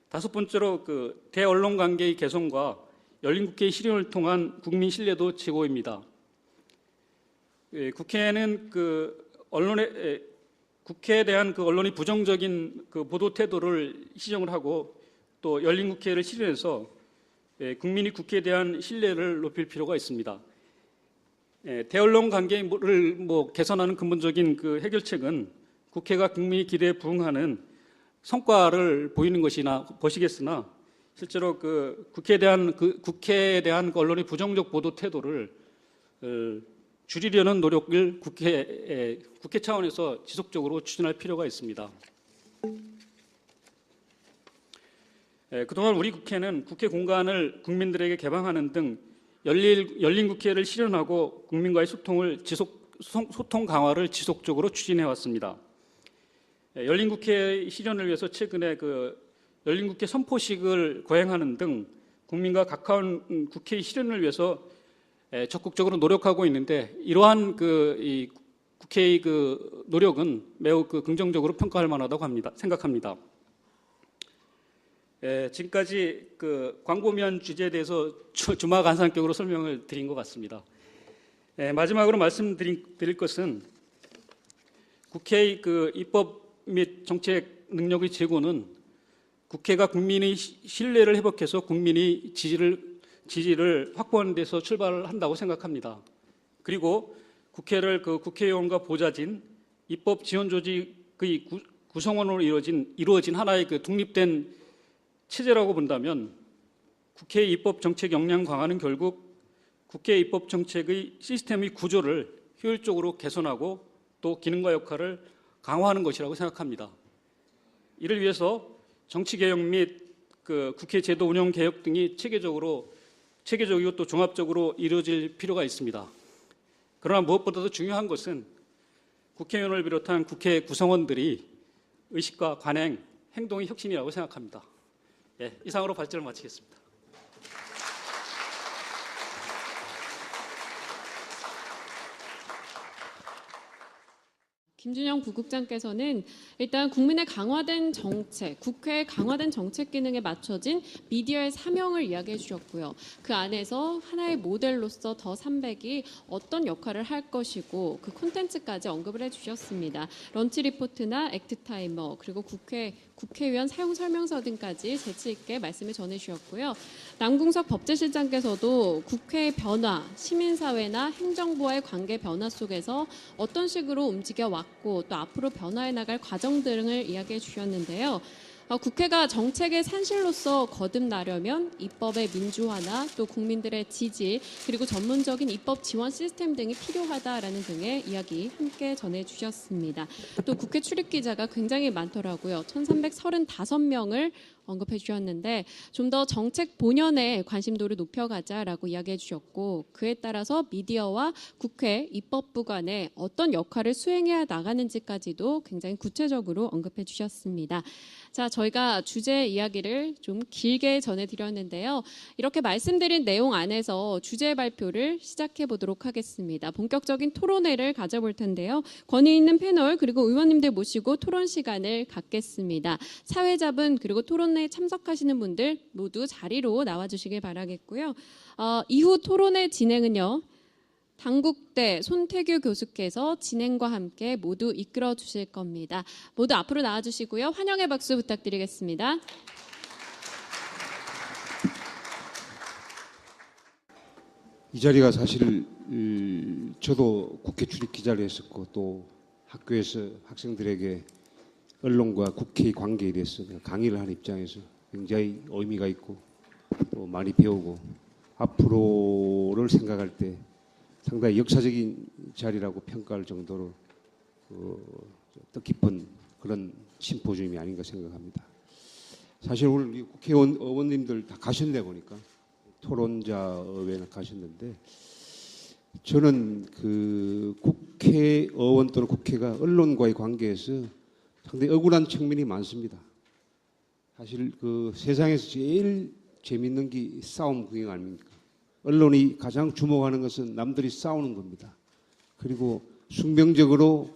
다섯 번째로 대언론 관계의 개선과 열린 국회의 실현을 통한 국민 신뢰도 제고입니다. 국회는 국회에 대한 언론의 부정적인 보도 태도를 시정을 하고 또 열린 국회를 실현해서 국민이 국회에 대한 신뢰를 높일 필요가 있습니다. 대언론 관계를 개선하는 근본적인 해결책은 국회가 국민의 기대에 부응하는 성과를 보이는 것이겠으나 실제로 국회에 대한 언론의 부정적 보도 태도를 줄이려는 노력을 국회 차원에서 지속적으로 추진할 필요가 있습니다. 그동안 우리 국회는 국회 공간을 국민들에게 개방하는 등 열린 국회를 실현하고 국민과의 소통 강화를 지속적으로 추진해 왔습니다. 열린 국회 실현을 위해서 최근에 열린 국회 선포식을 거행하는 등 국민과 가까운 국회의 실현을 위해서 적극적으로 노력하고 있는데 이러한 국회의 노력은 매우 긍정적으로 평가할 만하다고 생각합니다. 지금까지 광고면 주제에 대해서 주마간상격으로 설명을 드린 것 같습니다. 마지막으로 말씀드릴 것은 국회의 입법 및 정책 능력의 제고는 국회가 국민의 신뢰를 회복해서 국민의 지지를 확보하는 데서 출발한다고 생각합니다. 그리고 국회를 국회의원과 보좌진, 입법 지원 조직의 구성원으로 이루어진 하나의 독립된 체제라고 본다면 국회의 입법 정책 역량 강화는 결국 국회 입법 정책의 시스템의 구조를 효율적으로 개선하고 또 기능과 역할을 강화하는 것이라고 생각합니다. 이를 위해서 정치개혁 및 국회 제도 운영 개혁 등이 체계적이고 또 종합적으로 이루어질 필요가 있습니다. 그러나 무엇보다도 중요한 것은 국회의원을 비롯한 국회 구성원들이 의식과 관행, 행동의 혁신이라고 생각합니다. 이상으로 발제를 마치겠습니다. 김준영 부국장께서는 일단 국민의 강화된 정책, 국회의 강화된 정책 기능에 맞춰진 미디어의 사명을 이야기해 주셨고요. 그 안에서 하나의 모델로서 더 300이 어떤 역할을 할 것이고 그 콘텐츠까지 언급을 해 주셨습니다. 런치 리포트나 액트 타이머 그리고 국회의원 사용 설명서 등까지 재치 있게 말씀을 전해 주셨고요. 남궁석 법제실장께서도 국회의 변화, 시민사회나 행정부와의 관계 변화 속에서 어떤 식으로 움직여 왔고 또 앞으로 변화해 나갈 과정 등을 이야기해 주셨는데요. 국회가 정책의 산실로서 거듭나려면 입법의 민주화나 또 국민들의 지지 그리고 전문적인 입법 지원 시스템 등이 필요하다라는 등의 이야기 함께 전해주셨습니다. 또 국회 출입 기자가 굉장히 많더라고요. 1335명을 언급해 주셨는데 좀 더 정책 본연의 관심도를 높여가자라고 이야기해 주셨고 그에 따라서 미디어와 국회 입법부 간에 어떤 역할을 수행해야 나가는지까지도 굉장히 구체적으로 언급해 주셨습니다. 자, 저희가 주제 이야기를 좀 길게 전해드렸는데요. 이렇게 말씀드린 내용 안에서 주제 발표를 시작해 보도록 하겠습니다. 본격적인 토론회를 가져볼 텐데요. 권위 있는 패널 그리고 의원님들 모시고 토론 시간을 갖겠습니다. 사회자분 그리고 토론회에 참석하시는 분들 모두 자리로 나와주시길 바라겠고요. 이후 토론회 진행은요. 당국대 손태규 교수께서 진행과 함께 모두 이끌어 주실 겁니다. 모두 앞으로 나와주시고요. 환영의 박수 부탁드리겠습니다. 이 자리가 사실 저도 국회 출입 기자를 했었고 또 학교에서 학생들에게 언론과 국회의 관계에 대해서 강의를 하는 입장에서 굉장히 의미가 있고 또 많이 배우고 앞으로를 생각할 때 상당히 역사적인 자리라고 평가할 정도로 뜻깊은 그런 심포지움이 아닌가 생각합니다. 사실 오늘 국회의원 의원님들 다 가셨네 보니까 토론자 외에는 가셨는데 저는 그 국회의원 또는 국회가 언론과의 관계에서 상당히 억울한 측면이 많습니다. 사실 그 세상에서 제일 재밌는 게 싸움 구경 아닙니까? 언론이 가장 주목하는 것은 남들이 싸우는 겁니다. 그리고 숙명적으로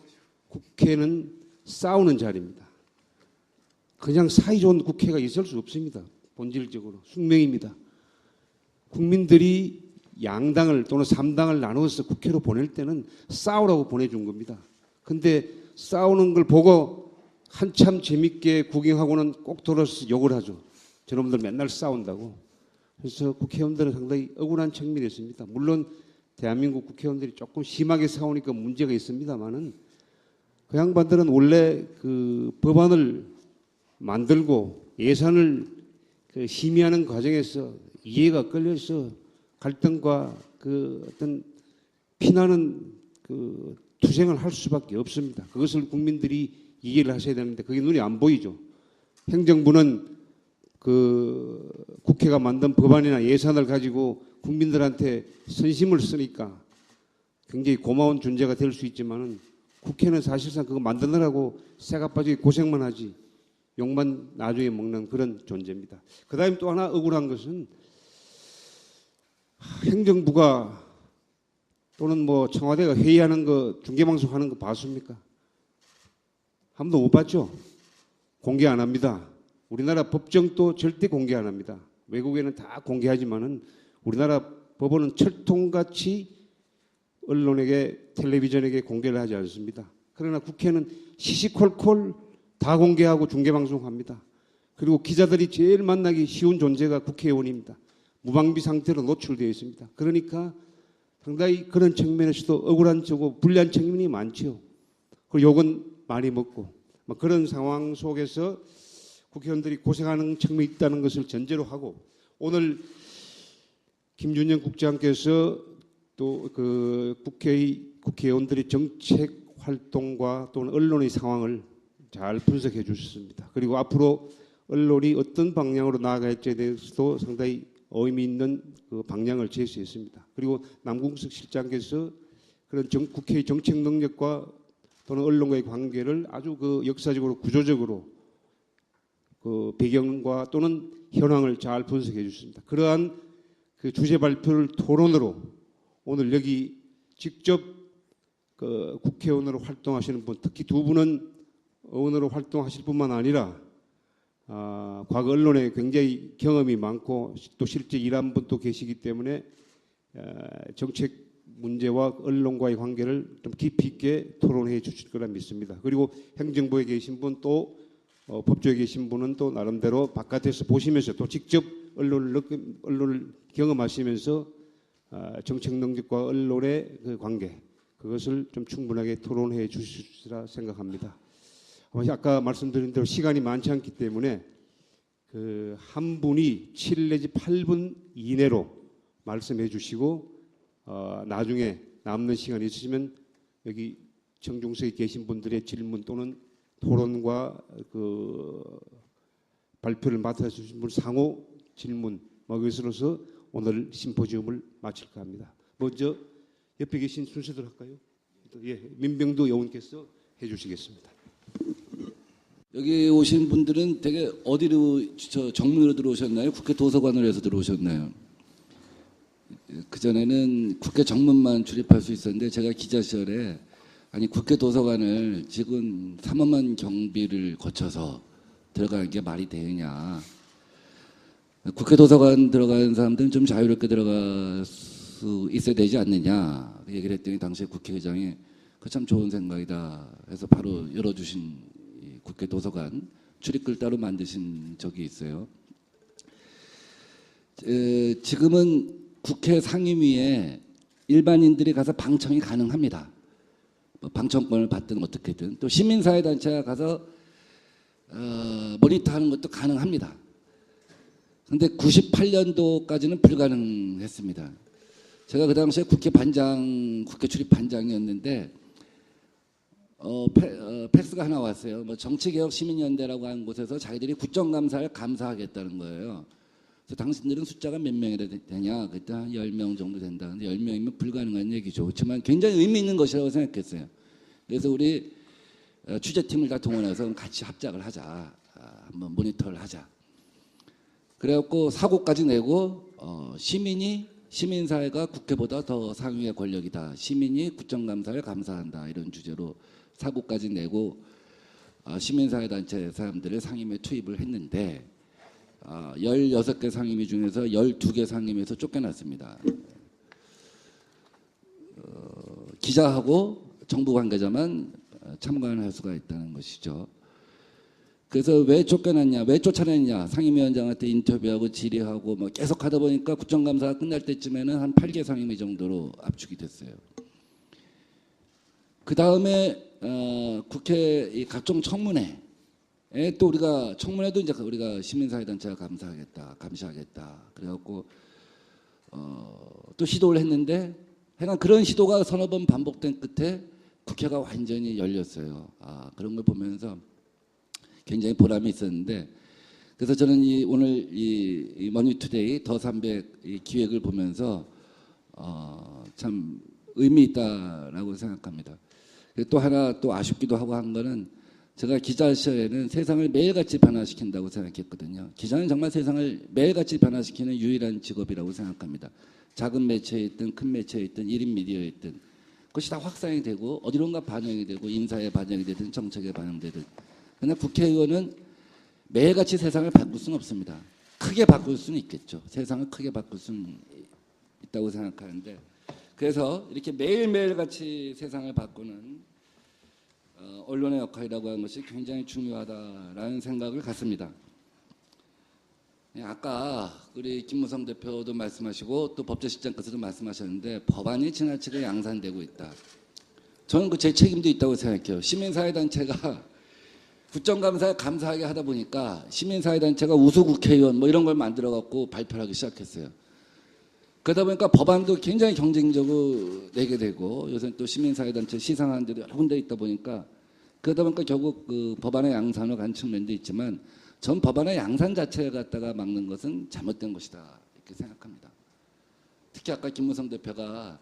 국회는 싸우는 자리입니다. 그냥 사이좋은 국회가 있을 수 없습니다. 본질적으로 숙명입니다. 국민들이 양당을 또는 3당을 나누어서 국회로 보낼 때는 싸우라고 보내준 겁니다. 근데 싸우는 걸 보고 한참 재밌게 구경하고는 꼭 돌아서 욕을 하죠. 저놈들 맨날 싸운다고. 그래서 국회의원들은 상당히 억울한 측면이 있습니다. 물론 대한민국 국회의원들이 조금 심하게 싸우니까 문제가 있습니다만은 그 양반들은 원래 그 법안을 만들고 예산을 그 심의하는 과정에서 이해가 끌려서 갈등과 그 어떤 피나는 그 투쟁을 할 수밖에 없습니다. 그것을 국민들이 이해를 하셔야 되는데 그게 눈에 안 보이죠. 행정부는 그 국회가 만든 법안이나 예산을 가지고 국민들한테 선심을 쓰니까 굉장히 고마운 존재가 될 수 있지만은 국회는 사실상 그거 만드느라고 새가 빠지게 고생만 하지 욕만 나중에 먹는 그런 존재입니다. 그다음에 또 하나 억울한 것은 행정부가 또는 뭐 청와대가 회의하는 거 중계방송 하는 거 봤습니까? 한 번도 못 봤죠? 공개 안 합니다. 우리나라 법정도 절대 공개 안 합니다. 외국에는 다 공개하지만은 우리나라 법원은 철통같이 언론에게 텔레비전에게 공개를 하지 않습니다. 그러나 국회는 시시콜콜 다 공개하고 중계방송합니다. 그리고 기자들이 제일 만나기 쉬운 존재가 국회의원입니다. 무방비 상태로 노출되어 있습니다. 그러니까 상당히 그런 측면에서도 억울한 저고 불리한 측면이 많죠. 그리고 욕은 많이 먹고 그런 상황 속에서 국회의원들이 고생하는 측면이 있다는 것을 전제로 하고 오늘 김준영 국장께서 또 그 국회의원들의 정책 활동과 또는 언론의 상황을 잘 분석해 주셨습니다. 그리고 앞으로 언론이 어떤 방향으로 나아갈지에 대해서도 상당히 의미 있는 그 방향을 제시했습니다. 그리고 남궁석 실장께서 그런 국회의 정책 능력과 또는 언론과의 관계를 아주 그 역사적으로 구조적으로 그 배경과 또는 현황을 잘 분석해 주셨습니다. 그러한 그 주제 발표를 토론으로 오늘 여기 직접 그 국회의원으로 활동하시는 분, 특히 두 분은 의원으로 활동하실 뿐만 아니라 과거 언론에 굉장히 경험이 많고 또 실제 일한 분도 계시기 때문에 정책 문제와 언론과의 관계를 좀 깊이 있게 토론해 주실 거라 믿습니다. 그리고 행정부에 계신 분 또 법조에 계신 분은 또 나름대로 바깥에서 보시면서 또 직접 언론을 경험하시면서 정책 능력과 언론의 그 관계 그것을 좀 충분하게 토론해 주시리라 생각합니다. 아까 말씀드린 대로 시간이 많지 않기 때문에 그 한 분이 7 내지 8분 이내로 말씀해 주시고 나중에 남는 시간이 있으시면 여기 정중석에 계신 분들의 질문 또는 토론과 그 발표를 맡아주신 분 상호 질문 그것으로서 오늘 심포지움을 마칠까 합니다. 먼저 옆에 계신 순서대로 할까요? 예, 민병두 의원께서 해주시겠습니다. 여기 오신 분들은 되게 어디로 정문으로 들어오셨나요? 국회 도서관으로 해서 들어오셨나요? 그전에는 국회 정문만 출입할 수 있었는데 제가 기자 시절에 아니 국회 도서관을 지금 3원만 경비를 거쳐서 들어가는 게 말이 되느냐. 국회 도서관 들어가는 사람들은 좀 자유롭게 들어갈 수 있어야 되지 않느냐 얘기를 했더니 당시에 국회의장이 그 참 좋은 생각이다 해서 바로 열어주신 국회 도서관 출입구를 따로 만드신 적이 있어요. 지금은 국회 상임위에 일반인들이 가서 방청이 가능합니다. 방청권을 받든 어떻게든 또 시민사회단체가 가서 모니터하는 것도 가능합니다. 그런데 98년도까지는 불가능했습니다. 제가 그 당시에 국회 출입 반장이었는데 팩스가 하나 왔어요. 정치개혁 시민연대라고 하는 곳에서 자기들이 국정감사를 감사하겠다는 거예요. 그래서 당신들은 숫자가 몇 명이나 되냐? 그때 한 10명 정도 된다. 근데 10명이면 불가능한 얘기죠. 그렇지만 굉장히 의미 있는 것이라고 생각했어요. 그래서 우리 취재팀을 다 동원해서 같이 합작을 하자. 한번 모니터를 하자. 그래갖고 사고까지 내고 시민사회가 국회보다 더 상위의 권력이다. 시민이 국정감사를 감사한다. 이런 주제로 사고까지 내고 시민사회 단체 사람들을 상임위에 투입을 했는데 16개 상임위 중에서 12개 상임위에서 쫓겨났습니다. 기자하고 정부 관계자만 참관할 수가 있다는 것이죠. 그래서 왜 쫓겨났냐, 왜 쫓아냈냐, 상임위원장한테 인터뷰하고 질의하고 뭐 계속 하다 보니까 국정감사가 끝날 때쯤에는 한 8개 상임위 정도로 압축이 됐어요. 그 다음에 국회 이 각종 청문회, 또 우리가 청문회도 이제 우리가 시민사회단체가 감시하겠다. 그래갖고 또 시도를 했는데, 하여간 그런 시도가 서너 번 반복된 끝에 국회가 완전히 열렸어요. 그런 걸 보면서 굉장히 보람이 있었는데, 그래서 저는 오늘 이 머니투데이 더 300 이 기획을 보면서 참 의미 있다라고 생각합니다. 또 하나 또 아쉽기도 하고 한 거는, 제가 기자 시절에는 세상을 매일같이 변화시킨다고 생각했거든요. 기자는 정말 세상을 매일같이 변화시키는 유일한 직업이라고 생각합니다. 작은 매체에 있든 큰 매체에 있든 1인 미디어에 있든 그것이 다 확산이 되고 어디론가 반영이 되고 인사에 반영이 되든 정책에 반영되든, 그러나 국회의원은 매일같이 세상을 바꿀 수는 없습니다. 크게 바꿀 수는 있겠죠. 세상을 크게 바꿀 수는 있다고 생각하는데, 그래서 이렇게 매일매일 같이 세상을 바꾸는 언론의 역할이라고 하는 것이 굉장히 중요하다라는 생각을 갖습니다. 아까 우리 김무성 대표도 말씀하시고 또 법제실장께서도 말씀하셨는데, 법안이 지나치게 양산되고 있다. 저는 제 책임도 있다고 생각해요. 시민사회단체가 국정감사에 감사하게 하다 보니까 시민사회단체가 우수국회의원 뭐 이런 걸 만들어갖고 발표를 하기 시작했어요. 그러다 보니까 법안도 굉장히 경쟁적으로 내게 되고, 요새 또 시민사회단체 시상하는 데도 여러 군데 있다 보니까, 그러다 보니까 결국 그 법안의 양산으로 간 측면도 있지만, 전 법안의 양산 자체를 갖다가 막는 것은 잘못된 것이다 이렇게 생각합니다. 특히 아까 김무성 대표가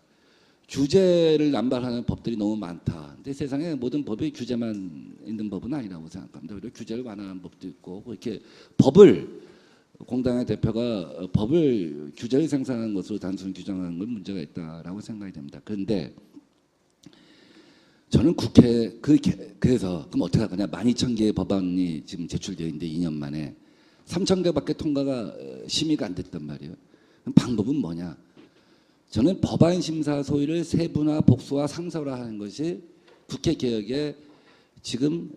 규제를 남발하는 법들이 너무 많다. 근데 세상에 모든 법이 규제만 있는 법은 아니라고 생각합니다. 오히려 규제를 완화하는 법도 있고, 이렇게 공당의 대표가 법을 규제를 생산하는 것으로 단순 규정하는 건 문제가 있다라고 생각이 됩니다. 그런데 저는 그래서 그럼 어떻게 하냐, 12,000개의 법안이 지금 제출되어 있는데 2년 만에 3,000개밖에 통과가 심의가 안 됐단 말이에요. 그럼 방법은 뭐냐? 저는 법안 심사 소위를 세분화, 복수화, 상설화하는 것이 국회 개혁의 지금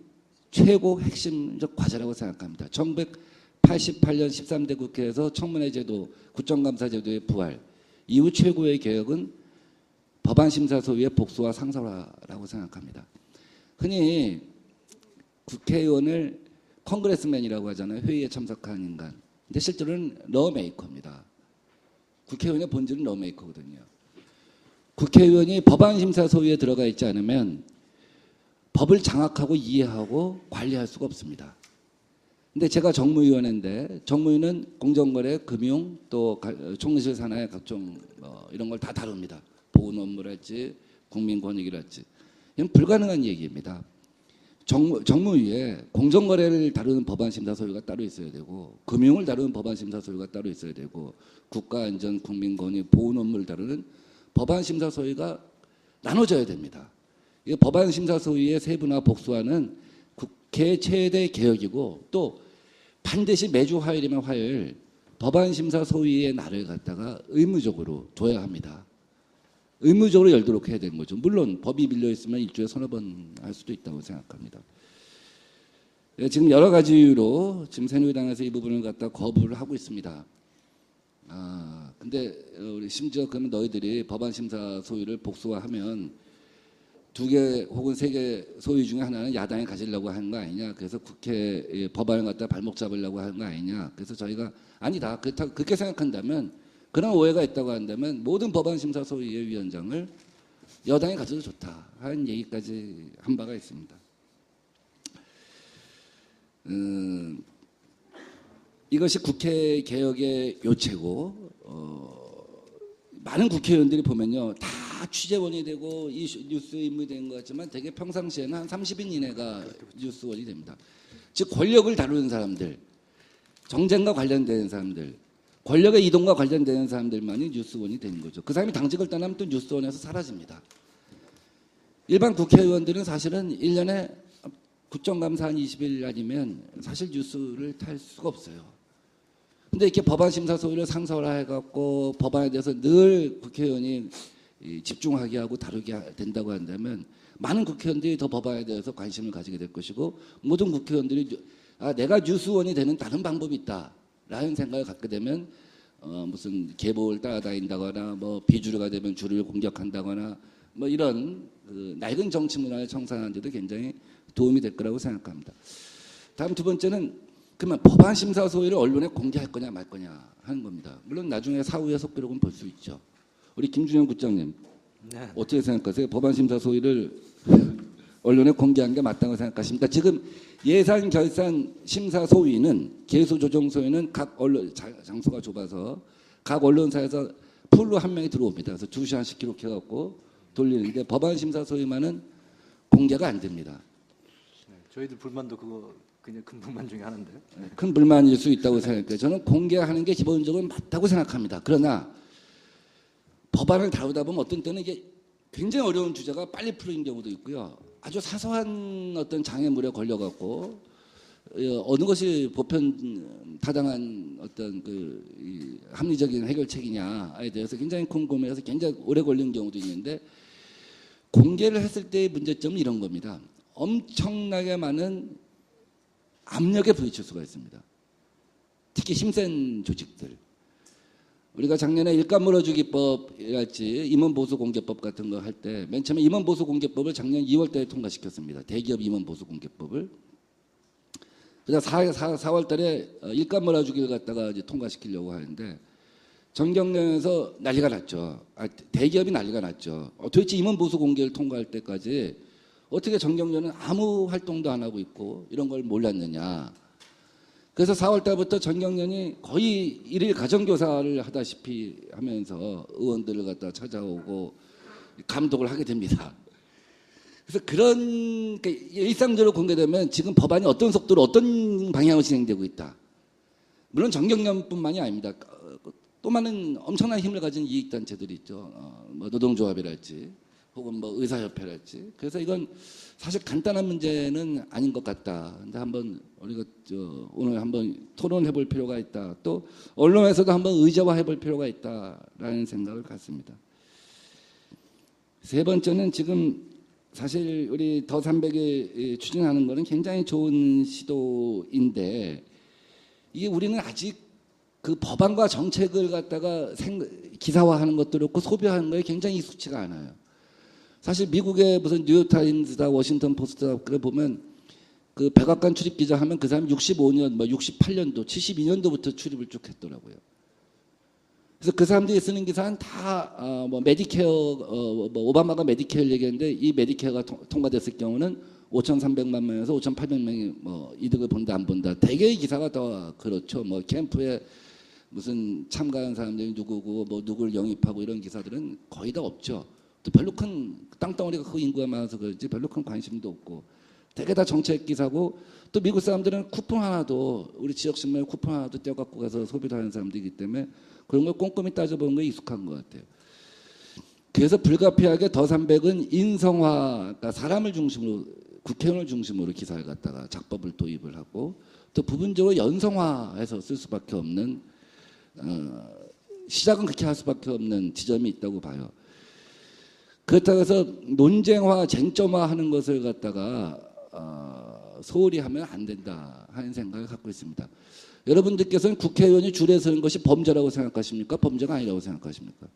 최고 핵심적 과제라고 생각합니다. 1988년 13대 국회에서 청문회 제도, 국정감사 제도의 부활 이후 최고의 개혁은 법안 심사 소위의 복수와 상설화라고 생각합니다. 흔히 국회의원을 컨그레스맨이라고 하잖아요. 회의에 참석하는 인간. 근데 실제로는 러메이커입니다. 국회의원의 본질은 러메이커거든요. 국회의원이 법안 심사 소위에 들어가 있지 않으면 법을 장악하고 이해하고 관리할 수가 없습니다. 근데 제가 정무위원회인데, 정무위는 공정거래, 금융, 또 총리실 산하의 각종 이런 걸 다 다룹니다. 보훈 업무랄지 국민권익이랄지. 이건 불가능한 얘기입니다. 정무위에 공정거래를 다루는 법안심사소위가 따로 있어야 되고, 금융을 다루는 법안심사소위가 따로 있어야 되고, 국가안전, 국민권익, 보훈 업무를 다루는 법안심사소위가 나눠져야 됩니다. 이 법안심사소위의 세분화 복수화는 국회 최대 개혁이고, 또 반드시 매주 화요일이면 화요일 법안심사소위의 날을 갖다가 의무적으로 둬야 합니다. 의무적으로 열도록 해야 되는 거죠. 물론 법이 밀려 있으면 일주일에 서너 번 할 수도 있다고 생각합니다. 지금 여러 가지 이유로 지금 새누리당에서 이 부분을 갖다 거부를 하고 있습니다. 근데 우리 심지어 그러면 너희들이 법안 심사 소위를 복수화하면 2개 혹은 3개 소위 중에 하나는 야당이 가지려고 하는 거 아니냐. 그래서 국회 법안을 갖다 발목 잡으려고 하는 거 아니냐. 그래서 저희가 아니다. 그렇게 생각한다면, 그런 오해가 있다고 한다면 모든 법안심사 소위의 위원장을 여당이 가져도 좋다 하는 얘기까지 한 바가 있습니다. 이것이 국회 개혁의 요체고 많은 국회의원들이 보면요 다 취재원이 되고 이 뉴스 인물이 된 것 같지만 되게 평상시에는 한 30인 이내가 뉴스원이 됩니다. 즉 권력을 다루는 사람들, 정쟁과 관련된 사람들, 권력의 이동과 관련되는 사람들만이 뉴스원이 되는 거죠. 그 사람이 당직을 떠나면 또 뉴스원에서 사라집니다. 일반 국회의원들은 사실은 1년에 국정감사 한 20일 아니면 사실 뉴스를 탈 수가 없어요. 근데 이렇게 법안 심사 소위를 상설화해갖고 법안에 대해서 늘 국회의원이 집중하게 하고 다루게 된다고 한다면 많은 국회의원들이 더 법안에 대해서 관심을 가지게 될 것이고 모든 국회의원들이 내가 뉴스원이 되는 다른 방법이 있다라는 생각을 갖게 되면 무슨 계보를 따라다닌다거나 뭐 비주류가 되면 주류를 공격한다거나 뭐 이런 그 낡은 정치 문화를 청산하는 데도 굉장히 도움이 될 거라고 생각합니다. 다음 두 번째는 그러면 법안 심사 소위를 언론에 공개할 거냐 말 거냐 하는 겁니다. 물론 나중에 사후의 속기록은 볼 수 있죠. 우리 김준영 국장님 네. 어떻게 생각하세요? 법안 심사 소위를 언론에 공개한 게 맞다고 생각하십니까? 지금 예산 결산 심사 소위는 개수 조정 소위는 각 언론 장소가 좁아서 각 언론사에서 풀로 한 명이 들어옵니다. 그래서 2시간씩 기록해갖고 돌리는데 법안 심사 소위만은 공개가 안 됩니다. 네, 저희들 불만도 그거 그냥 큰 불만 중에 하나인데요. 네, 큰 불만일 수 있다고 생각해요. 저는 공개하는 게 기본적으로 맞다고 생각합니다. 그러나 법안을 다루다 보면 어떤 때는 이게 굉장히 어려운 주제가 빨리 풀린 경우도 있고요. 아주 사소한 어떤 장애물에 걸려갖고 어느 것이 보편 타당한 어떤 그 합리적인 해결책이냐에 대해서 굉장히 궁금해서 굉장히 오래 걸리는 경우도 있는데 공개를 했을 때의 문제점은 이런 겁니다. 엄청나게 많은 압력에 부딪힐 수가 있습니다. 특히 힘센 조직들. 우리가 작년에 일감 물어주기법이랄지 임원보수공개법 같은 거 할 때 맨 처음에 임원보수공개법을 작년 2월 달에 통과시켰습니다. 대기업 임원보수공개법을. 그래서 4월 달에 일감 몰아주기를 갖다가 이제 통과시키려고 하는데 정경련에서 난리가 났죠. 대기업이 난리가 났죠. 도대체 임원보수공개를 통과할 때까지 어떻게 정경련은 아무 활동도 안 하고 있고 이런 걸 몰랐느냐. 그래서 4월 달부터 정경련이 거의 일일 가정교사를 하다시피 하면서 의원들을 갖다 찾아오고 감독을 하게 됩니다. 그래서 그런 일상적으로 공개되면 지금 법안이 어떤 속도로 어떤 방향으로 진행되고 있다. 물론 정경련뿐만이 아닙니다. 또 많은 엄청난 힘을 가진 이익단체들이 있죠. 뭐 노동조합이랄지 혹은 뭐 의사협회랄지. 그래서 이건 사실 간단한 문제는 아닌 것 같다. 근데 한번 우리가 오늘 한번 토론해 볼 필요가 있다. 또 언론에서도 한번 의제화해 볼 필요가 있다라는 생각을 갖습니다. 세 번째는 지금 사실 우리 더 300이 추진하는 거는 굉장히 좋은 시도인데 이게 우리는 아직 그 법안과 정책을 갖다가 기사화하는 것도 그렇고 소비하는 거에 굉장히 익숙치가 않아요. 사실 미국의 무슨 뉴욕타임스다 워싱턴 포스트다 그래 보면 그 백악관 출입 기자 하면 그 사람 65년, 뭐 68년도, 72년도부터 출입을 쭉 했더라고요. 그래서 그 사람들이 쓰는 기사는 다 뭐 메디케어, 뭐 오바마가 메디케어 얘기했는데 이 메디케어가 통과됐을 경우는 5,300만 명에서 5,800명이 뭐 이득을 본다 안 본다. 대개의 기사가 더 그렇죠. 뭐 캠프에 무슨 참가한 사람들이 누구고 뭐 누구를 영입하고 이런 기사들은 거의 다 없죠. 또 별로 큰 땅덩어리가 그 인구가 많아서 그런지 별로 큰 관심도 없고 되게 다 정책 기사고 또 미국 사람들은 쿠폰 하나도 우리 지역 신문에 쿠폰 하나도 떼어갖고 가서 소비를 하는 사람들이기 때문에 그런 걸 꼼꼼히 따져보는 게 익숙한 것 같아요. 그래서 불가피하게 더 300은 인성화, 그러니까 사람을 중심으로 국회의원을 중심으로 기사를 갖다가 작법을 도입을 하고 또 부분적으로 연성화해서 쓸 수밖에 없는 시작은 그렇게 할 수밖에 없는 지점이 있다고 봐요. 그렇다고 해서 논쟁화, 쟁점화하는 것을 갖다가 소홀히 하면 안 된다 하는 생각을 갖고 있습니다. 여러분들께서는 국회의원이 줄에 서는 것이 범죄라고 생각하십니까? 범죄가 아니라고 생각하십니까?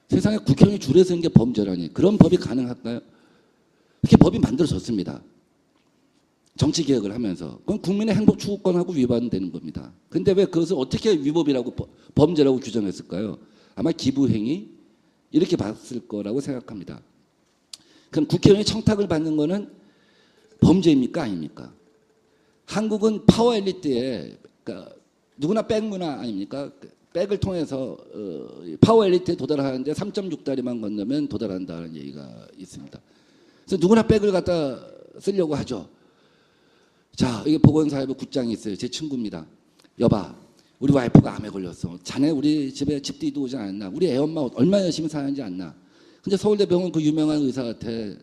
세상에 국회의원이 줄에 서는 게 범죄라니 그런 법이 가능할까요? 이렇게 법이 만들어졌습니다. 정치개혁을 하면서 그건 국민의 행복 추구권하고 위반되는 겁니다. 근데 왜 그것을 어떻게 위법이라고 범죄라고 규정했을까요? 아마 기부행위 이렇게 봤을 거라고 생각합니다. 그럼 국회의원이 청탁을 받는 거는 범죄입니까? 아닙니까? 한국은 파워 엘리트의 그러니까 누구나 백 문화 아닙니까? 백을 통해서 파워 엘리트에 도달하는데 3.6다리만 건너면 도달한다는 얘기가 있습니다. 그래서 누구나 백을 갖다 쓰려고 하죠. 자, 이게 보건사회부 국장이 있어요. 제 친구입니다. 여봐, 우리 와이프가 암에 걸렸어. 자네 우리 집에 집들이도 오지 않았나? 우리 애엄마 얼마나 열심히 사는지 않나? 근데 서울대병원 그 유명한 의사한테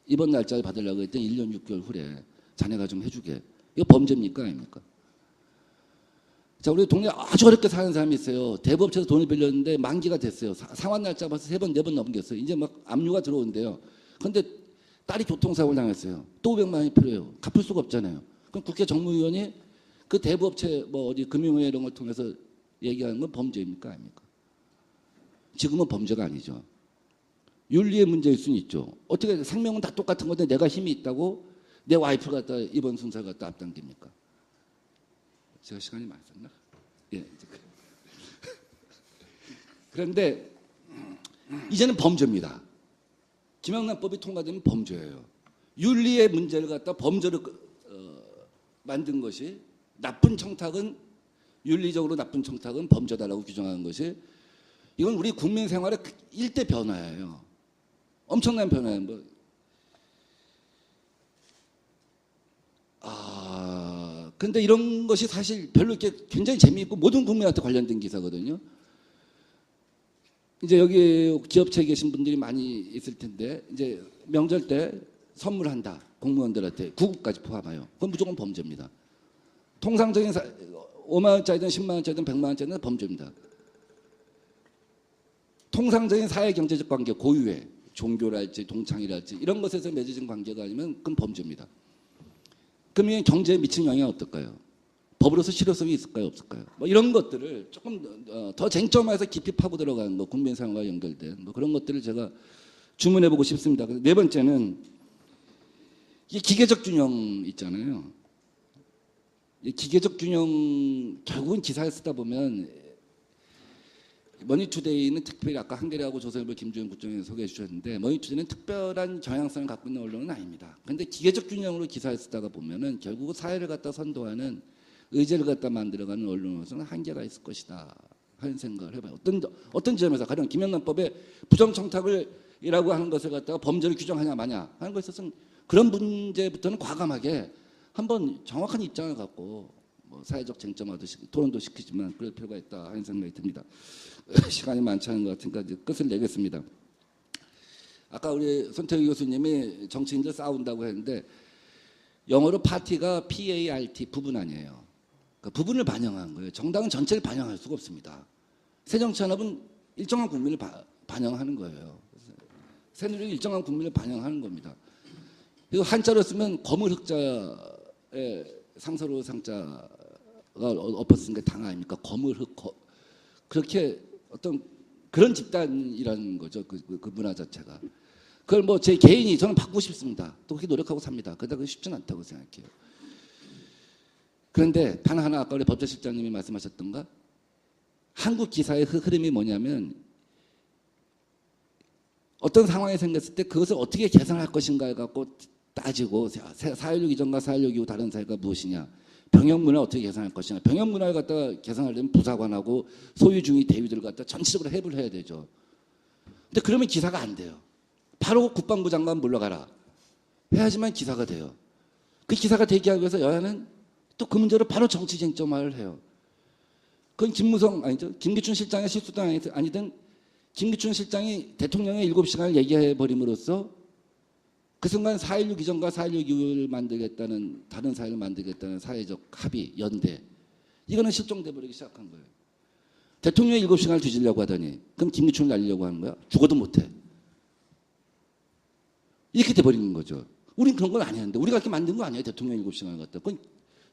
입원 날짜를 받으려고 했더니 1년 6개월 후래 자네가 좀 해주게. 이거 범죄입니까? 아닙니까? 자, 우리 동네에 아주 어렵게 사는 사람이 있어요. 대부업체에서 돈을 빌렸는데 만기가 됐어요. 상환 날짜 봐서 3번, 4번 넘겼어요. 이제 막 압류가 들어온대요. 그런데 딸이 교통사고를 당했어요. 또 500만 원이 필요해요. 갚을 수가 없잖아요. 그럼 국회 정무위원이 그 대부업체 뭐 어디 금융회 이런 걸 통해서 얘기하는 건 범죄입니까? 아닙니까? 지금은 범죄가 아니죠. 윤리의 문제일 수는 있죠. 어떻게 생명은 다 똑같은 건데 내가 힘이 있다고 내 와이프를 갖다 이번 순서를 갖다 앞당깁니까? 제가 시간이 많이 썼나? 예. 그런데 이제는 범죄입니다. 김영란법이 통과되면 범죄예요. 윤리의 문제를 갖다 범죄로 만든 것이 나쁜 청탁은 윤리적으로 나쁜 청탁은 범죄다라고 규정하는 것이 이건 우리 국민 생활의 일대 변화예요. 엄청난 변화예요. 근데 이런 것이 사실 별로 이렇게 굉장히 재미있고 모든 국민한테 관련된 기사거든요. 이제 여기 기업체에 계신 분들이 많이 있을 텐데 이제 명절 때 선물한다. 공무원들한테 구급까지 포함하여. 그건 무조건 범죄입니다. 통상적인 5만 원짜리든 10만 원짜리든 100만 원짜리는 범죄입니다. 통상적인 사회경제적 관계, 고유의 종교랄지 동창이랄지 이런 것에서 맺어진 관계가 아니면 그건 범죄입니다. 그러면 경제에 미친 영향이 어떨까요? 법으로서 실효성이 있을까요? 없을까요? 뭐 이런 것들을 조금 더 쟁점화해서 깊이 파고 들어가는 거, 국민 생활과 연결된 뭐 그런 것들을 제가 주문해보고 싶습니다. 네 번째는 이 기계적 균형 있잖아요. 이 기계적 균형 결국은 기사에 쓰다 보면 머니투데이는 특별히 아까 한겨레하고 조선일보 김주현 국장이 소개해 주셨는데 머니투데이는 특별한 경향성을 갖고 있는 언론은 아닙니다. 그런데 기계적 균형으로 기사에 쓰다가 보면은 결국 사회를 갖다 선도하는 의제를 갖다 만들어가는 언론으로서는 한계가 있을 것이다 하는 생각을 해봐요. 어떤 지점에서 가령 김영란법에 부정청탁을이라고 하는 것을 갖다가 범죄를 규정하냐 마냐 하는 것에 있어서는 그런 문제부터는 과감하게 한번 정확한 입장을 갖고 뭐 사회적 쟁점화도 토론도 시키지만 그럴 필요가 있다 하는 생각이 듭니다. 시간이 많지 않은 것 같으니까 이제 끝을 내겠습니다. 아까 우리 손태희 교수님이 정치인들 싸운다고 했는데 영어로 파티가 PART 부분 아니에요. 그러니까 부분을 반영한 거예요. 정당은 전체를 반영할 수가 없습니다. 새정치연합은 일정한 국민을 반영하는 거예요. 새누리는 일정한 국민을 반영하는 겁니다. 그리고 한자로 쓰면 거물 흑자의 상서로 상자가 엎었은 게 당 아닙니까? 거물 흑 그렇게 어떤 그런 집단이라는 거죠. 그 문화 자체가. 그걸 뭐 제 개인이 저는 바꾸고 싶습니다. 또 그렇게 노력하고 삽니다. 그러다 그게 쉽지는 않다고 생각해요. 그런데 단 하나 아까 우리 법제실장님이 말씀하셨던가 한국 기사의 흐름이 뭐냐면 어떤 상황이 생겼을 때 그것을 어떻게 개선할 것인가를 갖고 따지고 4.16 이전과 4.16 이후 다른 사회가 무엇이냐 병역문화를 어떻게 개선할 것이냐 병역문화를 갖다가 개선하려면 부사관하고 소유주의 대위들을 갖다 전체적으로 해부를 해야 되죠. 근데 그러면 기사가 안 돼요. 바로 국방부 장관 물러가라 해야지만 기사가 돼요. 그 기사가 되게 하기 위해서 여야는 또 그 문제로 바로 정치 쟁점화를 해요. 그건 김무성 아니죠. 김기춘 실장의 실수든 아니든 김기춘 실장이 대통령의 7시간을 얘기해버림으로써 그 순간 4.16 이전과 4.16 이후를 만들겠다는 다른 사회를 만들겠다는 사회적 합의, 연대 이거는 실종돼버리기 시작한 거예요. 대통령이 7시간을 뒤지려고 하더니 그럼 김기춘을 날리려고 하는 거야? 죽어도 못해. 이렇게 돼버리는 거죠. 우린 그런 건 아니었는데 우리가 이렇게 만든 거 아니에요. 대통령 7시간을 갖다. 그건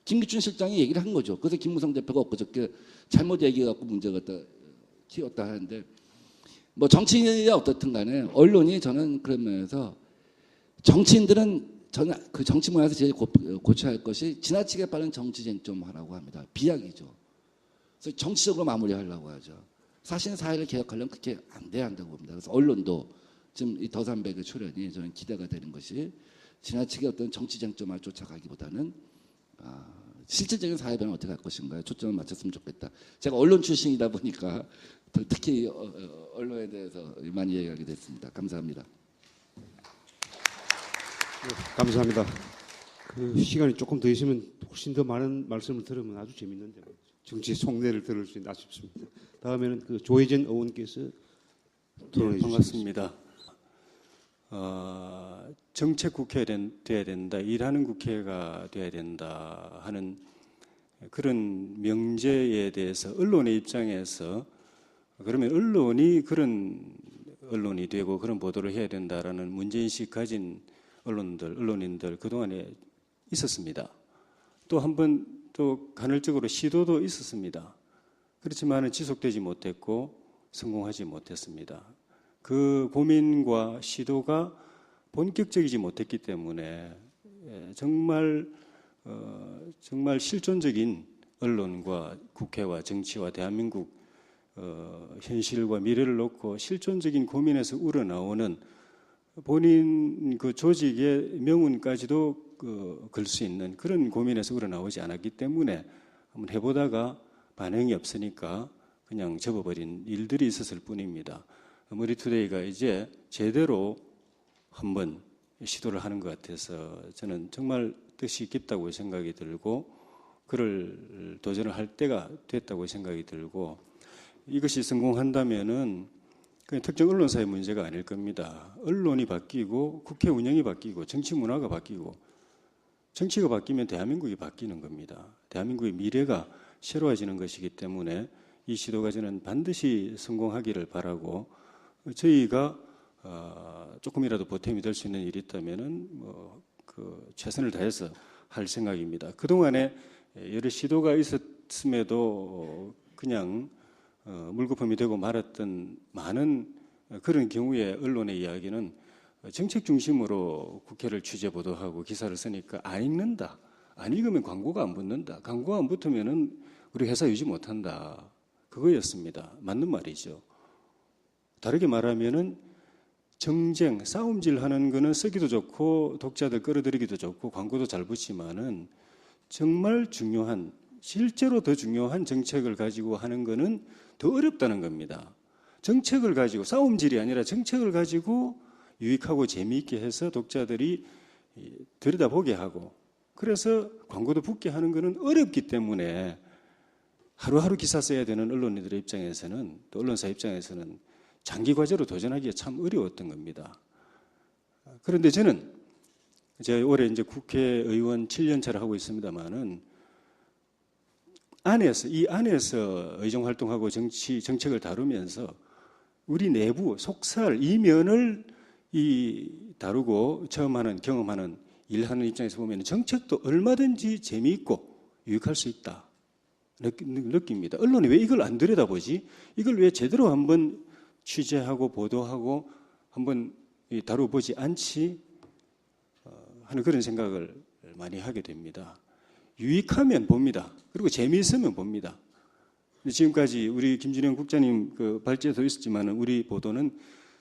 김기춘 실장이 얘기를 한 거죠. 그래서 김무성 대표가 엊그저께 잘못 얘기해갖고 문제 갖다 튀었다 하는데 뭐 정치인이 어떻든 간에 언론이 저는 그런 면에서 정치인들은 저는 그 정치 문화에서 제일 고쳐야 할 것이 지나치게 빠른 정치 쟁점화라고 합니다. 비약이죠. 그래서 정치적으로 마무리하려고 하죠. 사실은 사회를 개혁하려면 그렇게 안 돼야 한다고 봅니다. 그래서 언론도 지금 이 더삼백의 출연이 저는 기대가 되는 것이 지나치게 어떤 정치 쟁점화 쫓아가기보다는 실질적인 사회 변화 어떻게 할 것인가에 초점을 맞췄으면 좋겠다. 제가 언론 출신이다 보니까 특히 언론에 대해서 많이 얘기하게 됐습니다. 감사합니다. 감사합니다. 그 시간이 조금 더 있으면 훨씬 더 많은 말씀을 들으면 아주 재밌는데 정치 속내를 들을 수 있나 싶습니다. 다음에는 그 조혜진 의원께서 토론해 주시겠습니다. 반갑습니다. 정책 국회가 돼야 된다, 일하는 국회가 돼야 된다 하는 그런 명제에 대해서 언론의 입장에서 그러면 언론이 그런 언론이 되고 그런 보도를 해야 된다라는 문제인식 가진 언론인들 그동안에 있었습니다. 또 한 번 또 간헐적으로 시도도 있었습니다. 그렇지만 지속되지 못했고 성공하지 못했습니다. 그 고민과 시도가 본격적이지 못했기 때문에 정말 실존적인 언론과 국회와 정치와 대한민국 현실과 미래를 놓고 실존적인 고민에서 우러나오는 본인 그 조직의 명운까지도 걸 수 있는 그런 고민에서 우러나오지 않았기 때문에 한번 해보다가 반응이 없으니까 그냥 접어버린 일들이 있었을 뿐입니다. 머니투데이가 이제 제대로 한번 시도를 하는 것 같아서 저는 정말 뜻이 깊다고 생각이 들고 그를 도전을 할 때가 됐다고 생각이 들고 이것이 성공한다면은 그냥 특정 언론사의 문제가 아닐 겁니다. 언론이 바뀌고 국회 운영이 바뀌고 정치 문화가 바뀌고 정치가 바뀌면 대한민국이 바뀌는 겁니다. 대한민국의 미래가 새로워지는 것이기 때문에 이 시도가 저는 반드시 성공하기를 바라고 저희가 조금이라도 보탬이 될 수 있는 일이 있다면은 최선을 다해서 할 생각입니다. 그동안에 여러 시도가 있었음에도 그냥 물거품이 되고 말았던 많은 그런 경우에 언론의 이야기는 정책 중심으로 국회를 취재 보도하고 기사를 쓰니까 안 읽는다. 안 읽으면 광고가 안 붙는다. 광고가 안 붙으면은 우리 회사 유지 못한다. 그거였습니다. 맞는 말이죠. 다르게 말하면은 정쟁, 싸움질 하는 거는 쓰기도 좋고 독자들 끌어들이기도 좋고 광고도 잘 붙지만은 정말 중요한 실제로 더 중요한 정책을 가지고 하는 거는 더 어렵다는 겁니다. 정책을 가지고 싸움질이 아니라 정책을 가지고 유익하고 재미있게 해서 독자들이 들여다보게 하고 그래서 광고도 붙게 하는 거는 어렵기 때문에 하루하루 기사 써야 되는 언론인들의 입장에서는 또 언론사 입장에서는 장기 과제로 도전하기가 참 어려웠던 겁니다. 그런데 저는 제가 올해 이제 국회의원 7년 차를 하고 있습니다만은 이 안에서 의정 활동하고 정책을 다루면서 우리 내부 속살 이면을 다루고 경험하는 일하는 입장에서 보면 정책도 얼마든지 재미있고 유익할 수 있다 느낍니다. 언론이 왜 이걸 안 들여다보지? 이걸 왜 제대로 한번 취재하고 보도하고 한번 다뤄보지 않지? 하는 그런 생각을 많이 하게 됩니다. 유익하면 봅니다. 그리고 재미있으면 봅니다. 지금까지 우리 김준영 국장님 그 발제도 있었지만 우리 보도는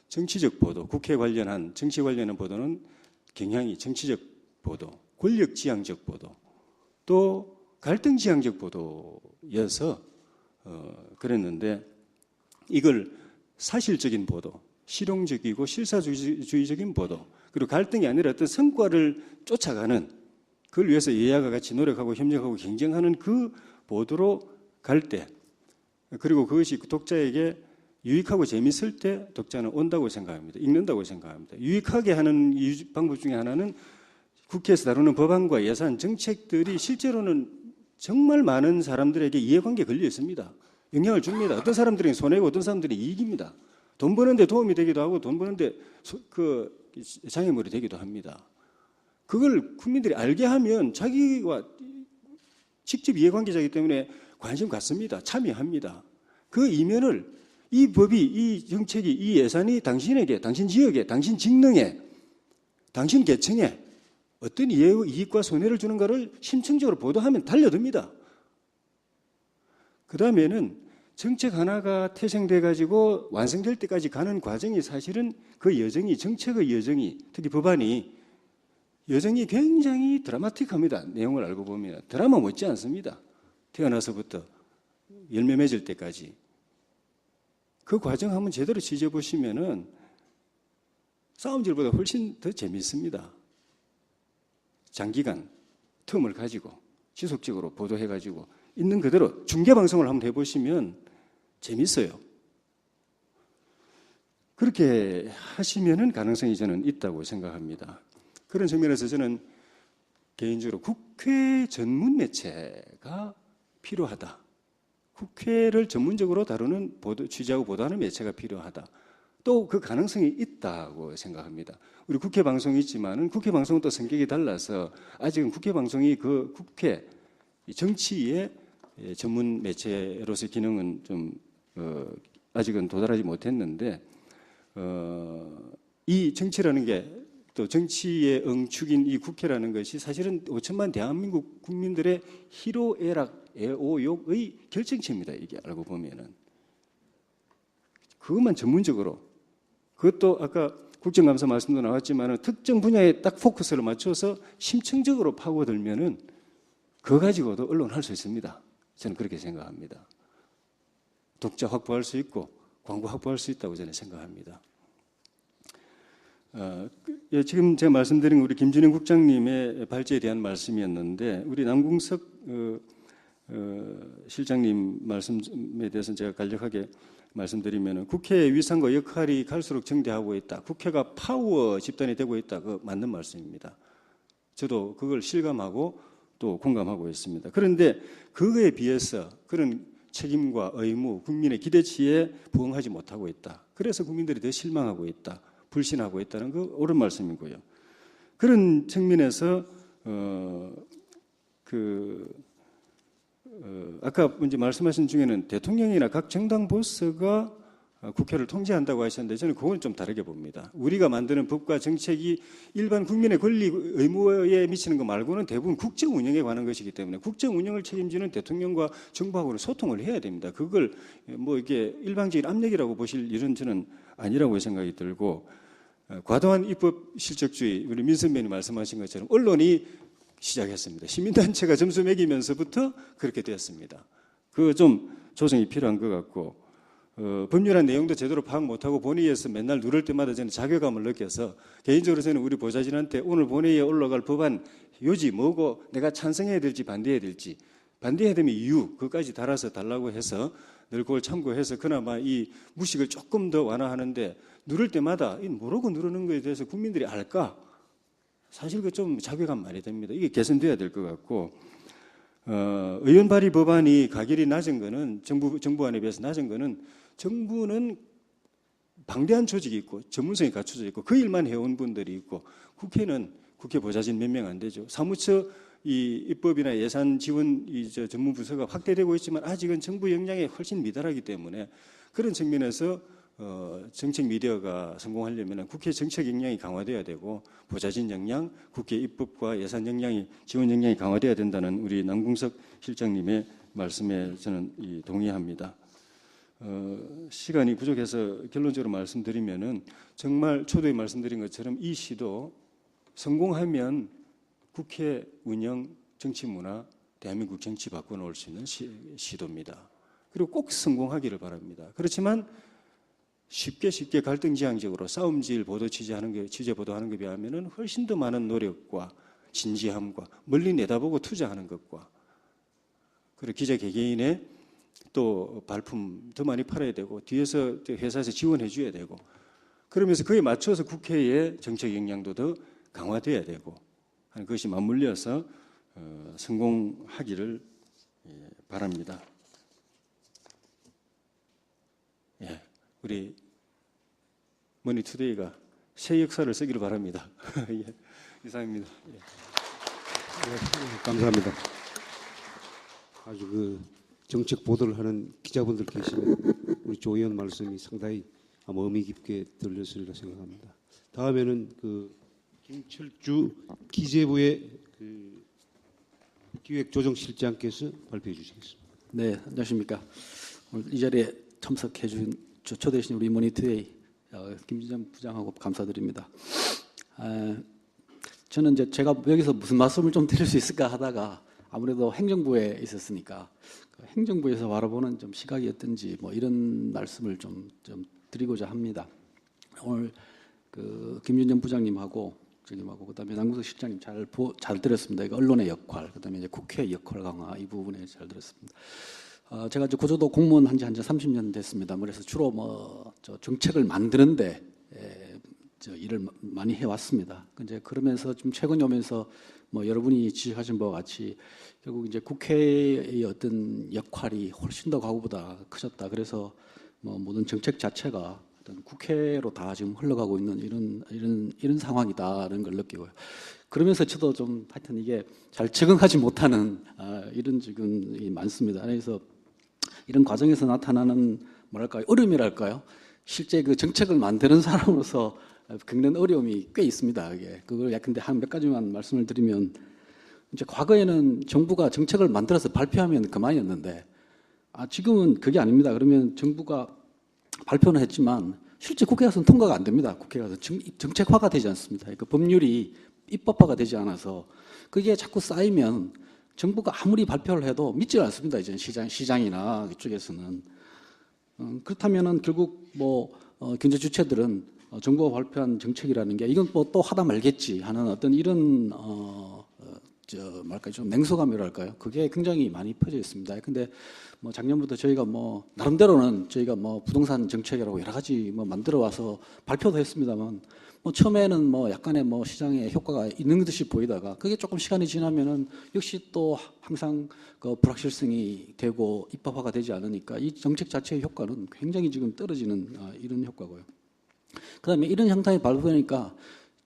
정치적 보도, 국회 관련한 정치 관련한 보도는 경향이 정치적 보도, 권력지향적 보도, 또 갈등지향적 보도여서 그랬는데 이걸 사실적인 보도, 실용적이고 실사주의적인 보도, 그리고 갈등이 아니라 어떤 성과를 쫓아가는 그걸 위해서 여야가 같이 노력하고 협력하고 경쟁하는 그 보도로 갈 때, 그리고 그것이 독자에게 유익하고 재미있을 때 독자는 온다고 생각합니다. 읽는다고 생각합니다. 유익하게 하는 방법 중에 하나는 국회에서 다루는 법안과 예산, 정책들이 실제로는 정말 많은 사람들에게 이해관계에 걸려 있습니다. 영향을 줍니다. 어떤 사람들이 손해고 어떤 사람들이 이익입니다. 돈 버는데 도움이 되기도 하고 돈 버는데 장애물이 되기도 합니다. 그걸 국민들이 알게 하면 자기와 직접 이해관계자이기 때문에 관심 갖습니다. 참여합니다. 그 이면을 이 법이, 이 정책이, 이 예산이 당신에게, 당신 지역에, 당신 직능에, 당신 계층에 어떤 이익과 손해를 주는가를 심층적으로 보도하면 달려듭니다. 그 다음에는 정책 하나가 태생돼 가지고 완성될 때까지 가는 과정이 사실은 그 여정이, 정책의 여정이, 특히 법안이 여정이 굉장히 드라마틱합니다. 내용을 알고 보면 드라마 못지 않습니다. 태어나서부터 열매 맺을 때까지 그 과정 한번 제대로 취재해 보시면은 싸움질보다 훨씬 더 재밌습니다. 장기간 틈을 가지고 지속적으로 보도해 가지고 있는 그대로 중계 방송을 한번 해보시면 재밌어요. 그렇게 하시면은 가능성이 저는 있다고 생각합니다. 그런 측면에서 저는 개인적으로 국회 전문 매체가 필요하다. 국회를 전문적으로 다루는 취재하고 보도하는 매체가 필요하다. 또 그 가능성이 있다고 생각합니다. 우리 국회 방송이 있지만은 국회 방송은 또 성격이 달라서 아직은 국회 방송이 그 국회 정치의 전문 매체로서의 기능은 좀 아직은 도달하지 못했는데 이 정치라는 게 또 정치의 응축인 이 국회라는 것이 사실은 5천만 대한민국 국민들의 희로애락, 애오욕의 결정체입니다. 이게 알고 보면은 그것만 전문적으로 그것도 아까 국정감사 말씀도 나왔지만은 특정 분야에 딱 포커스를 맞춰서 심층적으로 파고들면은 그거 가지고도 언론 할 수 있습니다. 저는 그렇게 생각합니다. 독자 확보할 수 있고 광고 확보할 수 있다고 저는 생각합니다. 지금 제가 말씀드린 우리 김준영 국장님의 발제에 대한 말씀이었는데 우리 남궁석 실장님 말씀에 대해서는 제가 간략하게 말씀드리면 국회의 위상과 역할이 갈수록 정대하고 있다. 국회가 파워 집단이 되고 있다. 그 맞는 말씀입니다. 저도 그걸 실감하고 또 공감하고 있습니다. 그런데 그거에 비해서 그런 책임과 의무, 국민의 기대치에 부응하지 못하고 있다. 그래서 국민들이 더 실망하고 있다. 불신하고 있다는 거 옳은 말씀이고요. 그런 측면에서 아까 이제 말씀하신 중에는 대통령이나 각 정당 보스가 국회를 통제한다고 하셨는데 저는 그건 좀 다르게 봅니다. 우리가 만드는 법과 정책이 일반 국민의 권리 의무에 미치는 것 말고는 대부분 국정 운영에 관한 것이기 때문에 국정 운영을 책임지는 대통령과 정부하고는 소통을 해야 됩니다. 그걸 뭐 이게 일방적인 압력이라고 보실 일은 저는 아니라고 생각이 들고 과도한 입법 실적주의 우리 민선배님 말씀하신 것처럼 언론이 시작했습니다. 시민단체가 점수 매기면서부터 그렇게 되었습니다. 그 좀 조정이 필요한 것 같고 법률한 내용도 제대로 파악 못하고 본회의에서 맨날 누를 때마다 저는 자괴감을 느껴서 개인적으로 저는 우리 보좌진한테 오늘 본회의에 올라갈 법안 요지 뭐고 내가 찬성해야 될지 반대해야 될지 반대해야 되면 이유 그것까지 달아서 달라고 해서 늘 그걸 참고해서 그나마 이 무식을 조금 더 완화하는데 누를 때마다 뭐라고 누르는 것에 대해서 국민들이 알까? 사실 그 좀 자괴감 많이 됩니다. 이게 개선돼야 될 것 같고 의원 발의 법안이 가결이 낮은 거는 정부안에 비해서 낮은 거는 정부는 방대한 조직이 있고 전문성이 갖춰져 있고 그 일만 해온 분들이 있고 국회는 국회 보좌진 몇 명 안 되죠. 사무처 이 입법이나 예산 지원 전문 부서가 확대되고 있지만 아직은 정부 역량이 훨씬 미달하기 때문에 그런 측면에서 정책 미디어가 성공하려면 국회 정책 역량이 강화돼야 되고 보좌진 역량, 국회 입법과 예산 역량이 지원 역량이 강화돼야 된다는 우리 남궁석 실장님의 말씀에 저는 동의합니다. 시간이 부족해서 결론적으로 말씀드리면은 정말 초도에 말씀드린 것처럼 이 시도 성공하면 국회 운영, 정치 문화, 대한민국 정치 바꿔놓을 수 있는 시도입니다. 그리고 꼭 성공하기를 바랍니다. 그렇지만 쉽게 갈등지향적으로 싸움질 보도 취재 보도하는 것에 비하면은 훨씬 더 많은 노력과 진지함과 멀리 내다보고 투자하는 것과 그리고 기자 개개인의 또 발품 더 많이 팔아야 되고 뒤에서 회사에서 지원해 줘야 되고 그러면서 그에 맞춰서 국회의 정책 역량도 더 강화돼야 되고 하는 것이 맞물려서 성공하기를 바랍니다. 예, 우리 머니투데이가 새 역사를 쓰기를 바랍니다. 예, 이상입니다. 예. 감사합니다. 아주 그 정책 보도를 하는 기자분들 계시면 우리 조 의원 말씀이 상당히 아마 의미 깊게 들렸으리라 생각합니다. 다음에는 그 김철주 기재부의 그 기획조정실장께서 발표해 주시겠습니다. 네, 안녕하십니까. 오늘 이 자리에 참석해 초대해 주신 우리 머니투데이 김준영 부장하고 감사드립니다. 저는 이제 제가 여기서 무슨 말씀을 좀 드릴 수 있을까 하다가 아무래도 행정부에 있었으니까 그 행정부에서 바라보는 좀 시각이 어떤지 뭐 이런 말씀을 좀 드리고자 합니다. 오늘 그 김준영 부장님하고 그다음에 남궁석 실장님 잘 들었습니다. 이거 언론의 역할, 그다음에 이제 국회의 역할 강화 이 부분에 잘 들었습니다. 제가 이제 고조도 공무원 한지 30년 됐습니다. 그래서 주로 저 정책을 만드는데 일을 많이 해왔습니다. 이제 그러면서 좀 최근에 오면서 여러분이 지적하신 바와 같이 결국 이제 국회의 어떤 역할이 훨씬 더 과거보다 커졌다. 그래서 모든 정책 자체가 어떤 국회로 다 지금 흘러가고 있는 이런 상황이다라는 걸 느끼고요. 그러면서 저도 좀 하여튼 이게 잘 적응하지 못하는 이런 지금 많습니다. 그래서 이런 과정에서 나타나는 뭐랄까요, 어려움이랄까요. 실제 그 정책을 만드는 사람으로서 겪는 어려움이 꽤 있습니다. 그걸 근데 한 몇 가지만 말씀을 드리면, 이제 과거에는 정부가 정책을 만들어서 발표하면 그만이었는데, 지금은 그게 아닙니다. 그러면 정부가 발표는 했지만 실제 국회 가서는 통과가 안 됩니다. 국회 가서 정책화가 되지 않습니다. 그 법률이 입법화가 되지 않아서 그게 자꾸 쌓이면 정부가 아무리 발표를 해도 믿지 않습니다. 이제 시장이나 이쪽에서는. 그렇다면은 결국 경제 주체들은 정부가 발표한 정책이라는 게 이건 또 하다 말겠지 하는 어떤 이런 좀 냉소감이랄까요? 그게 굉장히 많이 퍼져 있습니다. 근데 작년부터 저희가 나름대로는 저희가 부동산 정책이라고 여러 가지 만들어 와서 발표도 했습니다만 처음에는 약간의 시장에 효과가 있는 듯이 보이다가 그게 조금 시간이 지나면은 역시 또 항상 그 불확실성이 되고 입법화가 되지 않으니까 이 정책 자체의 효과는 굉장히 지금 떨어지는 이런 효과고요. 그다음에 이런 형태의 발표니까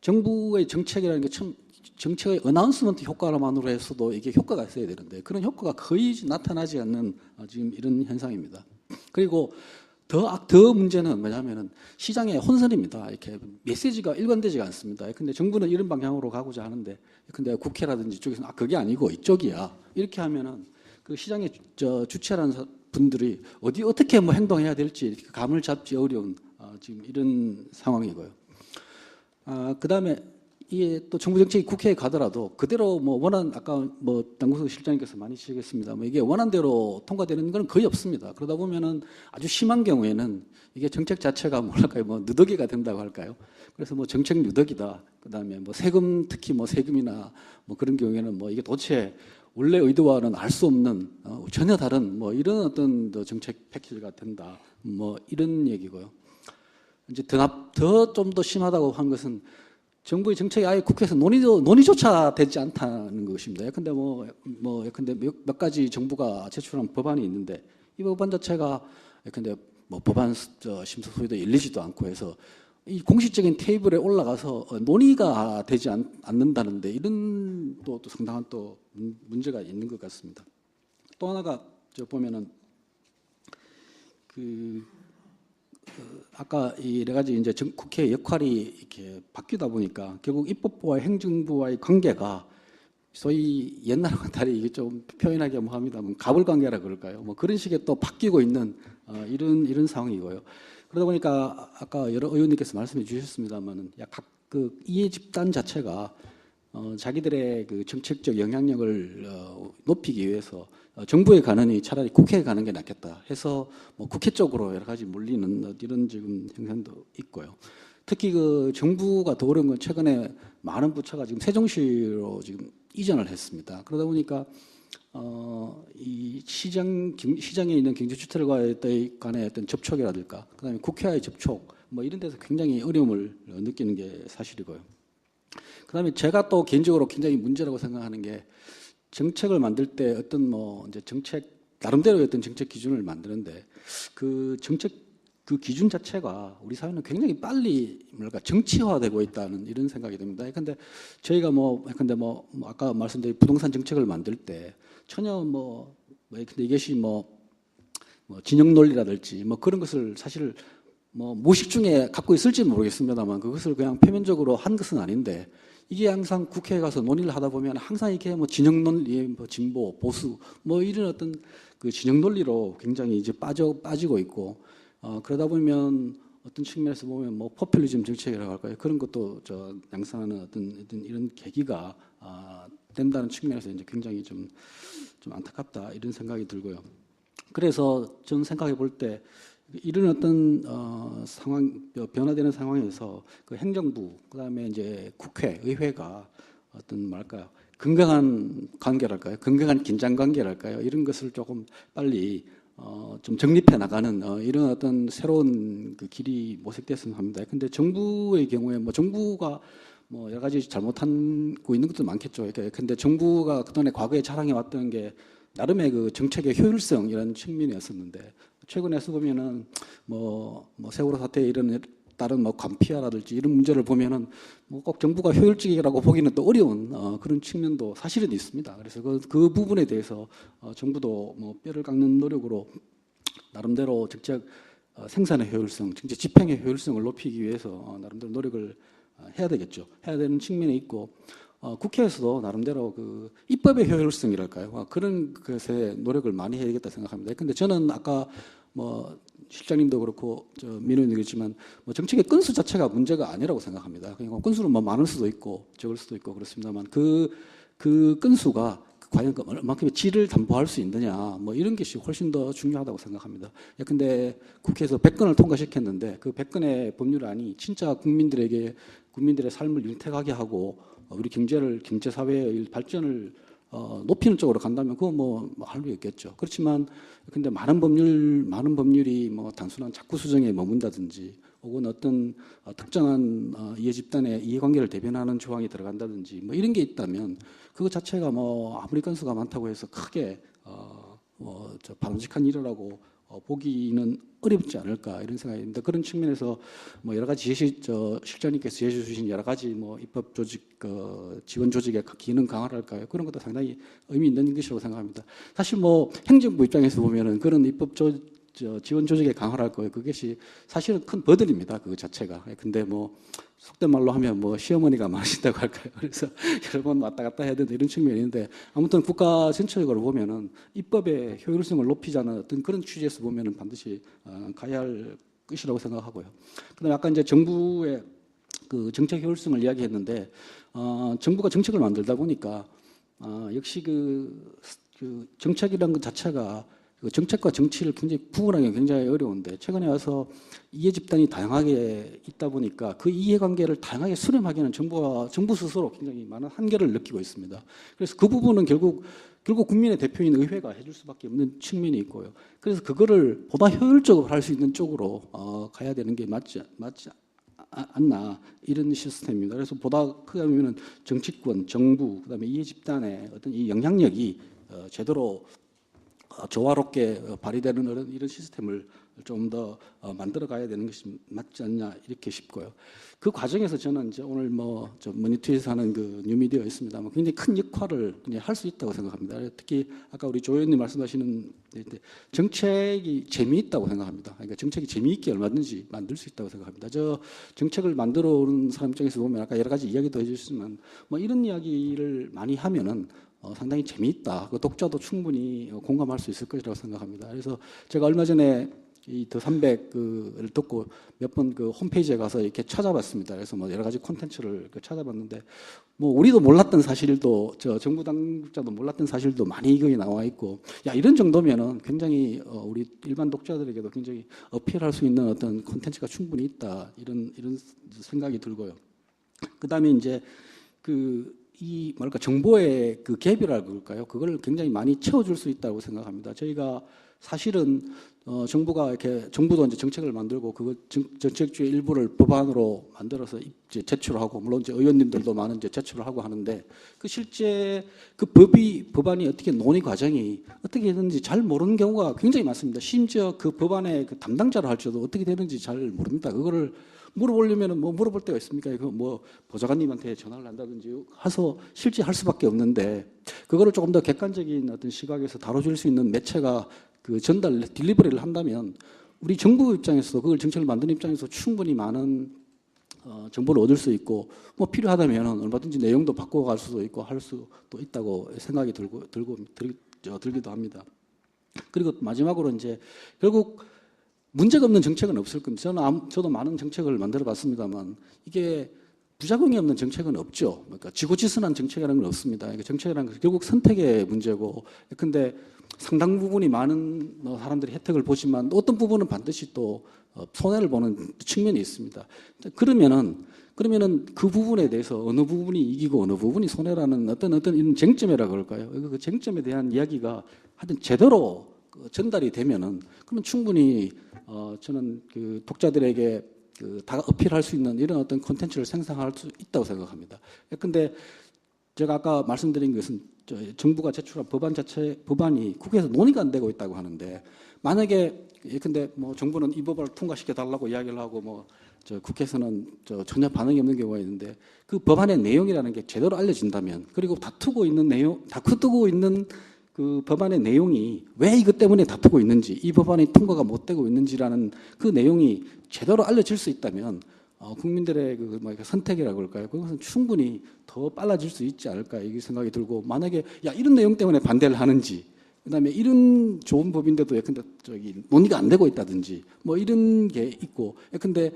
정부의 정책이라는 게 참 정책의 어나운스먼트 효과만으로 해서도 이게 효과가 있어야 되는데 그런 효과가 거의 나타나지 않는 지금 이런 현상입니다. 그리고 더 문제는 뭐냐면은 시장의 혼선입니다. 이렇게 메시지가 일관되지가 않습니다. 근데 정부는 이런 방향으로 가고자 하는데, 근데 국회라든지 이쪽에서는 그게 아니고 이쪽이야. 이렇게 하면은 그 시장의 주체라는 분들이 어떻게 행동해야 될지 감을 잡지 어려운 지금 이런 상황이고요. 그다음에 이게 또 정부 정책이 국회에 가더라도 그대로 아까 남궁석 실장님께서 많이 지적했습니다. 이게 원안대로 통과되는 건 거의 없습니다. 그러다 보면은 아주 심한 경우에는 이게 정책 자체가 누더기가 된다고 할까요? 그래서 정책 누더기다. 그다음에 세금, 특히 세금이나 그런 경우에는 이게 도대체 원래 의도와는 알 수 없는 전혀 다른 이런 어떤 정책 패키지가 된다. 이런 얘기고요. 이제 더 좀 더 심하다고 한 것은 정부의 정책이 아예 국회에서 논의조차 되지 않다는 것입니다. 근데 근데 몇 가지 정부가 제출한 법안이 있는데 이 법안 자체가 근데 법안 심사 소위도 열리지도 않고 해서 이 공식적인 테이블에 올라가서 논의가 되지 않는다는데 이런 또 상당한 또 문제가 있는 것 같습니다. 또 하나가 보면은 아까 이 여러 가지 이제 국회의 역할이 이렇게 바뀌다 보니까 결국 입법부와 행정부와의 관계가 소위 옛날과 달리 이게 좀 표현하기 합니다만 가불관계라 그럴까요? 그런 식의 또 바뀌고 있는 이런 상황이고요. 그러다 보니까 아까 여러 의원님께서 말씀해 주셨습니다만은 각 그 이해 집단 자체가 자기들의 그 정책적 영향력을 높이기 위해서 정부에 가느니 차라리 국회에 가는 게 낫겠다 해서 국회 쪽으로 여러 가지 몰리는 이런 지금 현상도 있고요. 특히 그 정부가 더 어려운 건 최근에 많은 부처가 지금 세종시로 지금 이전을 했습니다. 그러다 보니까 이 시장에 있는 경제주체들과의 간의 어떤 접촉이라든가 그다음에 국회와의 접촉 이런 데서 굉장히 어려움을 느끼는 게 사실이고요. 그다음에 제가 또 개인적으로 굉장히 문제라고 생각하는 게 정책을 만들 때 어떤 이제 정책 나름대로의 어떤 정책 기준을 만드는데 그 정책 그 기준 자체가 우리 사회는 굉장히 빨리 정치화되고 있다는 이런 생각이 듭니다. 근데 저희가 근데 아까 말씀드린 부동산 정책을 만들 때 전혀 근데 이것이 진영 논리라든지 그런 것을 사실 무의식 중에 갖고 있을지 모르겠습니다만 그것을 그냥 표면적으로 한 것은 아닌데 이게 항상 국회에 가서 논의를 하다 보면 항상 이렇게 진영 논리, 진보, 보수 이런 어떤 그 진영 논리로 굉장히 이제 빠지고 있고 그러다 보면 어떤 측면에서 보면 뭐 포퓰리즘 정책이라고 할까요? 그런 것도 양산하는 어떤 이런 계기가 된다는 측면에서 이제 굉장히 좀 안타깝다 이런 생각이 들고요. 그래서 저는 생각해 볼 때 이런 어떤 변화되는 상황에서 그 행정부 그다음에 이제 국회, 의회가 어떤 뭐랄까요? 건강한 관계랄까요? 건강한 긴장 관계랄까요? 이런 것을 조금 빨리 좀 정립해 나가는 이런 어떤 새로운 그 길이 모색됐으면 합니다. 근데 정부의 경우에 뭐 정부가 뭐 여러 가지 잘못하고 있는 것도 많겠죠. 근데 정부가 그동안에 과거에 자랑해 왔던 게 나름의 그 정책의 효율성 이런 측면이었었는데 최근에서 보면은 뭐 세월호 사태 이런 다른 뭐 관피아라든지 이런 문제를 보면은 뭐 꼭 정부가 효율적이라고 보기는 또 어려운 그런 측면도 사실은 있습니다. 그래서 그 부분에 대해서 정부도 뭐 뼈를 깎는 노력으로 나름대로 정책 생산의 효율성, 정책 집행의 효율성을 높이기 위해서 나름대로 노력을 해야 되겠죠. 해야 되는 측면이 있고 국회에서도 나름대로 그 입법의 효율성이랄까요? 그런 것에 노력을 많이 해야 되겠다 생각합니다. 근데 저는 아까 뭐 실장님도 그렇고 민원도 그렇지만 뭐 정책의 건수 자체가 문제가 아니라고 생각합니다. 그러니까 건수는 뭐 많을 수도 있고 적을 수도 있고 그렇습니다만 그 건수가 과연 얼마큼의 질을 담보할 수 있느냐 뭐 이런 것이 훨씬 더 중요하다고 생각합니다. 근데 국회에서 100건을 통과시켰는데 그 100건의 법률안이 진짜 국민들의 삶을 윤택하게 하고 우리 경제 사회의 발전을 높이는 쪽으로 간다면 그거 뭐 할 수 있겠죠. 그렇지만 근데 많은 법률이 뭐 단순한 자꾸 수정에 머문다든지 혹은 어떤 특정한 이해 집단의 이해관계를 대변하는 조항이 들어간다든지 뭐 이런 게 있다면 그거 자체가 뭐 아무리 건수가 많다고 해서 크게 바람직한 일이라고 보기는 어렵지 않을까 이런 생각이 듭니다. 그런 측면에서 뭐 여러 가지 실장님께서 제시해 주신 여러 가지 뭐 입법 조직 지원 조직의 기능 강화랄까요? 그런 것도 상당히 의미 있는 것이라고 생각합니다. 사실 뭐 행정부 입장에서 보면은 그런 입법 지원 조직의 강화랄 거예요. 그것이 사실은 큰 버들입니다. 그 자체가. 근데 뭐 속된 말로 하면 뭐 시어머니가 많으신다고 할까요? 그래서 여러 번 왔다 갔다 해야 된다 이런 측면이 있는데 아무튼 국가 전체적으로 보면은 입법의 효율성을 높이자는 어떤 그런 취지에서 보면은 반드시 가야 할 것이라고 생각하고요. 그다음에 아까 이제 정부의 그 정책 효율성을 이야기했는데 정부가 정책을 만들다 보니까 역시 그 정책이라는 것 자체가 정책과 정치를 굉장히 구분하기가 굉장히 어려운데 최근에 와서 이해 집단이 다양하게 있다 보니까 그 이해관계를 다양하게 수렴하기에는 정부 스스로 굉장히 많은 한계를 느끼고 있습니다. 그래서 그 부분은 결국 국민의 대표인 의회가 해줄 수밖에 없는 측면이 있고요. 그래서 그거를 보다 효율적으로 할 수 있는 쪽으로 가야 되는 게 맞지 않나 이런 시스템입니다. 그래서 보다 크게 보면은 정치권, 정부, 그다음에 이해 집단의 어떤 이 영향력이 제대로 조화롭게 발휘되는 이런 시스템을 좀 더 만들어 가야 되는 것이 맞지 않냐 이렇게 싶고요. 그 과정에서 저는 이제 오늘 머니투에서 하는 그 뉴미디어가 있습니다만 굉장히 큰 역할을 할 수 있다고 생각합니다. 특히 아까 우리 조 의원님 말씀하시는 정책이 재미있다고 생각합니다. 그러니까 정책이 재미있게 얼마든지 만들 수 있다고 생각합니다. 정책을 만들어 오는 사람 입장에서 보면 아까 여러 가지 이야기도 해주셨지만 뭐 이런 이야기를 많이 하면은 상당히 재미있다. 그 독자도 충분히 공감할 수 있을 것이라고 생각합니다. 그래서 제가 얼마 전에 이 더 300을 듣고 몇 번 그 홈페이지에 가서 이렇게 찾아봤습니다. 그래서 뭐 여러 가지 콘텐츠를 찾아봤는데 뭐 우리도 몰랐던 사실도 정부 당국자도 몰랐던 사실도 많이 거기 나와 있고 야 이런 정도면은 굉장히 우리 일반 독자들에게도 굉장히 어필할 수 있는 어떤 콘텐츠가 충분히 있다 이런 생각이 들고요. 그다음에 이제 이 뭐랄까 정보의 그 갭이라고 그럴까요? 그걸 굉장히 많이 채워줄 수 있다고 생각합니다. 저희가 사실은 정부도 이제 정책을 만들고 그 정책 중의 일부를 법안으로 만들어서 이제 제출하고 물론 이제 의원님들도 많은 이제 제출을 하고 하는데 그 실제 그 법안이 어떻게 논의 과정이 어떻게 되는지 잘 모르는 경우가 굉장히 많습니다. 심지어 그 법안의 그 담당자를 할지라도 어떻게 되는지 잘 모릅니다. 그거를 물어보려면 뭐 물어볼 데가 있습니까? 이거 뭐 보좌관님한테 전화를 한다든지 해서 실제 할 수밖에 없는데 그거를 조금 더 객관적인 어떤 시각에서 다뤄줄 수 있는 매체가 그 딜리버리를 한다면 우리 정부 입장에서도 그걸 정책을 만드는 입장에서 충분히 많은 정보를 얻을 수 있고 뭐 필요하다면 얼마든지 내용도 바꿔갈 수도 있고 할 수도 있다고 생각이 들기도 합니다. 그리고 마지막으로 이제 결국 문제가 없는 정책은 없을 겁니다. 저도 많은 정책을 만들어봤습니다만 이게 부작용이 없는 정책은 없죠. 그러니까 지고지순한 정책이라는 건 없습니다. 그러니까 정책이라는 건 결국 선택의 문제고, 근데 상당 부분이 많은 사람들이 혜택을 보지만 어떤 부분은 반드시 또 손해를 보는 측면이 있습니다. 그러면은 그 부분에 대해서 어느 부분이 이기고 어느 부분이 손해라는 어떤 이런 쟁점이라고 그럴까요? 그 쟁점에 대한 이야기가 하여튼 제대로 전달이 되면은 그러면 충분히 저는 그 독자들에게 다 어필할 수 있는 이런 어떤 콘텐츠를 생산할 수 있다고 생각합니다. 근데 제가 아까 말씀드린 것은 정부가 제출한 법안이 국회에서 논의가 안 되고 있다고 하는데, 만약에 근데 뭐 정부는 이 법안을 통과시켜 달라고 이야기를 하고 국회에서는 전혀 반응이 없는 경우가 있는데, 그 법안의 내용이라는 게 제대로 알려진다면, 그리고 다투고 있는 그 법안의 내용이 왜 이것 때문에 다투고 있는지, 이 법안이 통과가 못 되고 있는지라는 그 내용이 제대로 알려질 수 있다면 국민들의 선택이라고 할까요? 그것은 충분히 더 빨라질 수 있지 않을까 이 생각이 들고, 만약에 이런 내용 때문에 반대를 하는지, 그다음에 이런 좋은 법인데도 근데 논의가 안 되고 있다든지 이런 게 있고, 근데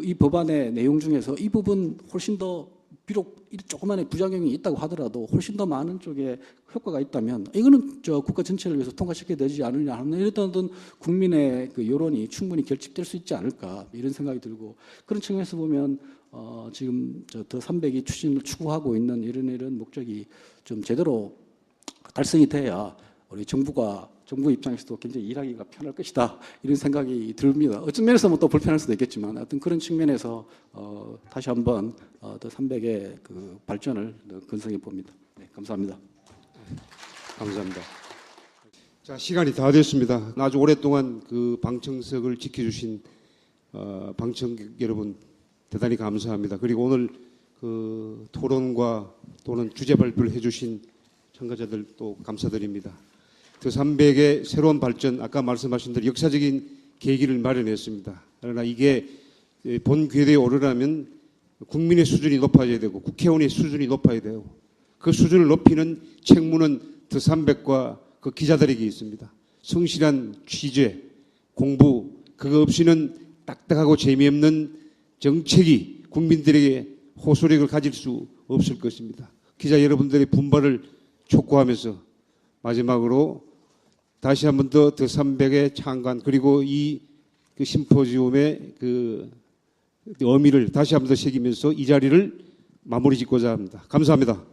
이 법안의 내용 중에서 이 부분 훨씬 더 비록 조그만의 부작용이 있다고 하더라도 훨씬 더 많은 쪽에 효과가 있다면 이거는 국가 전체를 위해서 통과시켜야 되지 않느냐 하는 이런 어떤 국민의 그 여론이 충분히 결집될 수 있지 않을까 이런 생각이 들고, 그런 측면에서 보면 지금 더 300이 추진을 추구하고 있는 이런 목적이 좀 제대로 달성이 돼야 우리 정부 입장에서도 굉장히 일하기가 편할 것이다 이런 생각이 듭니다. 어떤 면에서 또 불편할 수도 있겠지만 하여튼 그런 측면에서 다시 한번 더 300의 그 발전을 건성해 봅니다. 네, 감사합니다. 감사합니다. 자, 시간이 다 됐습니다. 아주 오랫동안 그 방청석을 지켜주신 방청객 여러분 대단히 감사합니다. 그리고 오늘 그 토론과 또는 주제 발표를 해주신 참가자들 또 감사드립니다. 더 300의 새로운 발전, 아까 말씀하신 대로 역사적인 계기를 마련했습니다. 그러나 이게 본 궤도에 오르려면 국민의 수준이 높아져야 되고 국회의원의 수준이 높아야 되고, 그 수준을 높이는 책무는 더 300과 그 기자들에게 있습니다. 성실한 취재, 공부, 그거 없이는 딱딱하고 재미없는 정책이 국민들에게 호소력을 가질 수 없을 것입니다. 기자 여러분들의 분발을 촉구하면서 마지막으로 다시 한 번 더 300의 창관, 그리고 이 그 심포지움의 그 의미를 다시 한 번 더 새기면서 이 자리를 마무리 짓고자 합니다. 감사합니다.